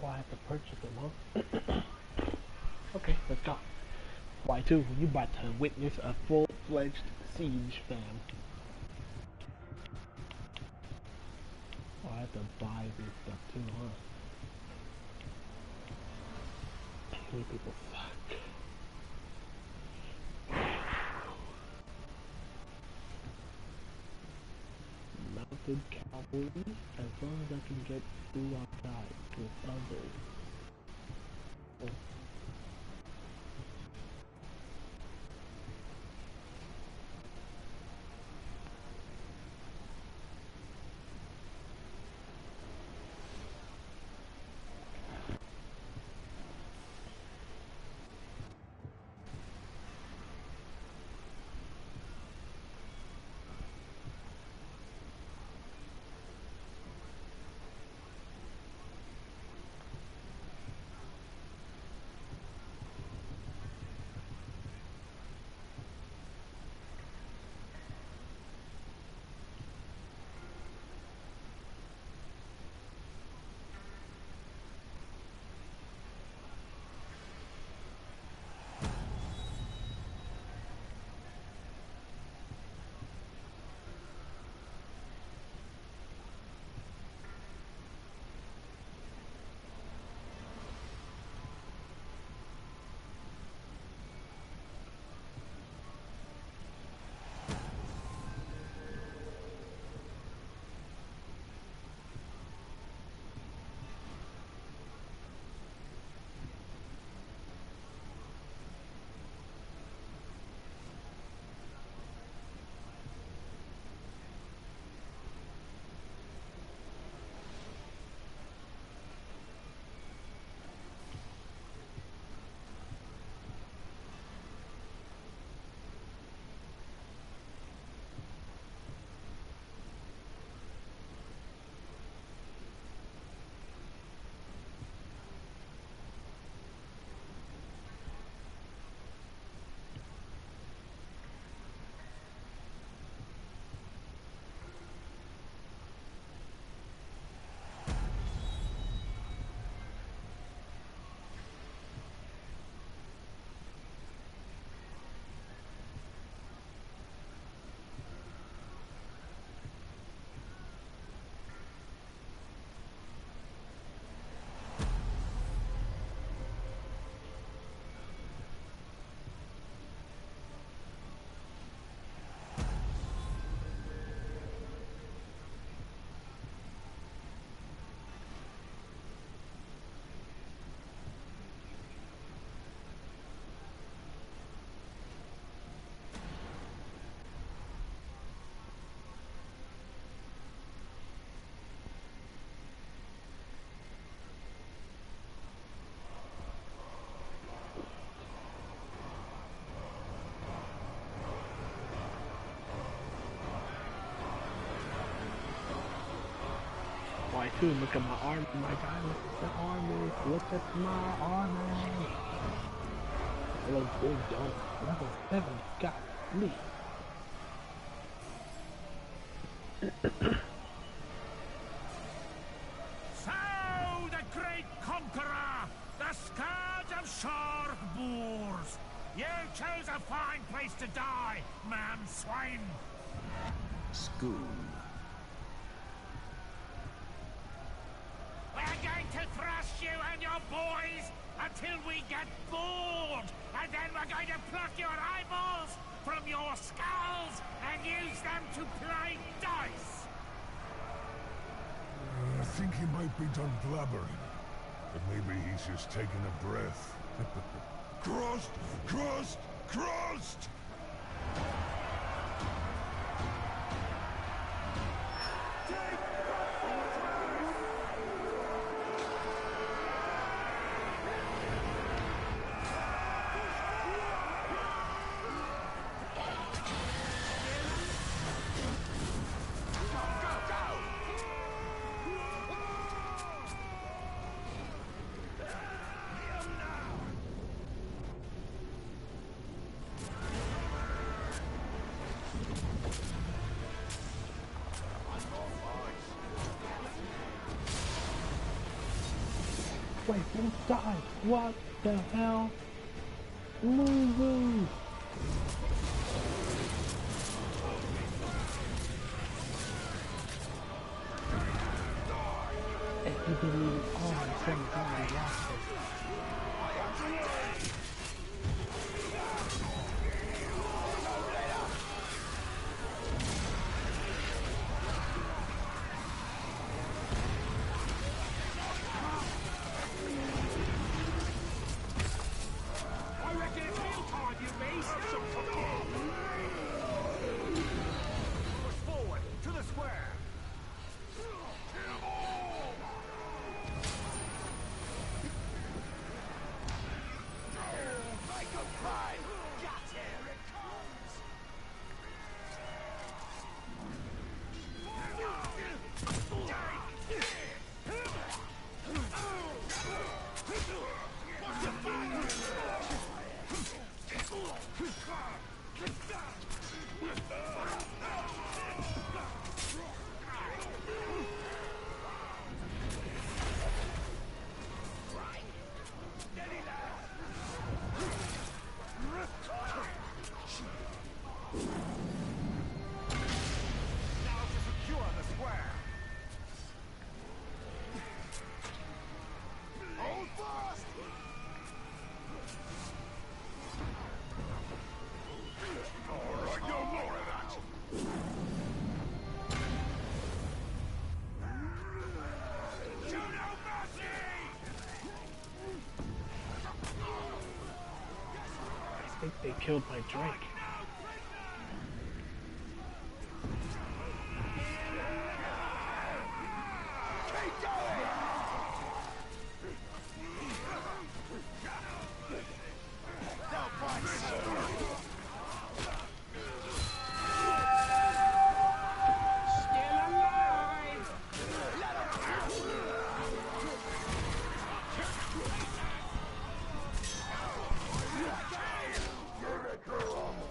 Oh, I have to purchase them, huh? Okay, let's go. Why too? You about to witness a full-fledged siege, fam. Oh, I have to buy this stuff too, huh? You people suck. Mounted cavalry, as long as I can get through outside with others. Oh. too. Look at my army, my guy. Look at the army. Look at my army. It looks big, though. Level 7. Got me.
So, the great conqueror, the scourge of Shorg Boars. You chose a fine place to die, man swine.
School.
We're going to thrash you and your boys until we get bored, and then we're going to pluck your eyeballs from your skulls and use them to play dice.
I think he might be done blabbering, but maybe he's just taking a breath. Crossed! Crossed! Crossed!
Wait, both died. What the hell? Move! If you believe, oh, my son already lost it. I think they killed my Drake.
Miracle!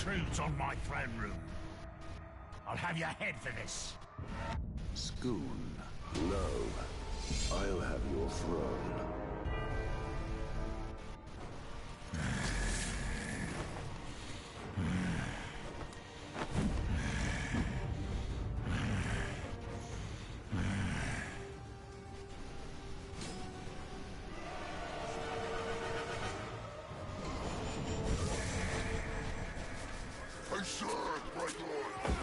intrudes on my throne room. I'll have your head for this.
Schoon. No. I'll have your throne.
I serve, Bright Lord.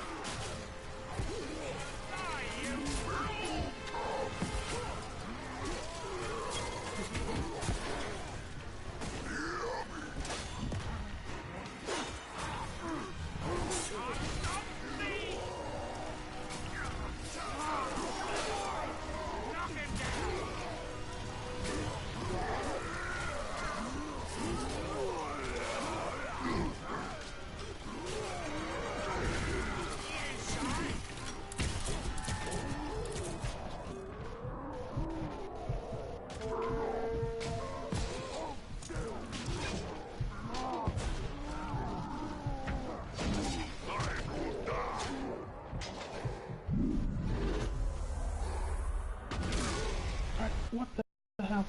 What the hell?